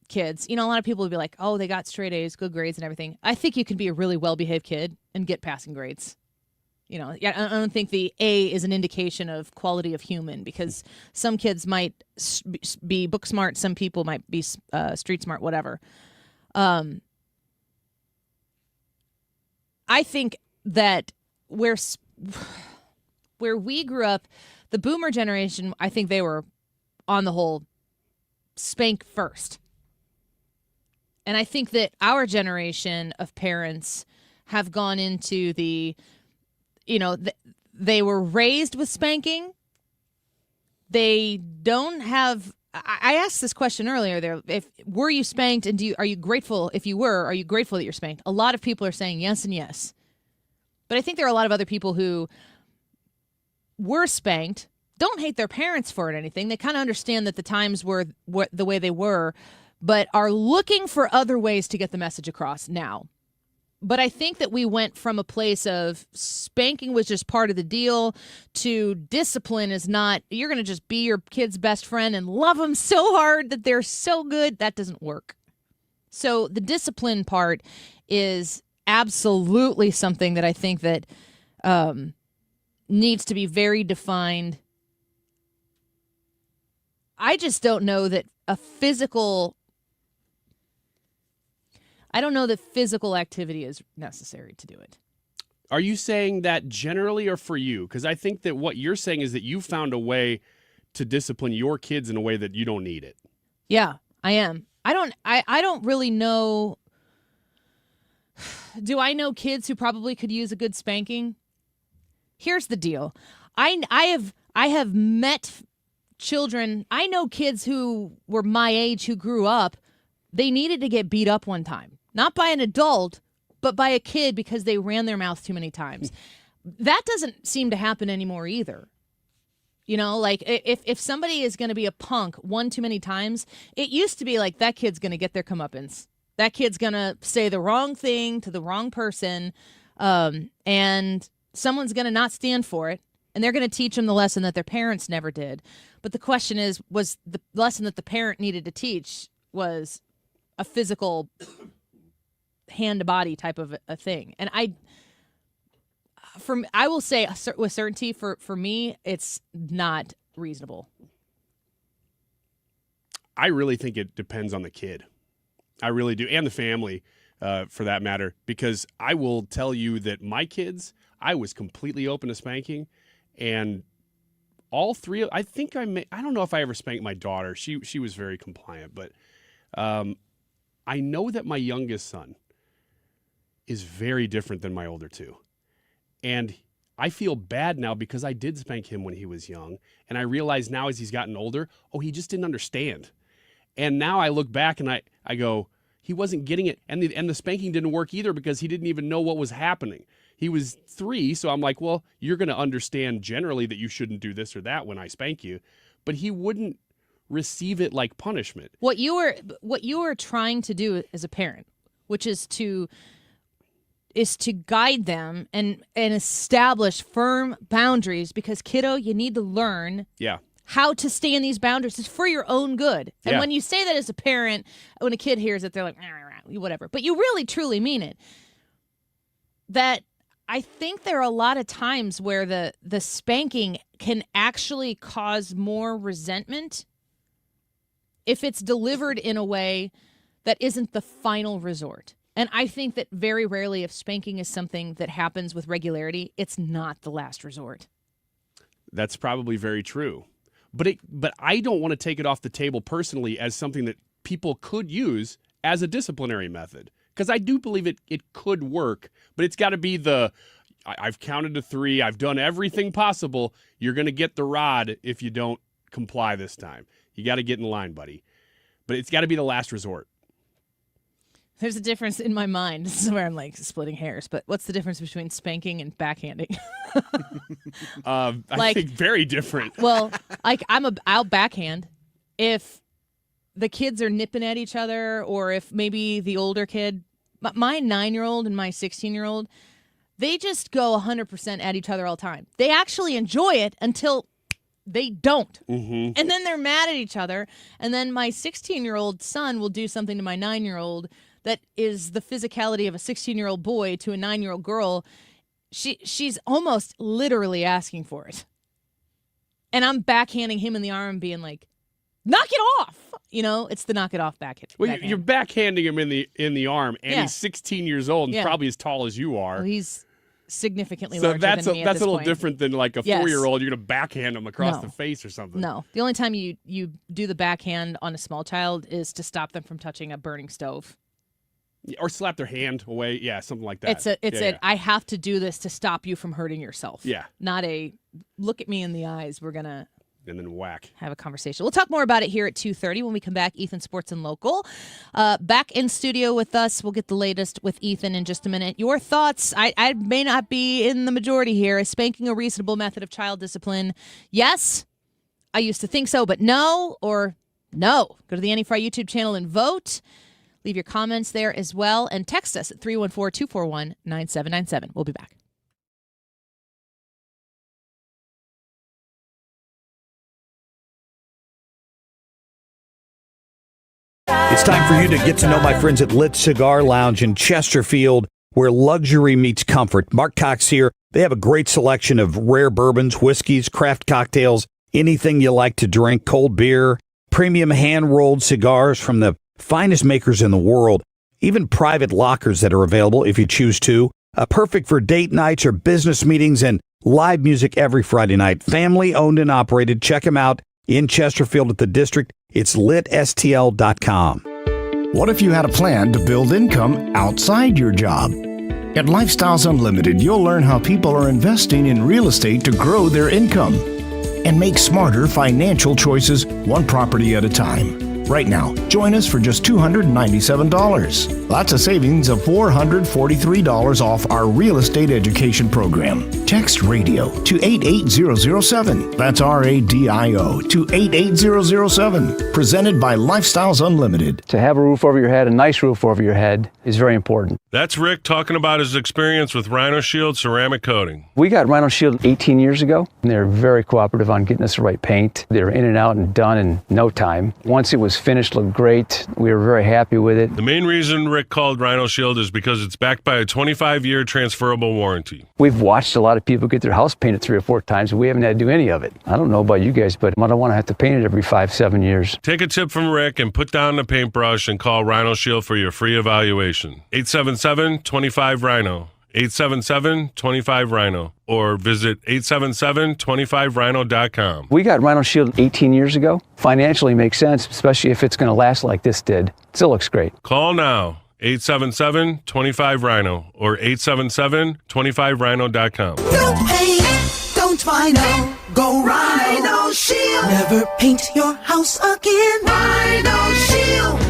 kids. A lot of people would be like, oh, they got straight A's, good grades and everything. I think you can be a really well-behaved kid and get passing grades. I don't think the A is an indication of quality of human, because some kids might be book smart, some people might be street smart, whatever. I think that where we grew up, the boomer generation, I think they were, on the whole, spank first. And I think that our generation of parents have gone into the, they were raised with spanking. They don't have. I asked this question earlier. There, were you spanked, and are you grateful? If you were, are you grateful that you're spanked? A lot of people are saying yes and yes, but I think there are a lot of other people who were spanked, don't hate their parents for it or anything. They kind of understand that the times were the way they were, but are looking for other ways to get the message across now. But I think that we went from a place of spanking was just part of the deal to discipline is not, you're going to just be your kid's best friend and love them so hard that they're so good. That doesn't work. So the discipline part is absolutely something that I think that needs to be very defined. I just don't know that physical activity is necessary to do it. Are you saying that generally or for you? Because I think that what you're saying is that you found a way to discipline your kids in a way that you don't need it. Yeah, I am. I don't really know. Do I know kids who probably could use a good spanking? Here's the deal. I have met children. I know kids who were my age who grew up. They needed to get beat up one time. Not by an adult, but by a kid because they ran their mouth too many times. That doesn't seem to happen anymore either. Like if somebody is going to be a punk one too many times, it used to be like that kid's going to get their comeuppance. That kid's going to say the wrong thing to the wrong person, and someone's going to not stand for it, and they're going to teach them the lesson that their parents never did. But the question is, was the lesson that the parent needed to teach was a physical hand-to-body type of a thing. And I will say with certainty, for me, it's not reasonable. I really think it depends on the kid. I really do, and the family, for that matter, because I will tell you that my kids, I was completely open to spanking, and all three, I don't know if I ever spanked my daughter. She was very compliant, but I know that my youngest son is very different than my older two. And I feel bad now because I did spank him when he was young. And I realize now as he's gotten older, he just didn't understand. And now I look back and I go, he wasn't getting it. And the spanking didn't work either because he didn't even know what was happening. He was 3, so I'm like, well, you're going to understand generally that you shouldn't do this or that when I spank you. But he wouldn't receive it like punishment. What you are trying to do as a parent, which is to guide them and establish firm boundaries, because kiddo, you need to learn how to stay in these boundaries. It's for your own good. And when you say that as a parent, when a kid hears it, they're like, whatever. But you really, truly mean it. That I think there are a lot of times where the spanking can actually cause more resentment if it's delivered in a way that isn't the final resort. And I think that very rarely, if spanking is something that happens with regularity, it's not the last resort. That's probably very true. But I don't want to take it off the table personally as something that people could use as a disciplinary method. because I do believe it could work, but it's got to be I've counted to 3. I've done everything possible. You're going to get the rod if you don't comply this time. You got to get in line, buddy. But it's got to be the last resort. There's a difference in my mind. This is where I'm like splitting hairs. But what's the difference between spanking and backhanding? I think very different. Well, like I'll backhand if the kids are nipping at each other, or if maybe the older kid, my 9-year-old and my 16-year-old, they just go 100% at each other all the time. They actually enjoy it until they don't. Mm-hmm. And then they're mad at each other. And then my 16-year-old son will do something to my 9-year-old that is the physicality of a 16-year-old boy to a 9-year-old girl. She's almost literally asking for it. And I'm backhanding him in the arm being like, knock it off. It's the knock it off backhand. Well, you're backhanding him in the arm, and Yeah. he's 16 years old and Yeah. probably as tall as you are. Well, he's significantly So larger that's than me at that's this a little point. different than like a Yes. 4-year-old. You're gonna backhand him across No. the face or something. No. The only time you do the backhand on a small child is to stop them from touching a burning stove. Or slap their hand away. Yeah, something like that. It's I have to do this to stop you from hurting yourself. Yeah. Not a look at me in the eyes. We're gonna and then whack. have a conversation. We'll talk more about it here at 2:30 when we come back. Ethan Sports and Local. Back in studio with us. We'll get the latest with Ethan in just a minute. Your thoughts. I may not be in the majority here. Is spanking a reasonable method of child discipline? Yes. I used to think so, but no, or no. Go to the Annie Fry YouTube channel and vote. Leave your comments there as well. And text us at 314-241-9797. We'll be back. It's time for you to get to know my friends at Lit Cigar Lounge in Chesterfield, where luxury meets comfort. Mark Cox here. They have a great selection of rare bourbons, whiskeys, craft cocktails, anything you like to drink, cold beer, premium hand-rolled cigars from the finest makers in the world, even private lockers that are available if you choose to. Perfect for date nights or business meetings, and live music every Friday night. Family owned and operated. Check them out in Chesterfield at the District. It's litstl.com. What if you had a plan to build income outside your job? At Lifestyles Unlimited, you'll learn how people are investing in real estate to grow their income and make smarter financial choices one property at a time. Right now, join us for just $297. That's a savings of $443 off our real estate education program. Text RADIO to 88007. That's RADIO to 88007. Presented by Lifestyles Unlimited. To have a roof over your head, a nice roof over your head, is very important. That's Rick talking about his experience with Rhino Shield ceramic coating. We got Rhino Shield 18 years ago, and they were very cooperative on getting us the right paint. They were in and out and done in no time. Once it was finished, looked great. We were very happy with it. The main reason Rick called Rhino Shield is because it's backed by a 25-year transferable warranty. We've watched a lot of people get their house painted 3 or 4 times, and we haven't had to do any of it. I don't know about you guys, but I don't want to have to paint it every 5-7 years. Take a tip from Rick and put down the paintbrush and call Rhino Shield for your free evaluation. 877-25-RHINO. 877-25-RHINO. Or visit 877-25rhino.com. We got Rhino Shield 18 years ago. Financially makes sense, especially if it's going to last like this did. Still looks great. Call now. 877-25-RHINO or 877-25rhino.com. No paint, don't Rhino. Go Rhino Shield. Never paint your house again. Rhino Shield.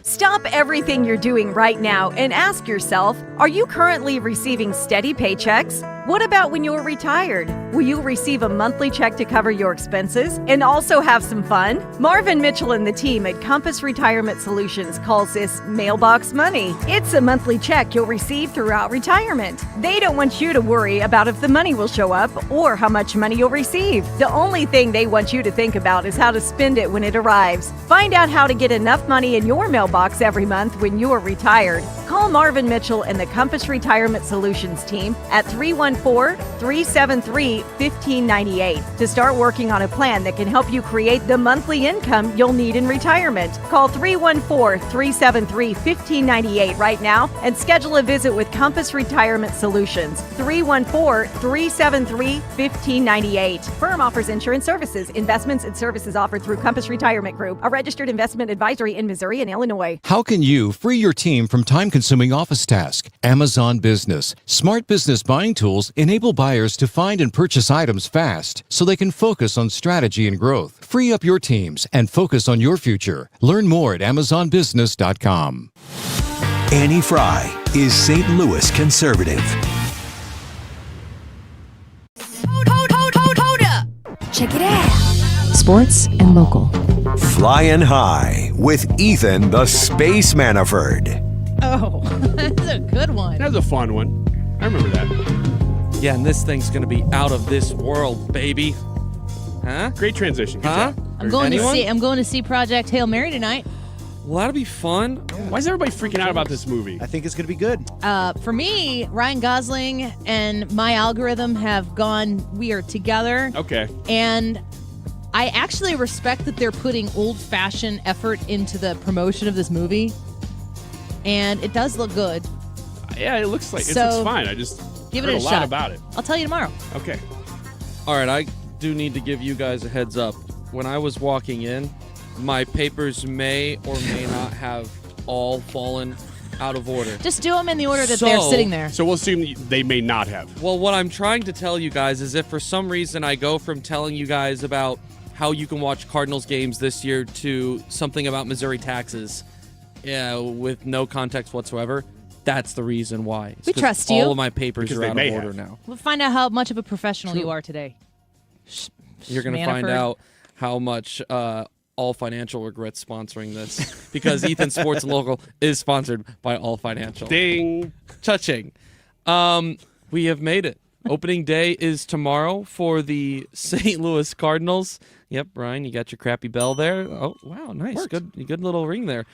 Stop everything you're doing right now and ask yourself, are you currently receiving steady paychecks? What about when you're retired? Will you receive a monthly check to cover your expenses and also have some fun? Marvin Mitchell and the team at Compass Retirement Solutions calls this mailbox money. It's a monthly check you'll receive throughout retirement. They don't want you to worry about if the money will show up or how much money you'll receive. The only thing they want you to think about is how to spend it when it arrives. Find out how to get enough money in your mailbox every month when you are retired. Call Marvin Mitchell and the Compass Retirement Solutions team at 314-373-1598 to start working on a plan that can help you create the monthly income you'll need in retirement. Call 314-373-1598 right now and schedule a visit with Compass Retirement Solutions. 314-373-1598. Firm offers insurance services, investments, and services offered through Compass Retirement Group, a registered investment advisory in Missouri and Illinois. How can you free your team from time time-consuming office task. Amazon Business. Smart business buying tools enable buyers to find and purchase items fast so they can focus on strategy and growth. Free up your teams and focus on your future. Learn more at AmazonBusiness.com. Annie Fry is St. Louis conservative. Hold up. Check it out. Sports and local. Flying High with Ethan the Space Manaford. Oh, that's a good one. That was a fun one. I remember that. Yeah, and this thing's going to be out of this world, baby. Huh? Great transition. Good job. I'm going to see Project Hail Mary tonight. Well, that'll be fun. Why is everybody freaking out about this movie? I think it's going to be good. For me, Ryan Gosling and my algorithm have gone weird together. Okay. And I actually respect that they're putting old-fashioned effort into the promotion of this movie. And it does look good. Yeah, it looks like it looks fine. I just give heard it a lot shot about it. I'll tell you tomorrow. Okay. All right, I do need to give you guys a heads up. When I was walking in, my papers may or may not have all fallen out of order. Just do them in the order that they're sitting there. So we'll assume they may not have. Well, what I'm trying to tell you guys is if for some reason I go from telling you guys about how you can watch Cardinals games this year to something about Missouri taxes, with no context whatsoever, that's the reason why. We trust you. All of my papers are out of order now. We'll find out how much of a professional you are today. You're going to find out how much All Financial regrets sponsoring this because Ethan Sports and Local is sponsored by All Financial. Ding. Cha-ching. We have made it. Opening day is tomorrow for the St. Louis Cardinals. Yep, Brian, you got your crappy bell there. Oh, wow, nice. Worked. Good little ring there.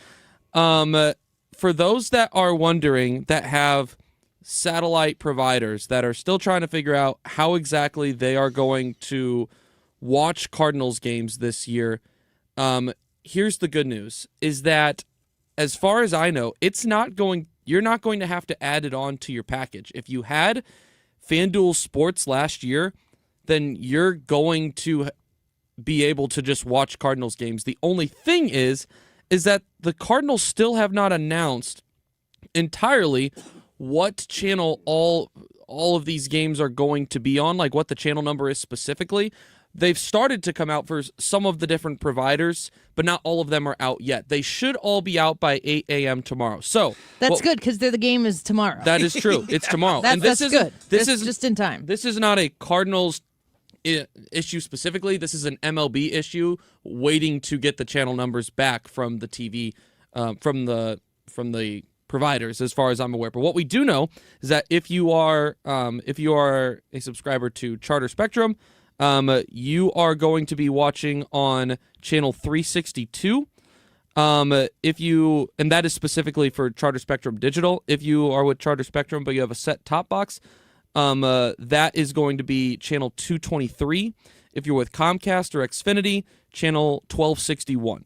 For those that are wondering, that have satellite providers that are still trying to figure out how exactly they are going to watch Cardinals games this year, here's the good news, is that as far as I know, you're not going to have to add it on to your package. If you had FanDuel Sports last year, then you're going to be able to just watch Cardinals games. The only thing is that the Cardinals still have not announced entirely what channel all of these games are going to be on, like what the channel number is specifically. They've started to come out for some of the different providers, but not all of them are out yet. They should all be out by 8 a.m. tomorrow. So that's good because the game is tomorrow. That is true. It's tomorrow. That's good. This is just in time. This is not a Cardinals issue specifically. This is an MLB issue waiting to get the channel numbers back from the TV, from the providers, as far as I'm aware. But what we do know is that if you are a subscriber to Charter Spectrum, you are going to be watching on channel 362. And that is specifically for Charter Spectrum Digital. If you are with Charter Spectrum but you have a set top box, that is going to be channel 223. If you're with Comcast or Xfinity, channel 1261.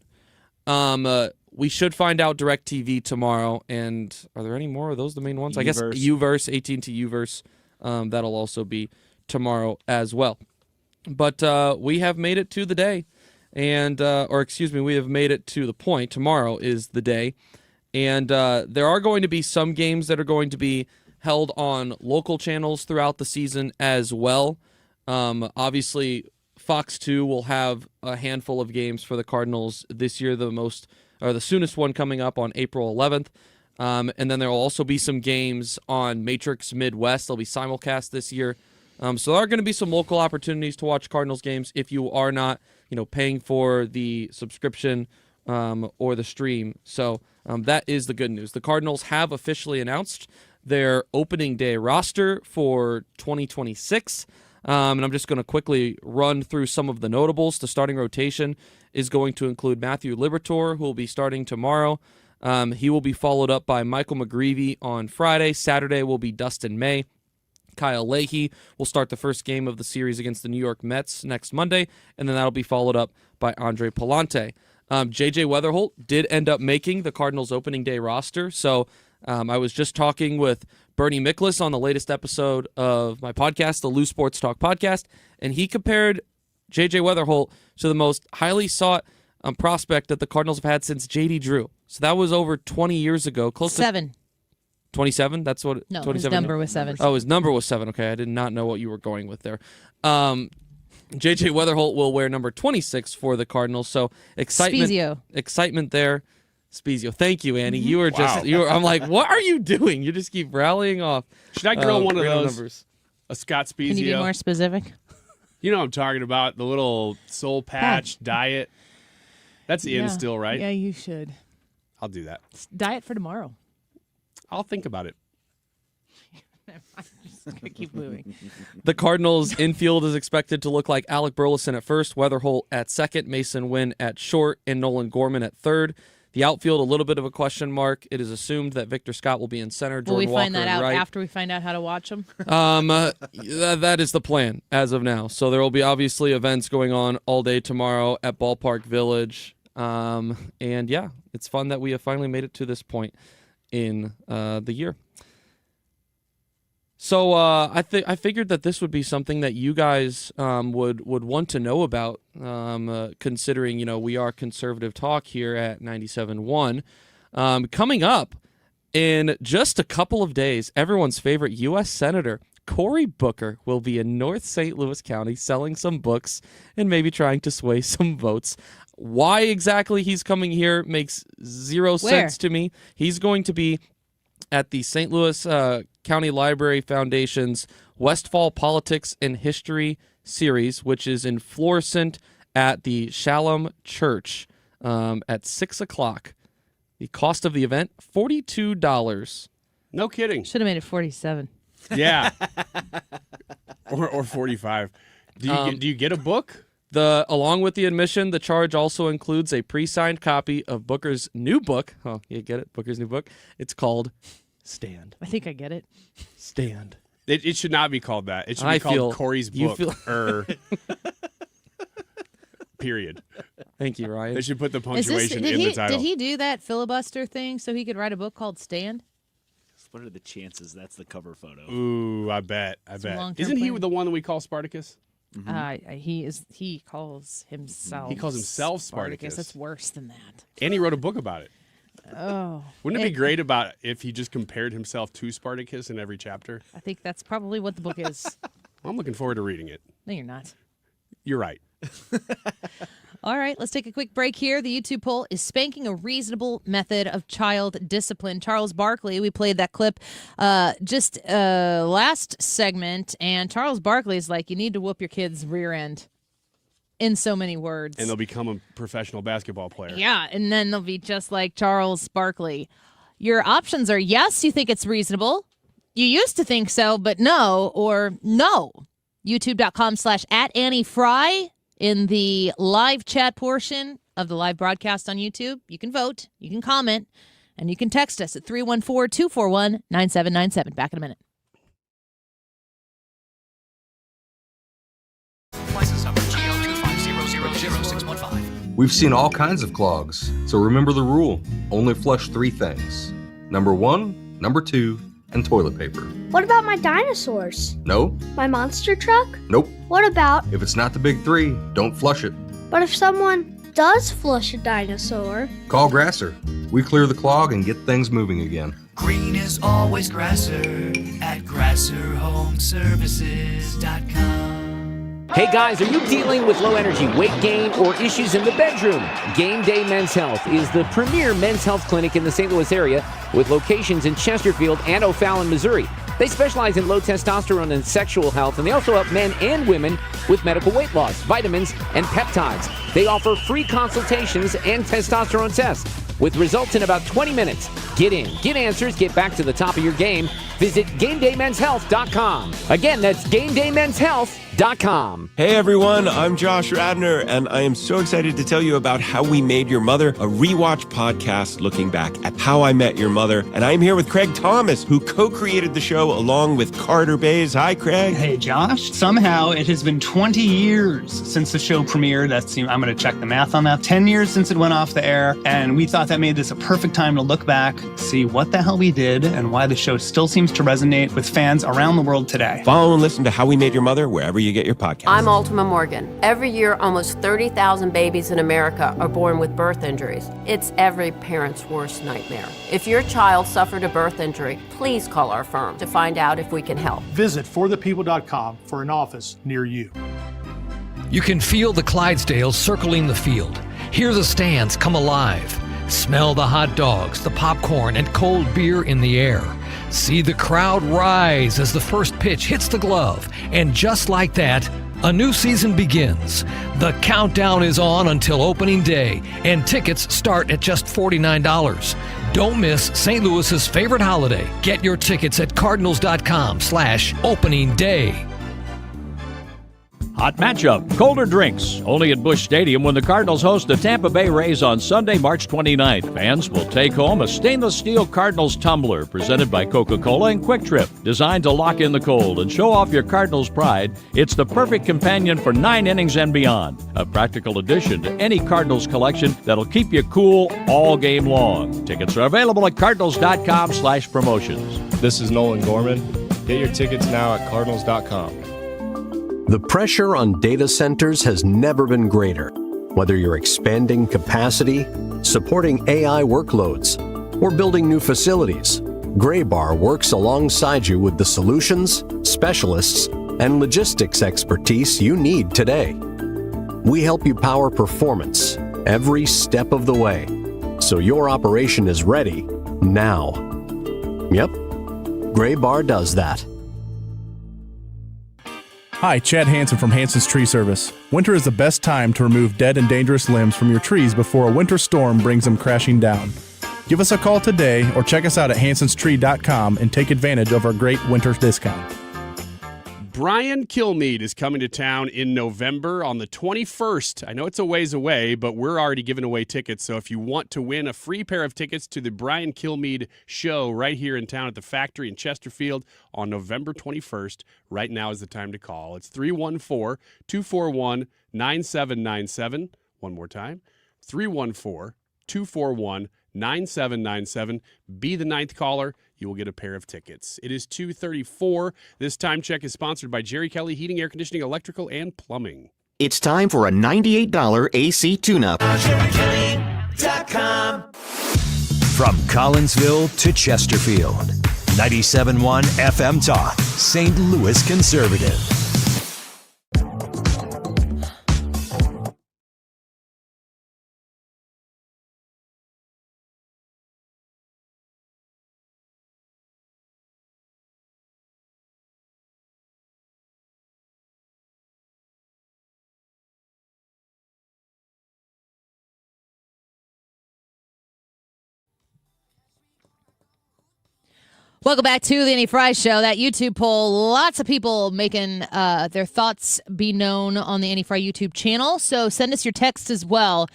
We should find out DirecTV tomorrow. And are there any more? Are those the main ones? I guess UVerse, AT&T UVerse, that'll also be tomorrow as well. But we have made it to the day, we have made it to the point. Tomorrow is the day, and there are going to be some games that are going to be held on local channels throughout the season as well. Obviously, Fox 2 will have a handful of games for the Cardinals this year, the soonest one coming up on April 11th. And then there will also be some games on Matrix Midwest. They'll be simulcast this year. So there are going to be some local opportunities to watch Cardinals games if you are not, paying for the subscription or the stream. So that is the good news. The Cardinals have officially announced their opening day roster for 2026. And I'm just going to quickly run through some of the notables. The starting rotation is going to include Matthew Liberatore, who will be starting tomorrow. He will be followed up by Michael McGreevy on Friday. Saturday will be Dustin May. Kyle Leahy will start the first game of the series against the New York Mets next Monday, and then that'll be followed up by Andre Palante. J.J. Weatherholt did end up making the Cardinals opening day roster, so I was just talking with Bernie Miklas on the latest episode of my podcast, the Lou Sports Talk podcast, and he compared J.J. Weatherholt to the most highly sought prospect that the Cardinals have had since J.D. Drew. So that was over 20 years ago. 27? That's what. No, 27? his number was 7. Oh, his number was 7. Okay, I did not know what you were going with there. JJ Weatherholt will wear number 26 for the Cardinals. So excitement there. Spezio. Thank you, Annie. You were just. I'm like, what are you doing? You just keep rallying off. Should I grill one of those? Numbers. A Scott Spezio. Can you be more specific? You know what I'm talking about, the little soul patch diet. That's in still, right? Yeah, you should. I'll do that. Diet for tomorrow. I'll think about it. I'm just going to keep moving. The Cardinals' infield is expected to look like Alec Burleson at first, Weatherholt at second, Mason Wynn at short, and Nolan Gorman at third. The outfield, a little bit of a question mark. It is assumed that Victor Scott will be in center. Will we find that out right. after we find out how to watch them? That is the plan as of now. So there will be obviously events going on all day tomorrow at Ballpark Village. And yeah, it's fun that we have finally made it to this point in the year. So I figured that this would be something that you guys would want to know about, considering we are conservative talk here at 97.1. Coming up in just a couple of days, everyone's favorite U.S. Senator Cory Booker will be in North St. Louis County selling some books and maybe trying to sway some votes. Why exactly he's coming here makes zero sense to me. He's going to be at the St. Louis County Library Foundation's Westfall Politics and History series, which is in Florissant at the Shalom Church at 6 o'clock. The cost of the event, $42. No kidding. Should have made it 47. Yeah. or 45. Do you get a book? Along with the admission, the charge also includes a pre-signed copy of Booker's new book. Oh, you get it? Booker's new book. It's called Stand. I think I get it. Stand. It should not be called that. It should be called Cory's book. Period. Thank you, Ryan. They should put the punctuation in the title. Did he do that filibuster thing so he could write a book called Stand? What are the chances that's the cover photo? Ooh, I bet. Isn't he the one that we call Spartacus? Mm-hmm. He calls himself. He calls himself Spartacus. That's worse than that. And he wrote a book about it. Oh. Wouldn't it be great if he just compared himself to Spartacus in every chapter? I think that's probably what the book is. Well, I'm looking forward to reading it. No, you're not. You're right. All right, let's take a quick break here. The YouTube poll is spanking a reasonable method of child discipline. Charles Barkley, we played that clip just last segment, and Charles Barkley is like, you need to whoop your kid's rear end in so many words. And they'll become a professional basketball player. Yeah, and then they'll be just like Charles Barkley. Your options are yes, you think it's reasonable. You used to think so, but no, or no. YouTube.com/@AnnieFry. In the live chat portion of the live broadcast on YouTube, you can vote, you can comment, and you can text us at 314-241-9797. Back in a minute. License number GO250000615. We've seen all kinds of clogs, so remember the rule. Only flush 3 things. Number 1, number 2, and toilet paper. What about my dinosaurs? No. My monster truck? Nope. What about... If it's not the big 3, don't flush it. But if someone does flush a dinosaur... Call Grasser. We clear the clog and get things moving again. Green is always Grasser at GrasserHomeServices.com. Hey guys, are you dealing with low energy weight gain or issues in the bedroom? Game Day Men's Health is the premier men's health clinic in the St. Louis area with locations in Chesterfield and O'Fallon, Missouri. They specialize in low testosterone and sexual health, and they also help men and women with medical weight loss, vitamins, and peptides. They offer free consultations and testosterone tests with results in about 20 minutes. Get in, get answers, get back to the top of your game. Visit GameDayMen'sHealth.com. Again, that's GameDayMen'sHealth.com. Hey everyone, I'm Josh Radner, and I am so excited to tell you about How We Made Your Mother, a rewatch podcast looking back at How I Met Your Mother. And I'm here with Craig Thomas, who co-created the show along with Carter Bays. Hi, Craig. Hey, Josh. Somehow it has been 20 years since the show premiered. I'm going to check the math on that. 10 years since it went off the air, and we thought that made this a perfect time to look back, see what the hell we did, and why the show still seems to resonate with fans around the world today. Follow and listen to How We Made Your Mother wherever you you get your podcasts. I'm Ultima Morgan. Every year, almost 30,000 babies in America are born with birth injuries. It's every parent's worst nightmare. If your child suffered a birth injury, please call our firm to find out if we can help. Visit forthepeople.com for an office near you. You can feel the Clydesdales circling the field. Hear the stands come alive. Smell the hot dogs, the popcorn, and cold beer in the air. See the crowd rise as the first pitch hits the glove. And just like that, a new season begins. The countdown is on until opening day, and tickets start at just $49. Don't miss St. Louis's favorite holiday. Get your tickets at cardinals.com/opening day. Hot matchup, colder drinks, only at Busch Stadium when the Cardinals host the Tampa Bay Rays on Sunday, March 29th. Fans will take home a stainless steel Cardinals tumbler presented by Coca-Cola and Quick Trip. Designed to lock in the cold and show off your Cardinals pride, it's the perfect companion for 9 innings and beyond. A practical addition to any Cardinals collection that'll keep you cool all game long. Tickets are available at cardinals.com/promotions. This is Nolan Gorman. Get your tickets now at cardinals.com. The pressure on data centers has never been greater. Whether you're expanding capacity, supporting AI workloads, or building new facilities, Graybar works alongside you with the solutions, specialists, and logistics expertise you need today. We help you power performance every step of the way, so your operation is ready now. Yep, Graybar does that. Hi, Chad Hansen from Hansen's Tree Service. Winter is the best time to remove dead and dangerous limbs from your trees before a winter storm brings them crashing down. Give us a call today or check us out at hansenstree.com and take advantage of our great winter discount. Brian Kilmeade is coming to town in November on the 21st. I know it's a ways away, but we're already giving away tickets. So if you want to win a free pair of tickets to the Brian Kilmeade show right here in town at the Factory in Chesterfield on November 21st, right now is the time to call. It's 314-241-9797. One more time, 314-241-9797. Be the 9th caller. You will get a pair of tickets. It is 2:34. This time check is sponsored by Jerry Kelly Heating, Air Conditioning, Electrical, and Plumbing. It's time for a $98 AC tune-up. JerryKelly.com. From Collinsville to Chesterfield, 97.1 FM Talk, St. Louis Conservative. Welcome back to the Annie Fry Show. That YouTube poll, lots of people making their thoughts be known on the Annie Fry YouTube channel. So send us your texts as well.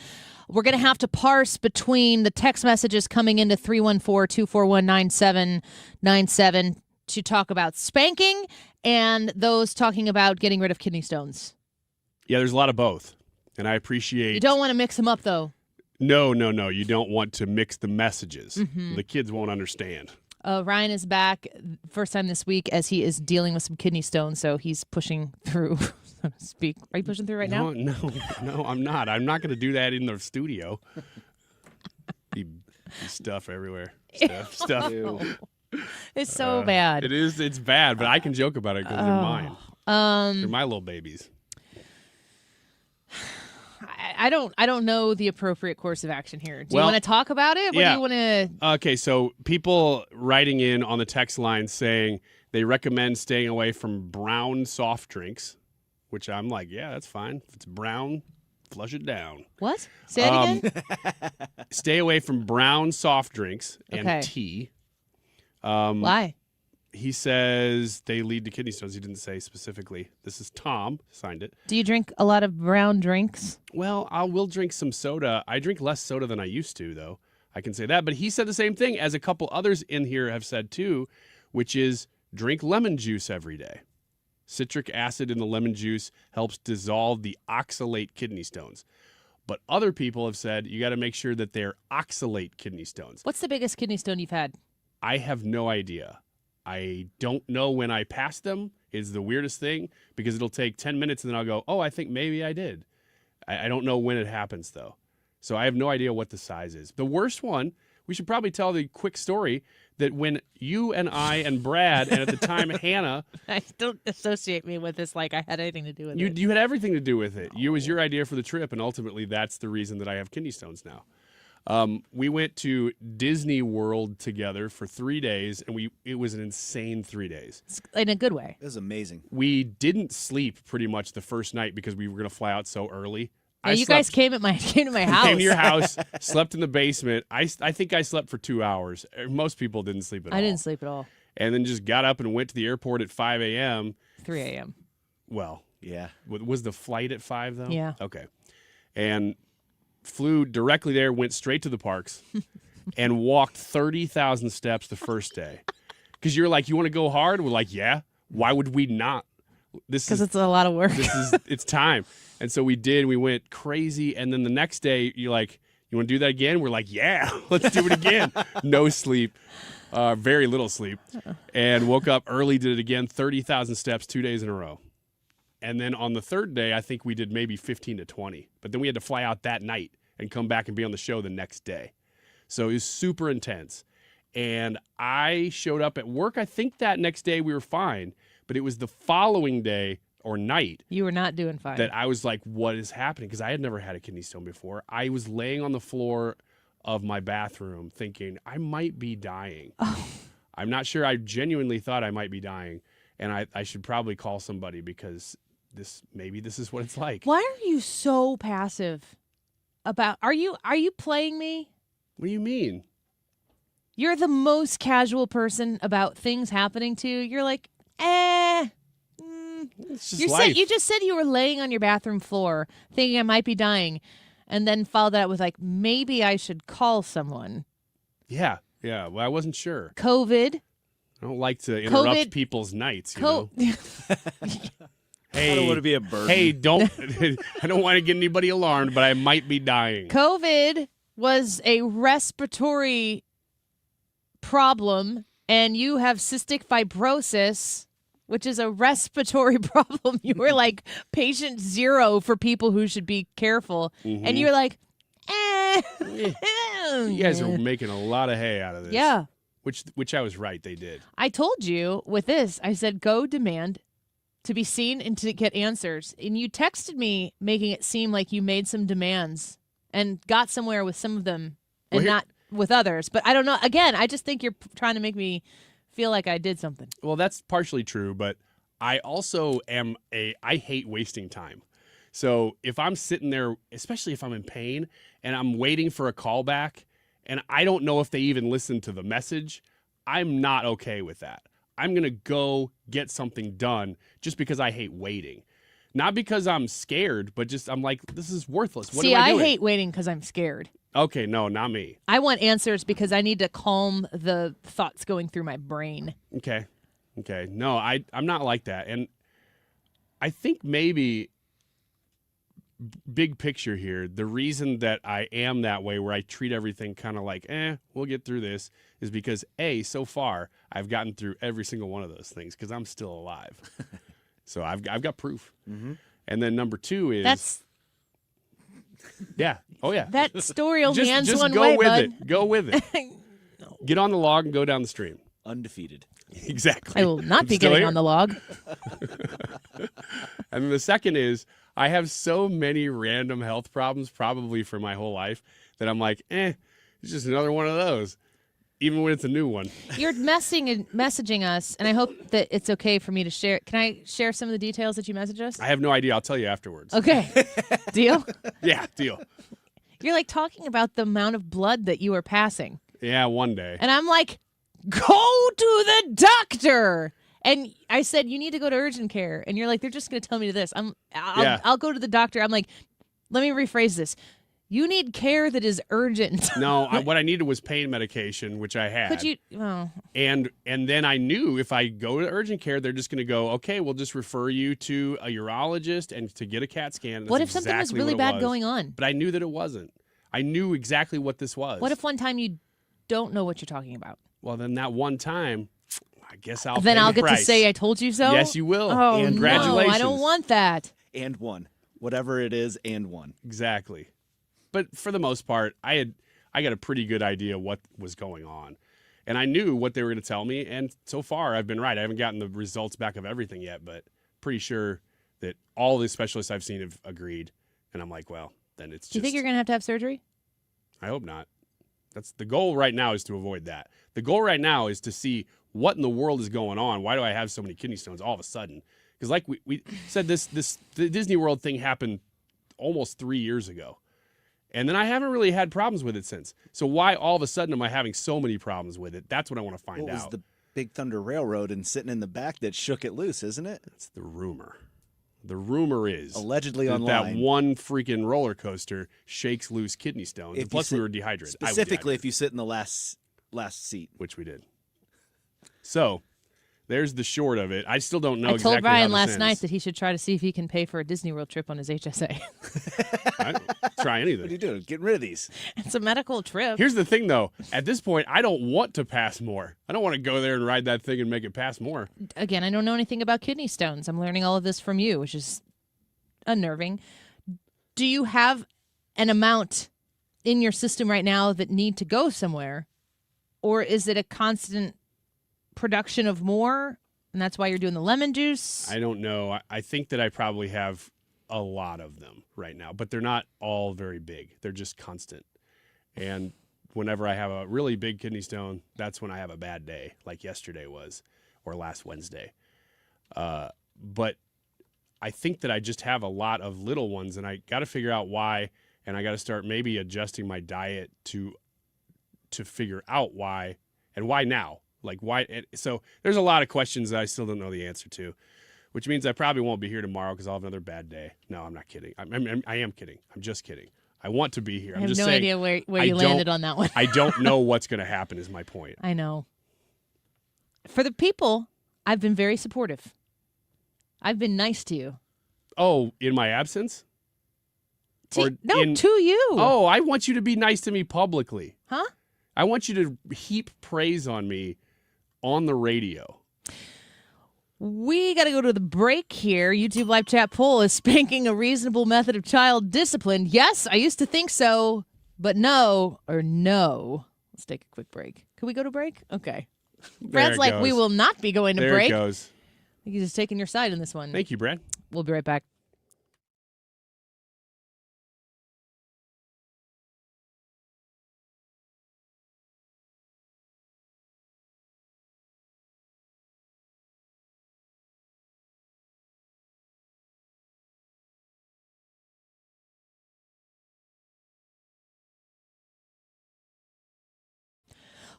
We're going to have to parse between the text messages coming into 314-241-9797 to talk about spanking and those talking about getting rid of kidney stones. Yeah, there's a lot of both. And I appreciate... You don't want to mix them up, though. No. You don't want to mix the messages. Mm-hmm. The kids won't understand. Ryan is back first time this week as he is dealing with some kidney stones, so he's pushing through, so to speak. Are you pushing through right now? No, I'm not. I'm not going to do that in the studio. Be stuff everywhere. Stuff. Ew. It's so bad. It is. It's bad, but I can joke about it because they're mine. They're my little babies. I don't know the appropriate course of action here. Do you want to talk about it? Yeah. What do you want to... Okay, so people writing in on the text line saying they recommend staying away from brown soft drinks, which I'm like, yeah, that's fine. If it's brown, flush it down. What? Say it again? Stay away from brown soft drinks and tea. Why? He says they lead to kidney stones. He didn't say specifically. This is Tom, signed it. Do you drink a lot of brown drinks? Well, I will drink some soda. I drink less soda than I used to, though. I can say that. But he said the same thing as a couple others in here have said, too, which is drink lemon juice every day. Citric acid in the lemon juice helps dissolve the oxalate kidney stones. But other people have said you got to make sure that they're oxalate kidney stones. What's the biggest kidney stone you've had? I have no idea. I don't know when I passed them. is the weirdest thing because it'll take 10 minutes and then I'll go, oh, I think maybe I did. I don't know when it happens, though. So I have no idea what the size is. The worst one, we should probably tell the quick story that when you and I and Brad, and at the time Hannah. Don't associate me with this like I had anything to do with it. You had everything to do with it. It was your idea for the trip, and ultimately that's the reason that I have kidney stones now. We went to Disney World together for 3 days, and it was an insane 3 days. In a good way. It was amazing. We didn't sleep pretty much the first night because we were going to fly out so early. Yeah, you guys came to my house. Came to your house, slept in the basement. I think I slept for 2 hours. Most people didn't sleep at all. I didn't sleep at all. And then just got up and went to the airport at 5 a.m. 3 a.m. Well, yeah. Was the flight at 5, though? Yeah. Okay. And flew directly there, went straight to the parks, and walked 30,000 steps the first day. Because you're like, you want to go hard? We're like, yeah. Why would we not? Because it's a lot of work. It's time. And so we did. We went crazy. And then the next day, you're like, you want to do that again? We're like, yeah, let's do it again. No sleep, very little sleep. And woke up early, did it again, 30,000 steps 2 days in a row. And then on the third day, I think we did maybe 15 to 20. But then we had to fly out that night and come back and be on the show the next day. So it was super intense. And I showed up at work. I think that next day we were fine. But it was the following day or night. You were not doing fine. That I was like, what is happening? Because I had never had a kidney stone before. I was laying on the floor of my bathroom thinking, I might be dying. Oh. I'm not sure. I genuinely thought I might be dying. And I should probably call somebody because maybe this is what it's like. Why are you so passive about are you playing me? What do you mean? You're the most casual person about things happening to you. You're like, It's just life. You just said you were laying on your bathroom floor thinking I might be dying, and then followed that with like, maybe I should call someone. Yeah. Well, I wasn't sure. COVID. I don't like to interrupt people's nights, you know? Hey, I don't want to be a burden. Hey, I don't want to get anybody alarmed, but I might be dying. COVID was a respiratory problem, and you have cystic fibrosis, which is a respiratory problem. You were like patient 0 for people who should be careful. Mm-hmm. And you're like, You guys are making a lot of hay out of this. Yeah. Which I was right, they did. I told you with this, I said, go demand to be seen and to get answers. And you texted me making it seem like you made some demands and got somewhere with some of them and not with others. But I don't know. Again, I just think you're trying to make me feel like I did something. Well, that's partially true, but I also I hate wasting time. So if I'm sitting there, especially if I'm in pain and I'm waiting for a call back and I don't know if they even listened to the message, I'm not okay with that. I'm going to go get something done just because I hate waiting. Not because I'm scared, but just I'm like, this is worthless. What am I doing? I hate waiting because I'm scared. Okay, no, not me. I want answers because I need to calm the thoughts going through my brain. Okay. No, I'm not like that. And I think maybe big picture here, the reason that I am that way where I treat everything kind of like, we'll get through this is because so far I've gotten through every single one of those things because I'm still alive. So I've got proof. Mm-hmm. And then number 2 is yeah. Oh yeah. That story only ends just one go way, with bud. it. Go with it. Get on the log and go down the stream. Undefeated. Exactly. I will not be Still getting here? on the log. And the second is I have so many random health problems, probably for my whole life, that I'm like, it's just another one of those, even when it's a new one. You're messaging us, and I hope that it's okay for me to share. Can I share some of the details that you messaged us? I have no idea. I'll tell you afterwards. Okay. Deal? Yeah, deal. You're like talking about the amount of blood that you are passing. Yeah, one day. And I'm like, go to the doctor. And I said, you need to go to urgent care. And you're like, they're just going to tell me this. I'll go to the doctor. I'm like, let me rephrase this. You need care that is urgent. No, what I needed was pain medication, which I had. Could you? Oh. And then I knew if I go to urgent care, they're just going to go, okay, we'll just refer you to a urologist and to get a CAT scan. What if something was really bad going on? But I knew that it wasn't. I knew exactly what this was. What if one time you don't know what you're talking about? Well, then that one time, I guess I'll Then pay I'll the get price. to say I told you so? Yes, you will. Oh, And no, congratulations. I don't want that. And one. Whatever it is, and one. Exactly. But for the most part, I got a pretty good idea what was going on. And I knew what they were going to tell me, and so far I've been right. I haven't gotten the results back of everything yet, but pretty sure that all the specialists I've seen have agreed. And I'm like, well, then it's just... Do you think you're going to have surgery? I hope not. That's the goal right now, is to avoid that. The goal right now is to see what in the world is going on. Why do I have so many kidney stones all of a sudden? Because like we said, the Disney World thing happened almost 3 years ago. And then I haven't really had problems with it since. So why all of a sudden am I having so many problems with it? That's what I want to find out. What was the Big Thunder Railroad and sitting in the back that shook it loose, isn't it? That's the rumor. The rumor is allegedly that online. That one freaking roller coaster shakes loose kidney stones. And plus, we were dehydrated. Specifically, if you sit in the last seat, which we did. So, there's the short of it. I still don't know. I told exactly Brian how last this night ends. that he should try to see if he can pay for a Disney World trip on his HSA. Try anything. What are you doing? Getting rid of these. It's a medical trip. Here's the thing, though. At this point, I don't want to pass more. I don't want to go there and ride that thing and make it pass more. Again, I don't know anything about kidney stones. I'm learning all of this from you, which is unnerving. Do you have an amount in your system right now that need to go somewhere? Or is it a constant production of more, and that's why you're doing the lemon juice? I don't know. I think that I probably have a lot of them right now, but they're not all very big. They're just constant. And whenever I have a really big kidney stone, that's when I have a bad day, like yesterday was, or last Wednesday. But I think that I just have a lot of little ones, and I got to figure out why, and I got to start maybe adjusting my diet to figure out why, and why now. Like why? So there's a lot of questions that I still don't know the answer to, which means I probably won't be here tomorrow because I'll have another bad day. No, I'm not kidding. I am kidding. I'm just kidding. I want to be here. I I'm have just no saying, idea where you landed on that one. I don't know what's going to happen is my point. I know. For the people, I've been very supportive. I've been nice to you. Oh, in my absence? To you. Oh, I want you to be nice to me publicly. Huh? I want you to heap praise on me on the radio. We got to go to the break here. YouTube live chat poll, is spanking a reasonable method of child discipline? Yes, I used to think so, but no or no. Let's take a quick break. Can we go to break? Okay. Brad's like, we will not be going to break. There it goes. I think he's just taking your side in this one. Thank you, Brad. We'll be right back.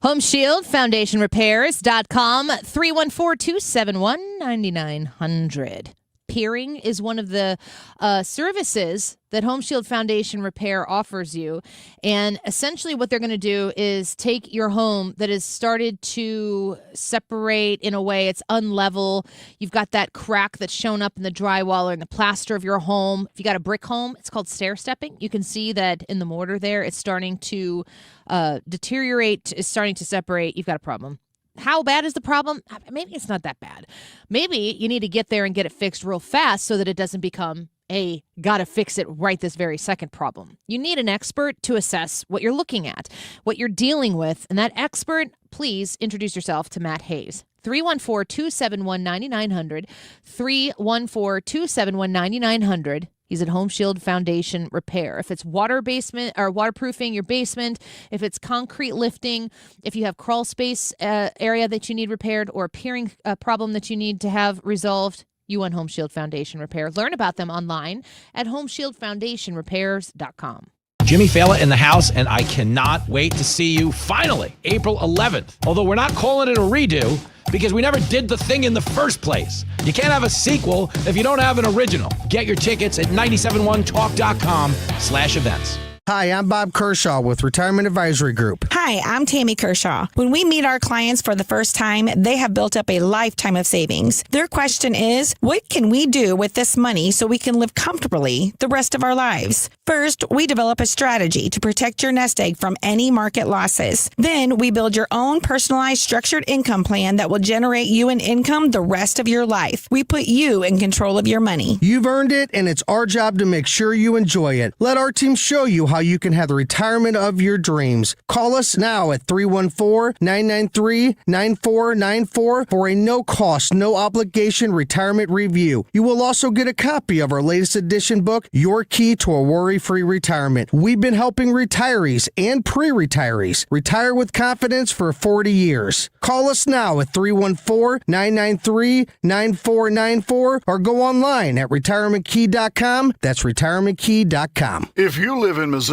HomeshieldFoundationRepairs.com, 314-271-9900. Peering is one of the services that Home Shield Foundation Repair offers you. And essentially what they're going to do is take your home that has started to separate in a way it's unlevel. You've got that crack that's shown up in the drywall or in the plaster of your home. If you got a brick home, it's called stair stepping. You can see that in the mortar there, it's starting to deteriorate, it's starting to separate. You've got a problem. How bad is the problem? Maybe it's not that bad. Maybe you need to get there and get it fixed real fast so that it doesn't become a gotta fix it right this very second problem. You need an expert to assess what you're looking at, what you're dealing with. And that expert, please introduce yourself to Matt Hayes. 314-271-9900. 314-271-9900. He's at Home Shield Foundation Repair. If it's waterproofing your basement, if it's concrete lifting, if you have crawl space area that you need repaired, or a peering problem that you need to have resolved, you want Home Shield Foundation Repair. Learn about them online at homeshieldfoundationrepairs.com. Jimmy Fallon in the house, and I cannot wait to see you finally, April 11th. Although we're not calling it a redo because we never did the thing in the first place. You can't have a sequel if you don't have an original. Get your tickets at 971talk.com/events. Hi, I'm Bob Kershaw with Retirement Advisory Group. Hi, I'm Tammy Kershaw. When we meet our clients for the first time, they have built up a lifetime of savings. Their question is, what can we do with this money so we can live comfortably the rest of our lives? First, we develop a strategy to protect your nest egg from any market losses. Then, we build your own personalized structured income plan that will generate you an income the rest of your life. We put you in control of your money. You've earned it, and it's our job to make sure you enjoy it. Let our team show you how you can have the retirement of your dreams. Call us now at 314-993-9494 for a no-cost, no-obligation retirement review. You will also get a copy of our latest edition book, Your Key to a Worry-Free Retirement. We've been helping retirees and pre-retirees retire with confidence for 40 years. Call us now at 314-993-9494 or go online at retirementkey.com. That's retirementkey.com. If you live in Missouri,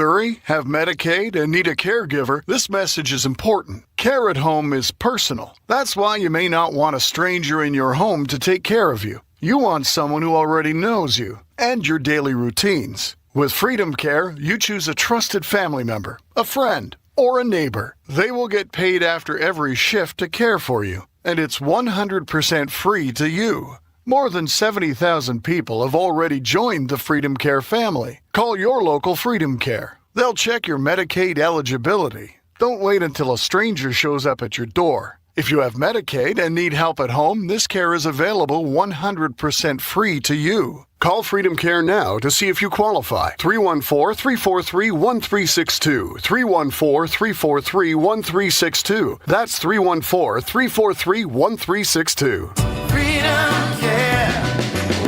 have Medicaid, and need a caregiver, this message is important. Care at home is personal. That's why you may not want a stranger in your home to take care of you. You want someone who already knows you and your daily routines. With Freedom Care, you choose a trusted family member, a friend, or a neighbor. They will get paid after every shift to care for you, and it's 100% free to you. More than 70,000 people have already joined the Freedom Care family. Call your local Freedom Care. They'll check your Medicaid eligibility. Don't wait until a stranger shows up at your door. If you have Medicaid and need help at home, this care is available 100% free to you. Call Freedom Care now to see if you qualify. 314-343-1362. 314-343-1362. That's 314-343-1362. Freedom Care,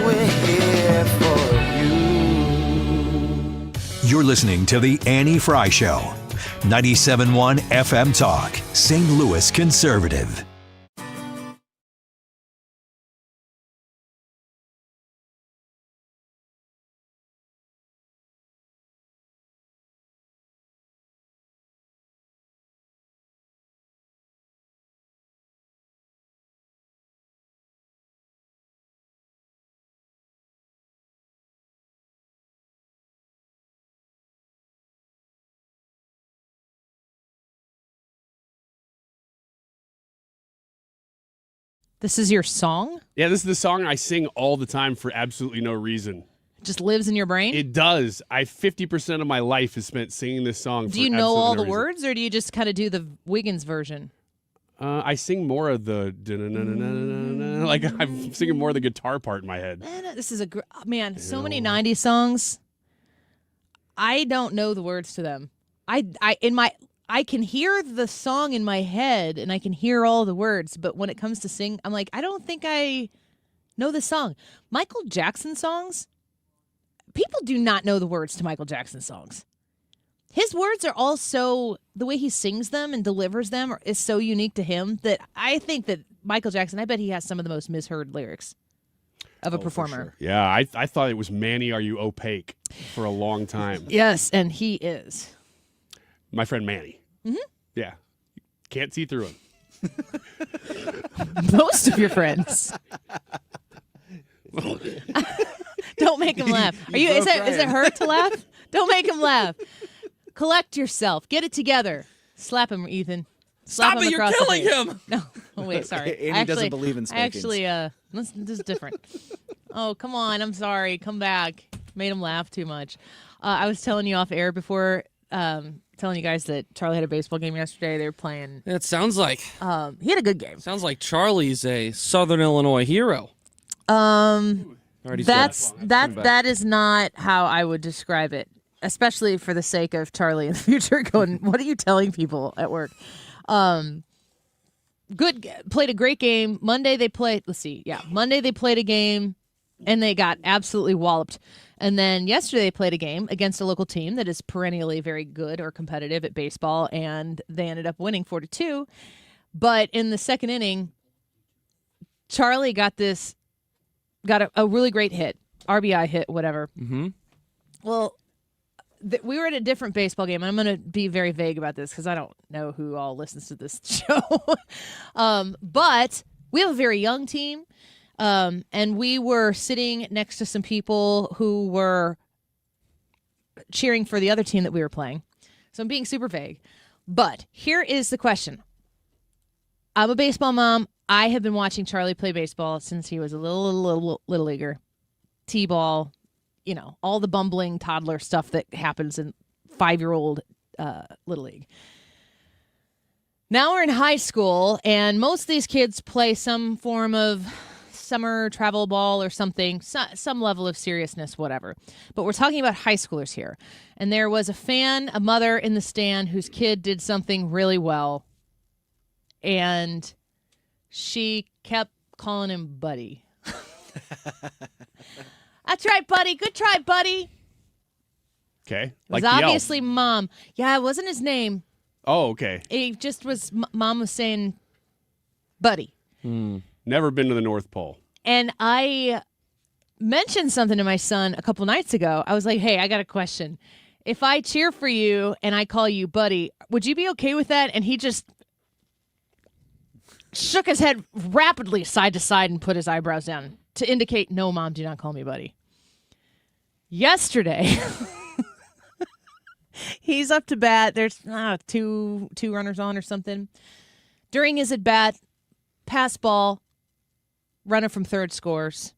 we're here for you. You're listening to The Annie Fry Show. 97.1 FM Talk, St. Louis Conservative. This is your song? Yeah, this is the song I sing all the time for absolutely no reason. It just lives in your brain? It does. 50% of my life is spent singing this song. Do you know all the words, or do you just kind of do the Wiggins version? I sing more of the like I'm singing more of the guitar part in my head. Man, this is a so many 90s songs. I don't know the words to them. I can hear the song in my head and I can hear all the words, but when it comes to sing, I'm like, I don't think I know the song. Michael Jackson songs, people do not know the words to Michael Jackson songs. His words are all so, the way he sings them and delivers them is so unique to him that I think that Michael Jackson, I bet he has some of the most misheard lyrics of a performer. Sure. Yeah, I thought it was Manny, Are You Opaque for a long time. Yes, and he is. My friend Manny. Mm-hmm. Yeah. Can't see through him. Most of your friends. Don't make him laugh. Is it hurt to laugh? Don't make him laugh. Collect yourself. Get it together. Slap him, Ethan. Slap Stop him it, you're across killing the face. him. No. Oh, wait, sorry. Annie doesn't believe in spankings. This is different. Oh, come on. I'm sorry. Come back. Made him laugh too much. I was telling you off air before, telling you guys that Charlie had a baseball game yesterday. They were playing. It sounds like he had a good game. Sounds like Charlie's a Southern Illinois hero. That is not how I would describe it, especially for the sake of Charlie in the future. Going, what are you telling people at work? Played a great game. Monday they played a game and they got absolutely walloped. And then yesterday they played a game against a local team that is perennially very good or competitive at baseball, and they ended up winning 4-2. But in the second inning, Charlie got a really great hit, RBI hit, whatever. Mm-hmm. Well, we were at a different baseball game, and I'm going to be very vague about this because I don't know who all listens to this show. But we have a very young team. And we were sitting next to some people who were cheering for the other team that we were playing. So I'm being super vague. But here is the question. I'm a baseball mom. I have been watching Charlie play baseball since he was a little leaguer. T-ball, all the bumbling toddler stuff that happens in 5-year-old Little League. Now we're in high school, and most of these kids play some form of summer travel ball or something, some level of seriousness, whatever. But we're talking about high schoolers here. And there was a mother in the stand whose kid did something really well. And she kept calling him Buddy. That's right, Buddy. Good try, Buddy. Okay. It was obviously Mom. Yeah, it wasn't his name. Oh, okay. It just was, Mom was saying Buddy. Never been to the North Pole. And I mentioned something to my son a couple nights ago. I was like, hey, I got a question. If I cheer for you and I call you Buddy, would you be okay with that? And he just shook his head rapidly side to side and put his eyebrows down to indicate, no, Mom, do not call me Buddy. Yesterday, he's up to bat. There's two runners on or something. During his at-bat, pass ball, runner from third scores.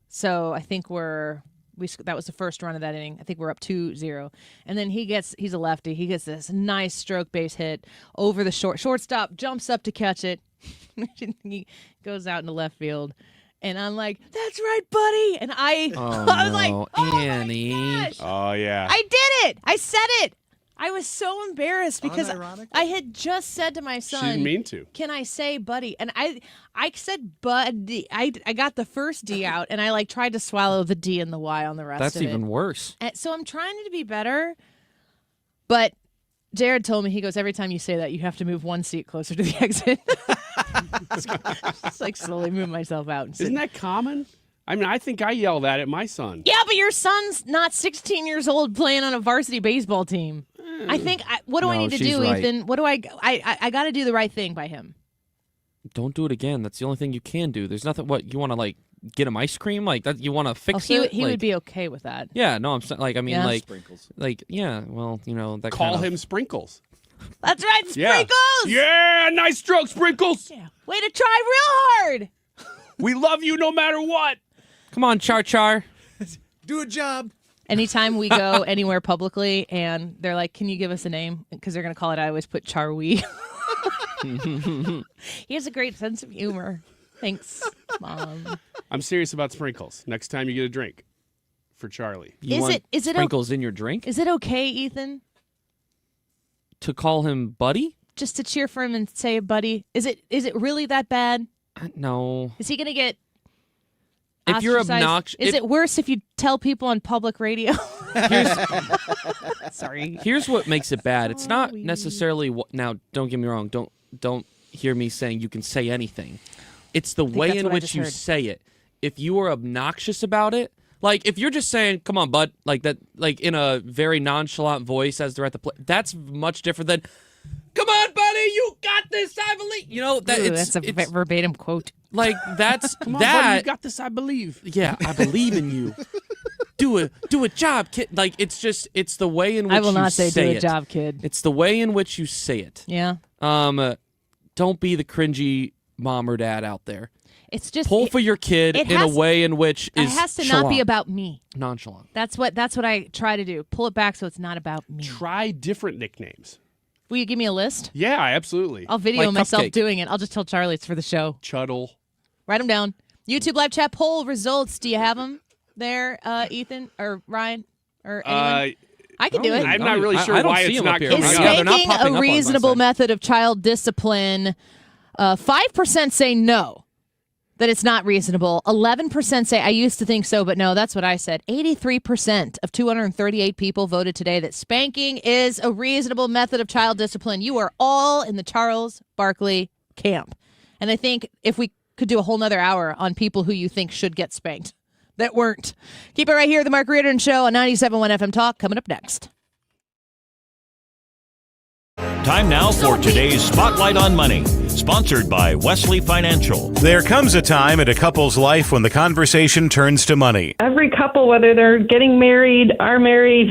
So I think that was the first run of that inning. I think we're up 2-0. And then he's a lefty. He gets this nice stroke base hit over the shortstop, jumps up to catch it. He goes out into left field. And I'm like, that's right, Buddy. And I was like, oh, Annie. my gosh. Oh, yeah. I did it. I said it. I was so embarrassed because I had just said to my son, She didn't mean to. Can I say Buddy? And I said Buddy. I got the first D out, and I tried to swallow the D and the Y on the rest That's of it. even worse. And so I'm trying to be better, but Jared told me, he goes, every time you say that, you have to move one seat closer to the exit. Just slowly move myself out. And sit. Isn't that common? I mean, I think I yell that at my son. Yeah, but your son's not 16 years old playing on a varsity baseball team. I think, what do I need to do, right. Ethan? What do I got to do the right thing by him. Don't do it again. That's the only thing you can do. There's nothing, you want to get him ice cream? That you want to fix it? He would be okay with that. Yeah, no, I'm saying, Sprinkles. Yeah, well, that Call him Sprinkles. That's right, Sprinkles! Yeah, nice stroke, Sprinkles! Yeah. Way to try real hard! We love you no matter what! Come on, Char. Do a job. Anytime we go anywhere publicly and they're like, can you give us a name? Because they're going to call it, I always put Charwee. He has a great sense of humor. Thanks, Mom. I'm serious about Sprinkles. Next time you get a drink for Charlie. Is it Sprinkles in your drink? Is it okay, Ethan? To call him Buddy? Just to cheer for him and say, Buddy? Is it really that bad? No. Is he going to get If you're ostracized? obnoxious... Is it worse if you tell people on public radio? Sorry. Here's what makes it bad. It's not necessarily... Now, don't get me wrong. Don't hear me saying you can say anything. It's the way in which you say it. If you are obnoxious about it, if you're just saying, come on, bud, that, in a very nonchalant voice as they're at the play, that's much different than, come on, buddy, you got this, I believe. That's a verbatim quote. That's Come on, that. buddy, you got this, I believe. Yeah, I believe in you. Do a job, kid. It's the way in which you say it. I will not say do a job, kid. It's the way in which you say it. Yeah. Don't be the cringy mom or dad out there. It's just pull for your kid in a way in which is it has to not be about me. Nonchalant. That's what I try to do. Pull it back so it's not about me. Try different nicknames. Will you give me a list? Yeah, absolutely. I'll video myself doing it. I'll just tell Charlie it's for the show. Chuddle. Write them down. YouTube live chat poll results. Do you have them there, Ethan or Ryan or anyone? I can do it. I'm not really sure why it's not coming Is up. spanking a reasonable method of child discipline? 5% say no, that it's not reasonable. 11% say, I used to think so, but no, that's what I said. 83% of 238 people voted today that spanking is a reasonable method of child discipline. You are all in the Charles Barkley camp. And I think if we could do a whole nother hour on people who you think should get spanked that weren't. Keep it right here, The Mark Reardon Show on 97.1 FM Talk, coming up next. Time now for today's Spotlight on Money, sponsored by Wesley Financial. There comes a time in a couple's life when the conversation turns to money. Every couple, whether they're getting married, are married,